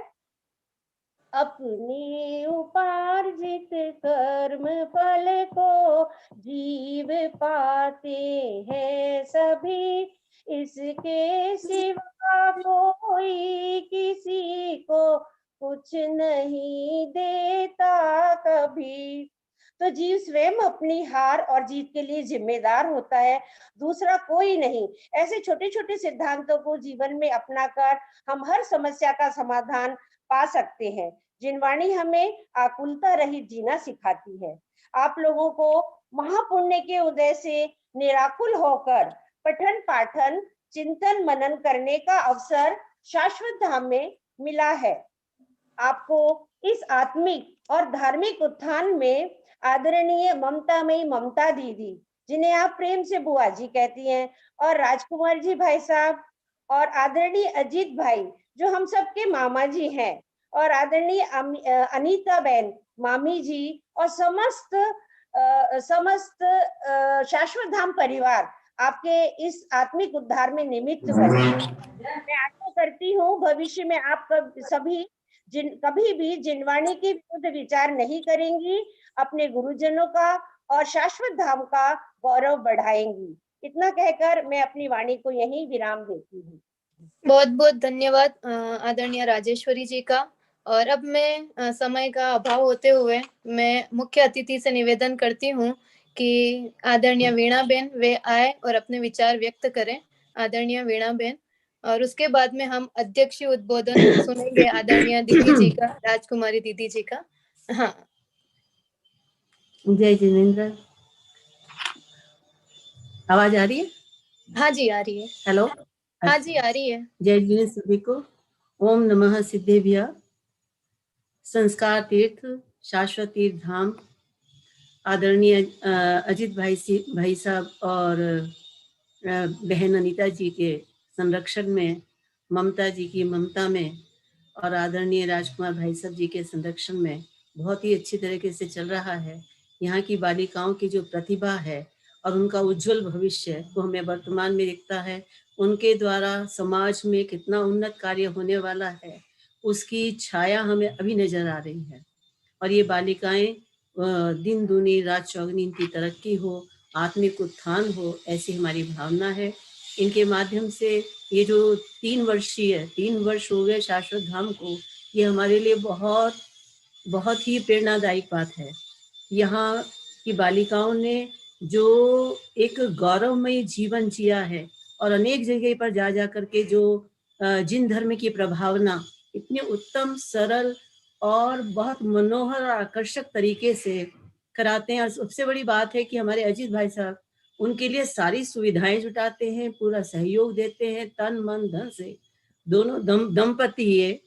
अपने उपार्जित कर्म फल को जीव पाते हैं सभी, इसके सिवा कोई किसी को कुछ नहीं देता कभी। तो जीव स्वयं अपनी हार और जीत के लिए जिम्मेदार होता है, दूसरा कोई नहीं। ऐसे छोटे छोटे सिद्धांतों को जीवन में अपनाकर हम हर समस्या का समाधान पा सकते हैं। जिनवाणी हमें आकुलता रहित जीना सिखाती है। आप लोगों को महापुण्य के उदय से निराकुल होकर पठन पाठन चिंतन मनन करने का अवसर शाश्वत धाम में मिला है। आपको इस आत्मिक और धार्मिक उत्थान में आदरणीय ममतामयी ममता दीदी, जिन्हें आप प्रेम से बुआ जी कहती हैं, और राजकुमार जी भाई साहब, और आदरणीय अजीत भाई जो हम सबके मामा जी हैं, और आदरणीय अनीता बहन मामी जी, और समस्त शाश्वत धाम परिवार आपके इस आत्मिक उद्धार में निमित्त बने। मैं आशा करती हूँ भविष्य में आप सभी कभी भी जिनवाणी के विरुद्ध विचार नहीं करेंगी, अपने गुरुजनों का और शाश्वत धाम का गौरव बढ़ाएंगी। इतना कहकर मैं अपनी वाणी को यहीं विराम देती हूँ। बहुत बहुत धन्यवाद आदरणीय राजेश्वरी जी का। और अब मैं समय का अभाव होते हुए मैं मुख्य अतिथि से निवेदन करती हूँ कि आदरणीय वीणा बेन वे आए और अपने विचार व्यक्त करें। आदरणीय वीणा बेन, और उसके बाद में हम अध्यक्षीय उद्बोधन सुनेंगे आदरणीय दीदी जी का, राजकुमारी दीदी जी का। हाँ, जय जिनेन्द्र। आवाज आ रही है? हाँ जी आ रही है। हेलो, हाँ जी आ रही है। जय जिनेन्द्र सभी को। ओम नमः सिद्धेभ्य। संस्कार तीर्थ शाश्वत तीर्थ धाम आदरणीय अजीत भाई साहब और बहन अनीता जी के संरक्षण में, ममता जी की ममता में और आदरणीय राजकुमार भाई साहब जी के संरक्षण में बहुत ही अच्छी तरीके से चल रहा है। यहाँ की बालिकाओं की जो प्रतिभा है और उनका उज्जवल भविष्य वो हमें वर्तमान में दिखता है। उनके द्वारा समाज में कितना उन्नत कार्य होने वाला है उसकी छाया हमें अभी नजर आ रही है। और ये बालिकाएं दिन दूनी रात चौगनी इनकी तरक्की हो, आत्मिक उत्थान हो, ऐसी हमारी भावना है। इनके माध्यम से ये जो 3 वर्ष हो गए शाश्वत धाम को, ये हमारे लिए बहुत बहुत ही प्रेरणादायी बात है। यहाँ की बालिकाओं ने जो एक गौरवमयी जीवन जिया है और अनेक जगह पर जा जा करके जो जिन धर्म की प्रभावना इतने उत्तम, सरल और बहुत मनोहर और आकर्षक तरीके से कराते हैं। और सबसे बड़ी बात है कि हमारे अजीत भाई साहब उनके लिए सारी सुविधाएं जुटाते हैं, पूरा सहयोग देते हैं, तन मन धन से। दोनों दंपति ये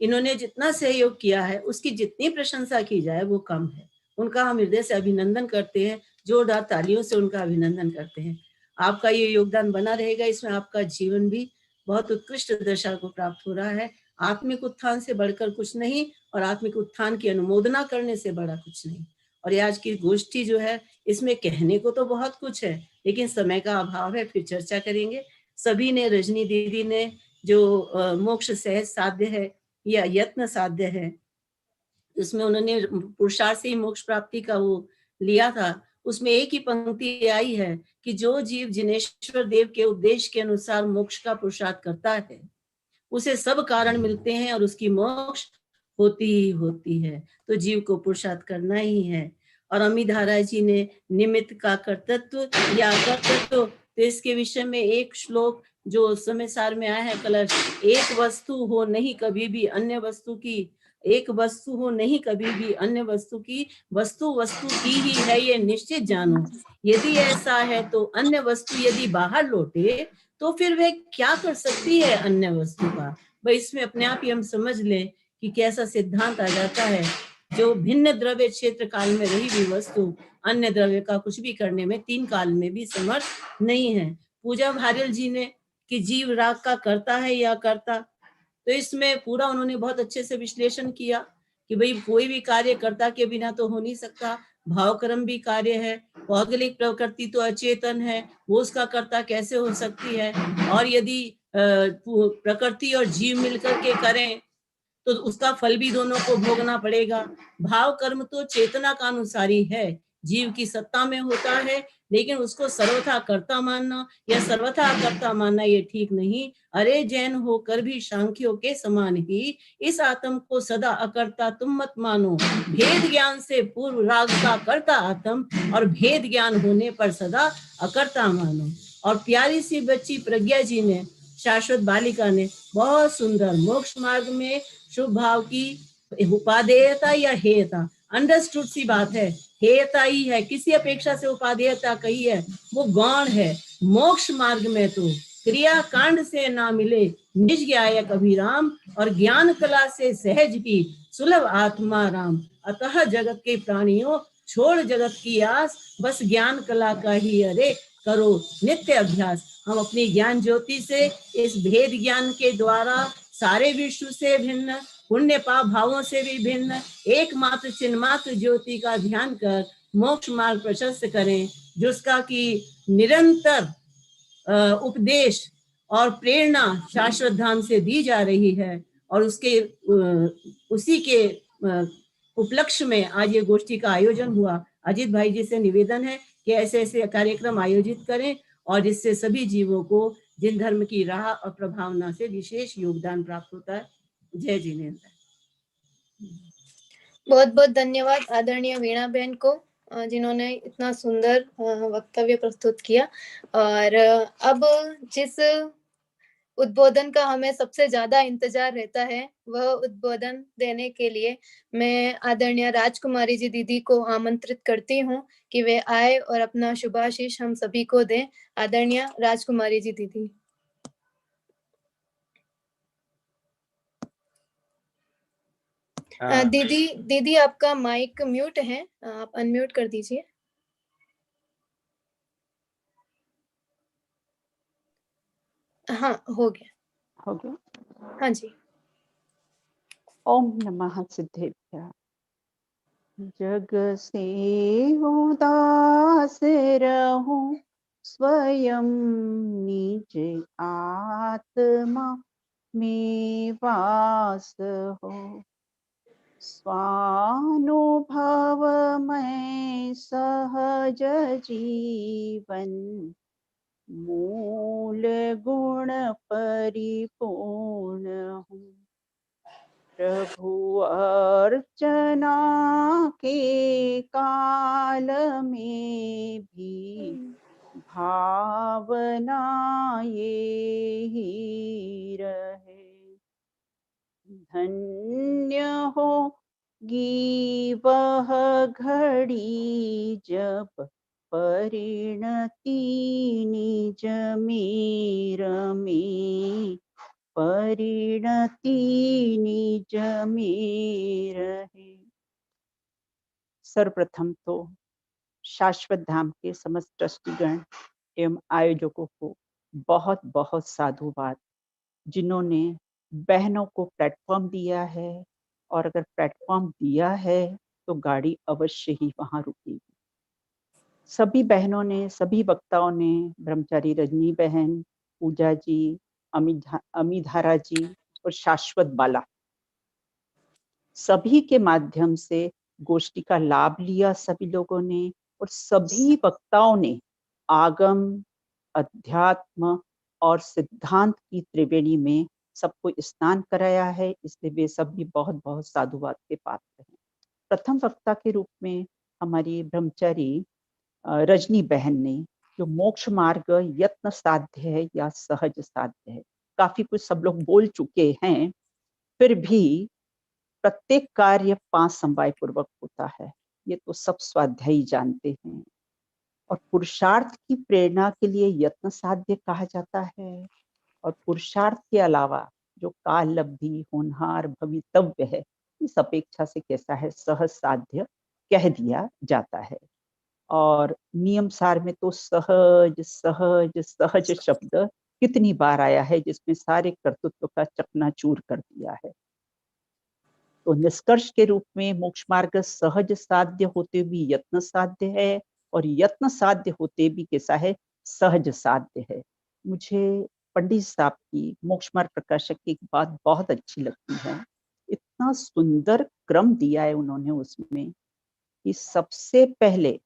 इन्होंने जितना सहयोग किया है उसकी जितनी प्रशंसा की जाए वो कम है। उनका हम हृदय से अभिनंदन करते हैं, जोरदार तालियों से उनका अभिनंदन करते हैं। आपका ये योगदान बना रहेगा, इसमें आपका जीवन भी बहुत उत्कृष्ट दशा को प्राप्त हो रहा है। आत्मिक उत्थान से बढ़कर कुछ नहीं और आत्मिक उत्थान की अनुमोदना करने से बड़ा कुछ नहीं। और ये आज की गोष्ठी जो है इसमें कहने को तो बहुत कुछ है, लेकिन समय का अभाव है, फिर चर्चा करेंगे। सभी ने, रजनी दीदी ने जो मोक्ष सहज साध्य है या यत्न साध्य है, उसमें उन्होंने पुरुषार्थ से ही मोक्ष प्राप्ति का वो लिया था, उसमें एक ही पंक्ति आई है कि जो जीव जिनेश्वर देव के उपदेश के अनुसार मोक्ष का पुरुषार्थ करता है उसे सब कारण मिलते हैं और उसकी मोक्ष होती ही होती है। तो जीव को पुरुषार्थ करना ही है। और अमीधारा जी ने निमित्त का कर्तृत्व या कर्तृत्व, तो इसके विषय में एक श्लोक जो समय सार में आया है कलश, एक वस्तु हो नहीं कभी भी अन्य वस्तु की, एक वस्तु हो नहीं कभी भी अन्य वस्तु की, वस्तु वस्तु की ही है ये निश्चित जानो। यदि ऐसा है तो अन्य वस्तु यदि बाहर लौटे तो फिर वह क्या कर सकती है अन्य वस्तु का। भाई इसमें अपने आप ही हम समझ लें कि कैसा सिद्धांत आ जाता है। जो भिन्न द्रव्य क्षेत्र काल में रही हुई वस्तु अन्य द्रव्य का कुछ भी करने में 3 काल में भी समर्थ नहीं है। पूजा भारियल जी ने कि जीव राग का करता है या करता, तो इसमें पूरा उन्होंने बहुत अच्छे से विश्लेषण किया कि भाई कोई भी कार्य कर्ता के बिना तो हो नहीं सकता। भाव कर्म भी कार्य है, भौगोलिक प्रकृति तो अचेतन है, वो उसका कर्ता कैसे हो सकती है। और यदि प्रकृति और जीव मिलकर के करें तो उसका फल भी दोनों को भोगना पड़ेगा। भाव कर्म तो चेतना का अनुसारी है, जीव की सत्ता में होता है, लेकिन उसको सर्वथा कर्ता मानना या सर्वथा अकर्ता मानना ये ठीक नहीं। अरे जैन होकर भी सांख्यों के समान ही इस आत्म को सदा अकर्ता तुम मत मानो। भेद ज्ञान से पूर्व राग का कर्ता आत्म और भेद ज्ञान होने पर सदा अकर्ता मानो। और प्यारी सी बच्ची प्रज्ञा जी ने, शाश्वत बालिका ने बहुत सुंदर मोक्ष मार्ग में शुभ भाव की उपादेयता या हेयता, अंडरस्टूड सी बात है, हेयता ही है, किसी अपेक्षा से उपादेयता कही है वो गौण है। मोक्ष मार्ग में तो क्रिया कांड से ना मिले निज ज्ञायक अभिराम और ज्ञान कला से सहज की सुलभ आत्मा राम। अतः जगत के प्राणियों छोड़ जगत की आस, बस ज्ञान कला का ही अरे करो नित्य अभ्यास। हम अपनी ज्ञान ज्योति से इस भेद ज्ञान के द्वारा सारे विश्व से भिन्न, पुण्य पाप भावों से भी भिन्न एकमात्र चिन्मात्र ज्योति का ध्यान कर मोक्ष मार्ग प्रशस्त करें, जिसका की निरंतर उपदेश और प्रेरणा शाश्वत धाम से दी जा रही है। और उसके उसी के उपलक्ष्य में आज ये गोष्ठी का आयोजन हुआ। अजीत भाई जी से निवेदन है कि ऐसे ऐसे कार्यक्रम आयोजित करें और जिससे सभी जीवों को जिन धर्म की राह और प्रभावना से विशेष योगदान प्राप्त होता है। जय जिनेन्द्र। बहुत बहुत धन्यवाद आदरणीय वीणा बहन को, जिन्होंने इतना सुंदर वक्तव्य प्रस्तुत किया। और अब जिस उद्बोधन का हमें सबसे ज्यादा इंतजार रहता है, वह उद्बोधन देने के लिए मैं आदरणीय राजकुमारी जी दीदी को आमंत्रित करती हूँ कि वे आए और अपना शुभाशीष हम सभी को दें। आदरणीय राजकुमारी जी दीदी। दीदी आपका माइक म्यूट है, आप अनम्यूट कर दीजिए। हाँ, हो गया। हो गया। हाँ जी। ओम नमः सिद्धेभ्यः। जग से उदास रहूं, स्वयं निज आत्मा में वास हो। स्वानुभव में सहज जीवन, मूल गुण परिपूर्ण हूँ। प्रभु अर्चना के काल में भी भावना ये ही रहे। धन्य होगी वह घड़ी जब परिणति निज में रमे, परिणति निज में रहे। सर्वप्रथम तो शाश्वत धाम के समस्त ट्रस्टीगण एवं आयोजकों को बहुत बहुत साधुवाद, जिन्होंने बहनों को प्लेटफॉर्म दिया है, और अगर प्लेटफॉर्म दिया है तो गाड़ी अवश्य ही वहां रुकेगी। सभी बहनों ने, सभी वक्ताओं ने, ब्रह्मचारी रजनी बहन, पूजा जी, अमीधारा जी और शाश्वत बाला, सभी के माध्यम से गोष्ठी का लाभ लिया सभी लोगों ने, और सभी वक्ताओं ने आगम, अध्यात्म और सिद्धांत की त्रिवेणी में सबको स्नान कराया है, इसलिए वे सब भी बहुत बहुत साधुवाद के पात्र हैं। प्रथम वक्ता के रूप में हमारी ब्रह्मचारी रजनी बहन ने, जो मोक्ष मार्ग यत्न साध्य है या सहज साध्य है, काफी कुछ सब लोग बोल चुके हैं, फिर भी प्रत्येक कार्य 5 समवाय पूर्वक होता है, ये तो सब स्वाध्यायी जानते हैं। और पुरुषार्थ की प्रेरणा के लिए यत्न साध्य कहा जाता है, और पुरुषार्थ के अलावा जो काल लब्धि, होनहार, भवितव्य है, इस अपेक्षा से कैसा है, सहज साध्य कह दिया जाता है। और नियम सार में तो सहज सहज सहज शब्द कितनी बार आया है, जिसमें सारे कर्तृत्व का चकनाचूर कर दिया है। तो निष्कर्ष के रूप में मोक्ष मार्ग सहज साध्य होते भी यत्न साध्य है, और यत्न साध्य होते भी कैसा है, सहज साध्य है। मुझे पंडित साहब की मोक्ष मार्ग प्रकाशक की एक बात बहुत अच्छी लगती है। इतना सुंदर क्रम दिया है उन्होंने उसमें, कि सबसे पहले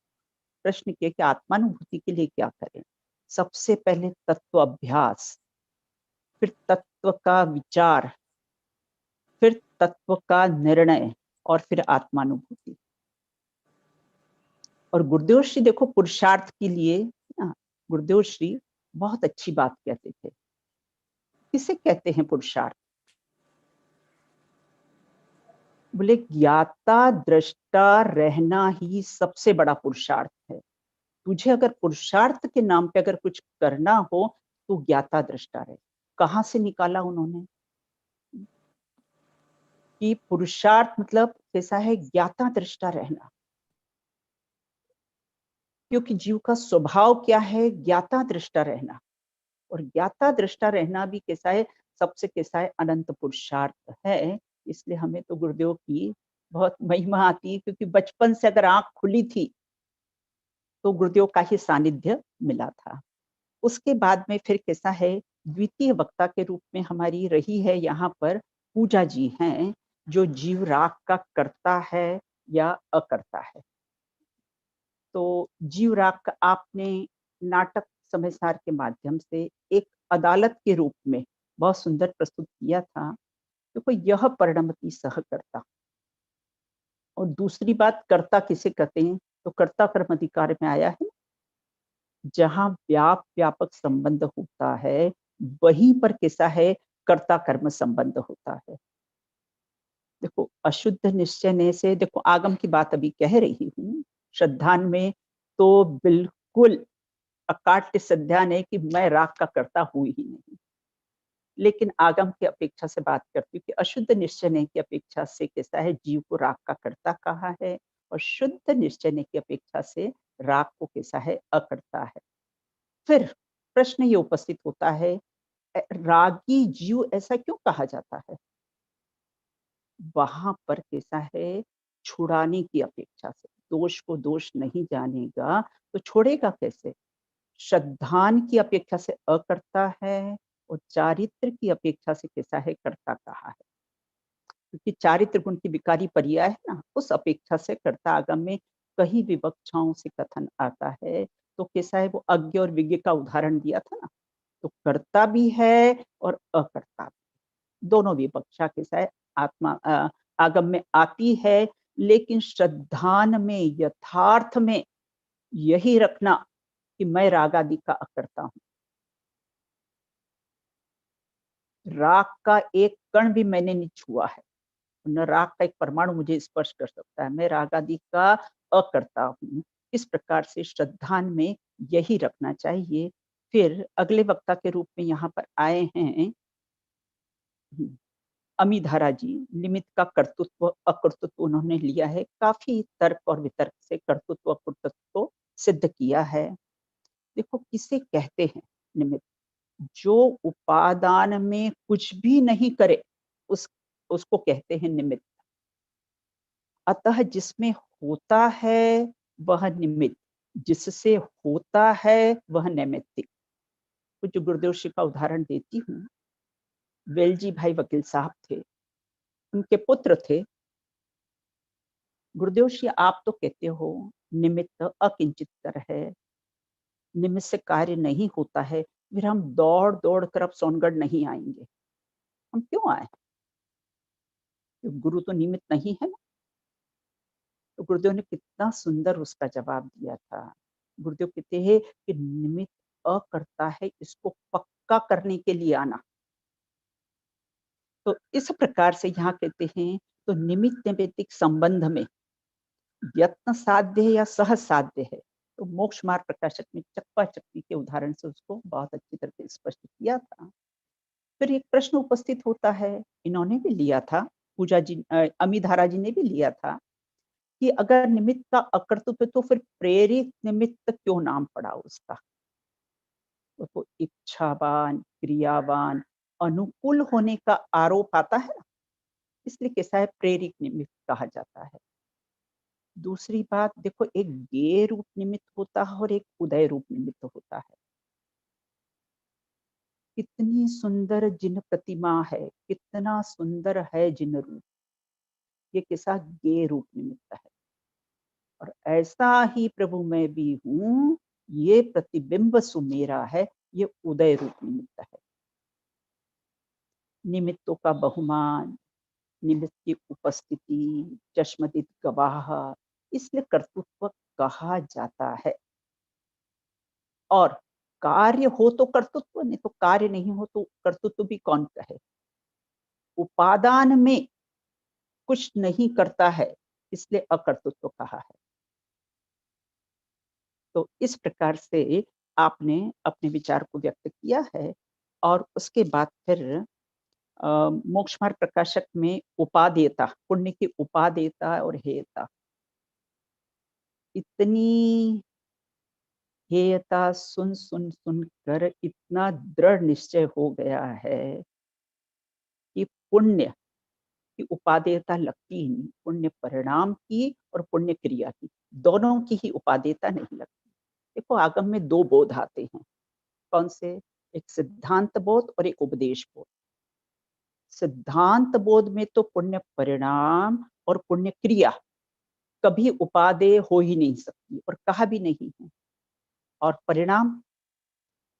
प्रश्न किया कि आत्मानुभूति के लिए क्या करें। सबसे पहले तत्व अभ्यास, फिर तत्व का विचार, फिर तत्व का निर्णय, और फिर आत्मानुभूति। और गुरुदेव श्री देखो पुरुषार्थ के लिए गुरुदेव श्री बहुत अच्छी बात कहते थे। किसे कहते हैं पुरुषार्थ? बोले ज्ञाता दृष्टा रहना ही सबसे बड़ा पुरुषार्थ है। तुझे अगर पुरुषार्थ के नाम पे अगर कुछ करना हो तो ज्ञाता दृष्टा रहे। कहाँ से निकाला उन्होंने कि पुरुषार्थ मतलब कैसा है, ज्ञाता दृष्टा रहना। क्योंकि जीव का स्वभाव क्या है, ज्ञाता दृष्टा रहना। और ज्ञाता दृष्टा रहना भी कैसा है, सबसे कैसा है, अनंत पुरुषार्थ है। इसलिए हमें तो गुरुदेव की बहुत महिमा आती है, क्योंकि बचपन से अगर आंख खुली थी तो गुरुदेव का ही सानिध्य मिला था। उसके बाद में फिर कैसा है, द्वितीय वक्ता के रूप में हमारी रही है यहाँ पर पूजा जी हैं, जो जीव राग का करता है या अकर्ता है। तो जीव राग का आपने नाटक समय सार के माध्यम से एक अदालत के रूप में बहुत सुंदर प्रस्तुत किया था। देखो यह परिणमति सहकर्ता। और दूसरी बात, कर्ता किसे कहते हैं, तो कर्ता कर्म अधिकार में आया है, जहां व्यापक संबंध होता है वहीं पर कैसा है, कर्ता कर्म संबंध होता है। देखो अशुद्ध निश्चय से, देखो आगम की बात अभी कह रही हूँ, श्रद्धान में तो बिल्कुल अकाट्य संध्यान है कि मैं राग का कर्ता हूँ ही नहीं। लेकिन आगम की अपेक्षा से बात करती हूँ कि अशुद्ध निश्चय की अपेक्षा से कैसा है, जीव को राग का कर्ता कहा है, और शुद्ध निश्चय की अपेक्षा से राग को कैसा है, अकर्ता है। फिर प्रश्न ये उपस्थित होता है, रागी जीव ऐसा क्यों कहा जाता है? वहां पर कैसा है, छुड़ाने की अपेक्षा से, दोष को दोष नहीं जानेगा तो छोड़ेगा कैसे। श्रद्धान की अपेक्षा से अकर्ता है और चारित्र की अपेक्षा से कैसा है, कर्ता कहा है। क्योंकि चारित्र गुण की विकारी पर्याय है ना, उस अपेक्षा से कर्ता आगम में कई विवक्षाओं से कथन आता है। तो कैसा है, वो अज्ञ और विज्ञ का उदाहरण दिया था ना, तो कर्ता भी है और अकर्ता भी, दोनों विवक्षा कैसा है आत्मा आगम में आती है। लेकिन श्रद्धान में, यथार्थ में यही रखना कि मैं राग आदि का अकर्ता हूं, राग का एक कण भी मैंने नहीं छुआ है, न राग का एक परमाणु मुझे स्पर्श कर सकता है, मैं राग आदि का अकर्ता हूं। इस प्रकार से श्रद्धान में यही रखना चाहिए। फिर अगले वक्ता के रूप में यहाँ पर आए हैं अमीधारा जी। निमित्त का कर्तृत्व अकर्तृत्व उन्होंने लिया है, काफी तर्क और वितर्क से कर्तृत्व अकर्तृत्व को सिद्ध किया है। देखो किसे कहते हैं निमित्त, जो उपादान में कुछ भी नहीं करे उसको कहते हैं निमित्त। अतः जिसमें होता है वह निमित्त, जिससे होता है वह नैमित्तिक। कुछ गुरुदेव श्री का उदाहरण देती हूँ। वेलजी भाई वकील साहब थे, उनके पुत्र थे। गुरुदेव श्री आप तो कहते हो निमित्त अकिंचितर है, निमित्त से कार्य नहीं होता है, फिर हम दौड़ दौड़ कर अब सोनगढ़ नहीं आएंगे, हम क्यों आए? गुरु तो निमित्त नहीं है ना। तो गुरुदेव ने कितना सुंदर उसका जवाब दिया था। गुरुदेव कहते हैं कि निमित्त अकर्ता है, इसको पक्का करने के लिए आना। तो इस प्रकार से यहाँ कहते हैं तो निमित्त नैमित्तिक संबंध में यत्न साध्य है या सहज साध्य है। तो मोक्ष मार्ग प्रकाशक में चक्का चक्की के उदाहरण से उसको बहुत अच्छी तरह से स्पष्ट किया था। फिर एक प्रश्न उपस्थित होता है, इन्होंने भी लिया था, पूजा जी अमीधारा जी ने भी लिया था कि अगर निमित्त का अकर्तृत्व तो फिर प्रेरित निमित्त क्यों नाम पड़ा उसका? तो इच्छावान, क्रियावान, अनुकूल होने का आरोप आता है, इसलिए कैसा है प्रेरित निमित्त कहा जाता है। दूसरी बात देखो, एक गेय रूप निमित्त होता है और एक उदय रूप निमित्त होता है। कितनी सुंदर जिन प्रतिमा है, कितना सुंदर है जिन रूप, ये कैसा गेय रूप निमित्त है। और ऐसा ही प्रभु मैं भी हूं, ये प्रतिबिंब सुमेरा है, ये उदय रूप निमित्त है। निमित्तों का बहुमान, निमित्त की उपस्थिति, चश्मदीद गवाह, इसलिए कर्तृत्व कहा जाता है। और कार्य हो तो कर्तृत्व, नहीं तो कार्य नहीं हो तो कर्तृत्व भी कौन कहे। उपादान में कुछ नहीं करता है, इसलिए अकर्तृत्व कहा है। तो इस प्रकार से आपने अपने विचार को व्यक्त किया है। और उसके बाद फिर मोक्ष मार्ग प्रकाशक में उपादेयता, पुण्य की उपादेयता और हेयता, इतनी हेयता सुन सुन सुन कर इतना दृढ़ निश्चय हो गया है कि पुण्य की उपादेयता लगती ही नहीं। पुण्य परिणाम की और पुण्य क्रिया की, दोनों की ही उपादेयता नहीं लगती। देखो आगम में दो बोध आते हैं, कौन से? एक सिद्धांत बोध और एक उपदेश बोध। सिद्धांत बोध में तो पुण्य परिणाम और पुण्य क्रिया कभी उपादेय हो ही नहीं सकती और कहा भी नहीं है। और परिणाम,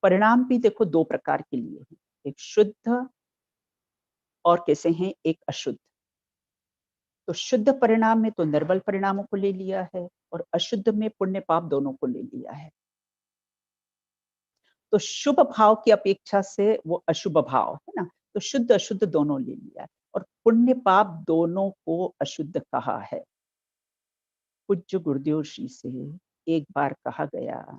परिणाम भी देखो दो प्रकार के लिए है, एक शुद्ध और कैसे हैं एक अशुद्ध। तो शुद्ध परिणाम में तो निर्बल परिणामों को ले लिया है और अशुद्ध में पुण्य पाप दोनों को ले लिया है। तो शुभ भाव की अपेक्षा से वो अशुभ भाव है ना, तो शुद्ध अशुद्ध दोनों ले लिया है और पुण्य पाप दोनों को अशुद्ध कहा है। पूज्य गुरुदेव श्री से एक बार कहा गया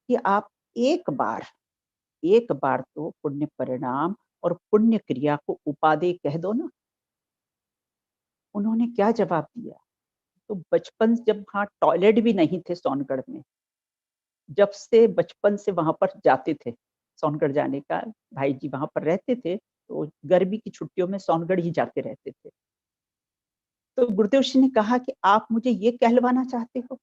कि आप एक बार तो पुण्य परिणाम और पुण्य क्रिया को उपादेय कह दो ना। उन्होंने क्या जवाब दिया? तो बचपन जब वहां टॉयलेट भी नहीं थे सोनगढ़ में, जब से बचपन से वहां पर जाते थे, सोनगढ़ जाने का भाई जी वहां पर रहते थे, तो गर्मी की छुट्टियों में सोनगढ़ ही जाते रहते थे। तो गुरुदेव जी ने कहा कि आप मुझे ये कहलवाना चाहते हो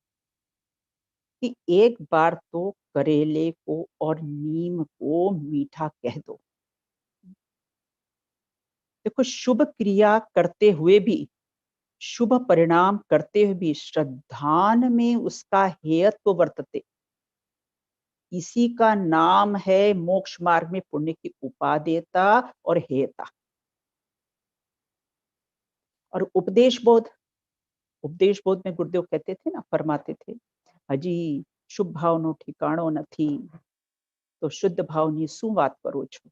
कि एक बार तो करेले को और नीम को मीठा कह दो। देखो, शुभ क्रिया करते हुए भी, शुभ परिणाम करते हुए भी श्रद्धान में उसका हेयत्व वर्तते, इसी का नाम है मोक्ष मार्ग में पुण्य की उपादेयता और हेयता। और उपदेश बोध में गुरुदेव कहते थे ना, फरमाते थे, हजी शुभ भावनो ठिकाणो नथी, तो शुद्ध भावनी શું વાત करो छो।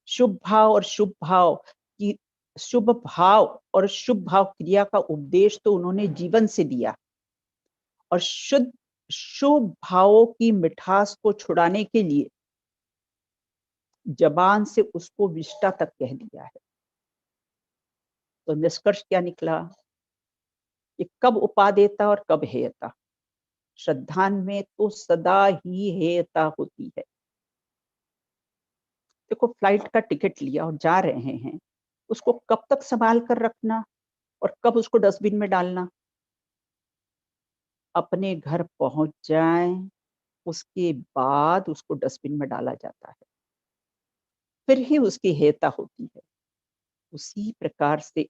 शुभ भाव और शुभ भाव की शुभ भाव और शुभ भाव क्रिया का उपदेश तो उन्होंने जीवन से दिया, और शुभ भावों की मिठास को छुड़ाने के लिए जबान से उसको विष्टा तक कह दिया है। तो निष्कर्ष क्या निकला कि कब उपादेयता और कब हेयता। श्रद्धान में तो सदा ही हेयता होती है। देखो, फ्लाइट का टिकट लिया और जा रहे हैं, उसको कब तक संभाल कर रखना और कब उसको डस्टबिन में डालना। अपने घर पहुंच जाएं, उसके बाद उसको डस्टबिन में डाला जाता है, फिर ही उसकी हेयता होती है। उसी प्रकार से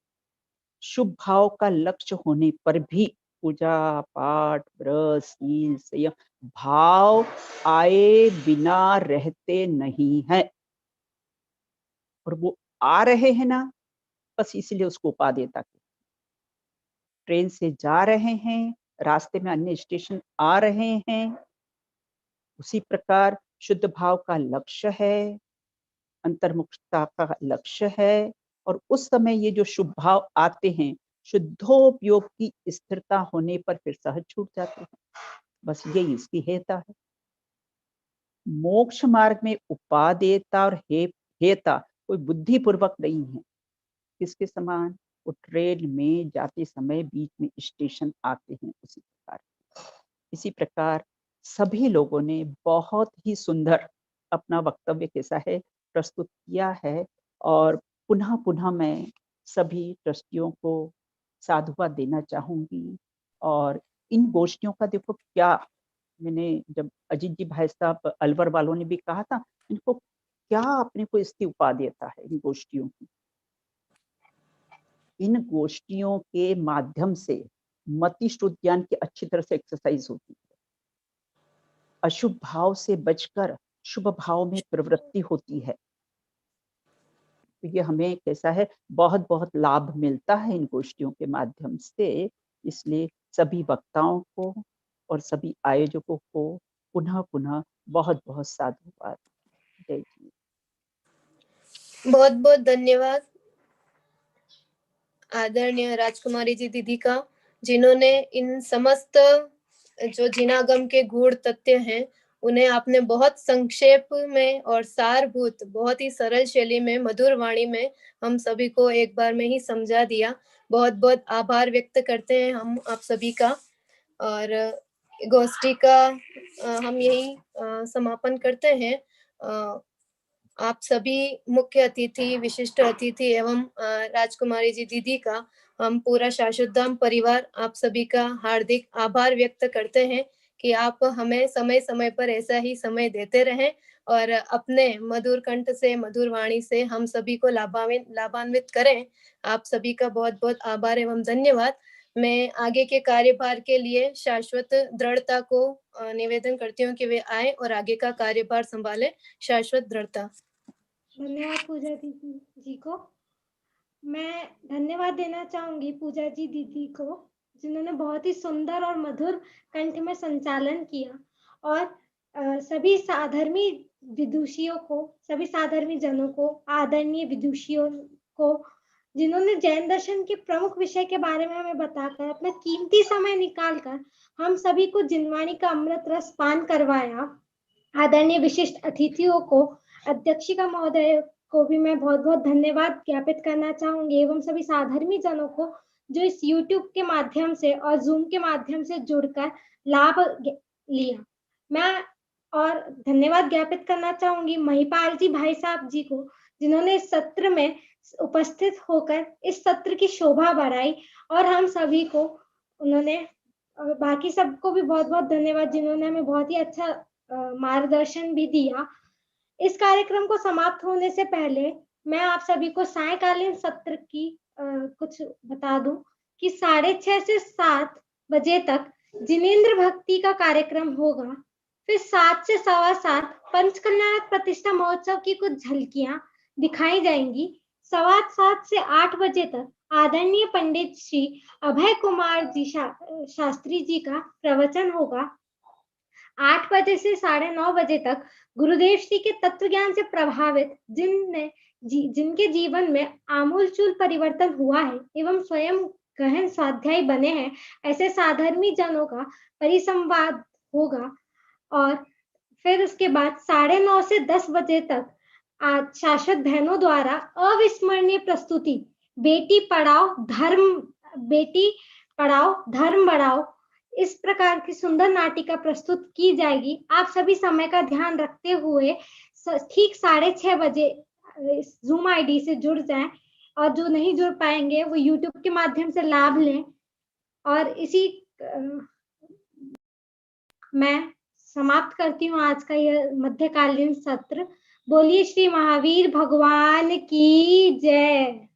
शुभ भाव का लक्ष्य होने पर भी पूजा पाठ, व्रत, शील, संयम भाव आए बिना रहते नहीं है, और वो आ रहे हैं ना, बस इसलिए उसको उपादेयता की। ट्रेन से जा रहे हैं, रास्ते में अन्य स्टेशन आ रहे हैं, उसी प्रकार शुद्ध भाव का लक्ष्य है, अंतर्मुखता का लक्ष्य है, और उस समय ये जो शुभ भाव आते हैं, शुद्धोपयोग की स्थिरता होने पर फिर सहज छूट जाते हैं। बस यही इसकी हेयता है। मोक्ष मार्ग में उपादेयता और हेयता कोई बुद्धिपूर्वक नहीं है। किसके समान? वो ट्रेन में जाते समय बीच में स्टेशन आते हैं, इसी प्रकार सभी लोगों ने बहुत ही सुंदर अपना वक्तव्य कैसा है प्रस्तुत किया है, और पुनः पुनः मैं सभी ट्रस्टियों को साधुवाद देना चाहूंगी। और इन गोष्ठियों का देखो क्या, मैंने जब अजीत जी भाई साहब अलवर वालों ने भी कहा था, इनको क्या अपने को इसकी उपादेयता है इन गोष्ठियों की। इन गोष्ठियों के माध्यम से मतिष्ठ उद्यान की अच्छी तरह से एक्सरसाइज होती है। अशुभ भाव से बचकर शुभ भाव में प्रवृत्ति होती है। तो ये हमें कैसा है, बहुत बहुत लाभ मिलता है इन गोष्ठियों के माध्यम से। इसलिए सभी वक्ताओं को और सभी आयोजकों को पुनः पुनः बहुत बहुत साधुवाद। जय जी। बहुत बहुत धन्यवाद आदरणीय राजकुमारी जी दीदी का, जिन्होंने इन समस्त जो जिनागम के गूढ़ तथ्य हैं उन्हें आपने बहुत संक्षेप में और सारभूत, बहुत ही सरल शैली में, मधुर वाणी में हम सभी को एक बार में ही समझा दिया। बहुत बहुत आभार व्यक्त करते हैं हम आप सभी का, और गोष्ठी का हम यही समापन करते हैं। आप सभी मुख्य अतिथि, विशिष्ट अतिथि एवं राजकुमारी जी दीदी का, हम पूरा शाश्वत धाम परिवार आप सभी का हार्दिक आभार व्यक्त करते हैं कि आप हमें समय समय पर ऐसा ही समय देते रहें और अपने मधुर कंठ से, मधुर वाणी से हम सभी को लाभान्वित करें। आप सभी का बहुत बहुत आभार एवं धन्यवाद। मैं आगे के कार्यभार के लिए शाश्वत दृढ़ता को निवेदन करती हूँ कि वे आए और आगे का कार्यभार संभाले। शाश्वत दृढ़ता। धन्यवाद पूजा दीदी जी को। मैं धन्यवाद देना चाहूंगी पूजा जी दीदी को, जिन्होंने बहुत ही सुंदर और मधुर कंठ में संचालन किया, और सभी साधर्मी विदुषियों को, सभी साधर्मी जनों को, आदरणीय विदुषियों को, जिन्होंने जैन दर्शन के प्रमुख विषय के बारे में हमें बताकर अपना कीमती समय निकालकर हम सभी को जिनवाणी का अमृत रस पान करवाया। आदरणीय विशिष्ट अतिथियों को, अध्यक्षिका महोदय को भी मैं बहुत बहुत धन्यवाद ज्ञापित करना चाहूंगी, एवं सभी साधर्मी जनों को जो इस YouTube के माध्यम से और Zoom के माध्यम से जुड़कर लाभ लिया। मैं और धन्यवाद ज्ञापित करना चाहूंगी महिपाल जी भाई साहब जी को, जिन्होंने इस सत्र में उपस्थित होकर इस सत्र की शोभा बढ़ाई, और हम सभी को उन्होंने, बाकी सबको भी बहुत बहुत धन्यवाद जिन्होंने हमें बहुत ही अच्छा मार्गदर्शन भी दिया। इस कार्यक्रम को समाप्त होने से पहले मैं आप सभी को सायकालीन सत्र की कुछ बता दूं कि 6:30 से 7 बजे तक जिनेंद्र भक्ति का कार्यक्रम होगा। फिर 7 से 7:15 पंचकल्याण प्रतिष्ठा महोत्सव की कुछ झलकियां दिखाई जाएंगी। 7:15 से 8 बजे तक आदरणीय पंडित श्री अभय कुमार जी शास्त्री जी का प्रवचन होगा। 8 बजे से 9:30 बजे तक गुरुदेव श्री के तत्व ज्ञान से प्रभावित जिनके जीवन में आमूलचूल परिवर्तन हुआ है एवं स्वयं गहन स्वाध्यायी बने हैं, ऐसे साधर्मी जनों का परिसंवाद होगा। और फिर उसके बाद 9:30 से 10 बजे तक शाश्वत बहनों द्वारा अविस्मरणीय प्रस्तुति बेटी पढ़ाओ धर्म बढ़ाओ, इस प्रकार की सुंदर नाटिका प्रस्तुत की जाएगी। आप सभी समय का ध्यान रखते हुए ठीक 6:30 बजे जूम आईडी से जुड़ जाएं, और जो नहीं जुड़ पाएंगे वो यूट्यूब के माध्यम से लाभ लें। और इसी मैं समाप्त करती हूँ आज का यह मध्यकालीन सत्र। बोलिए श्री महावीर भगवान की जय।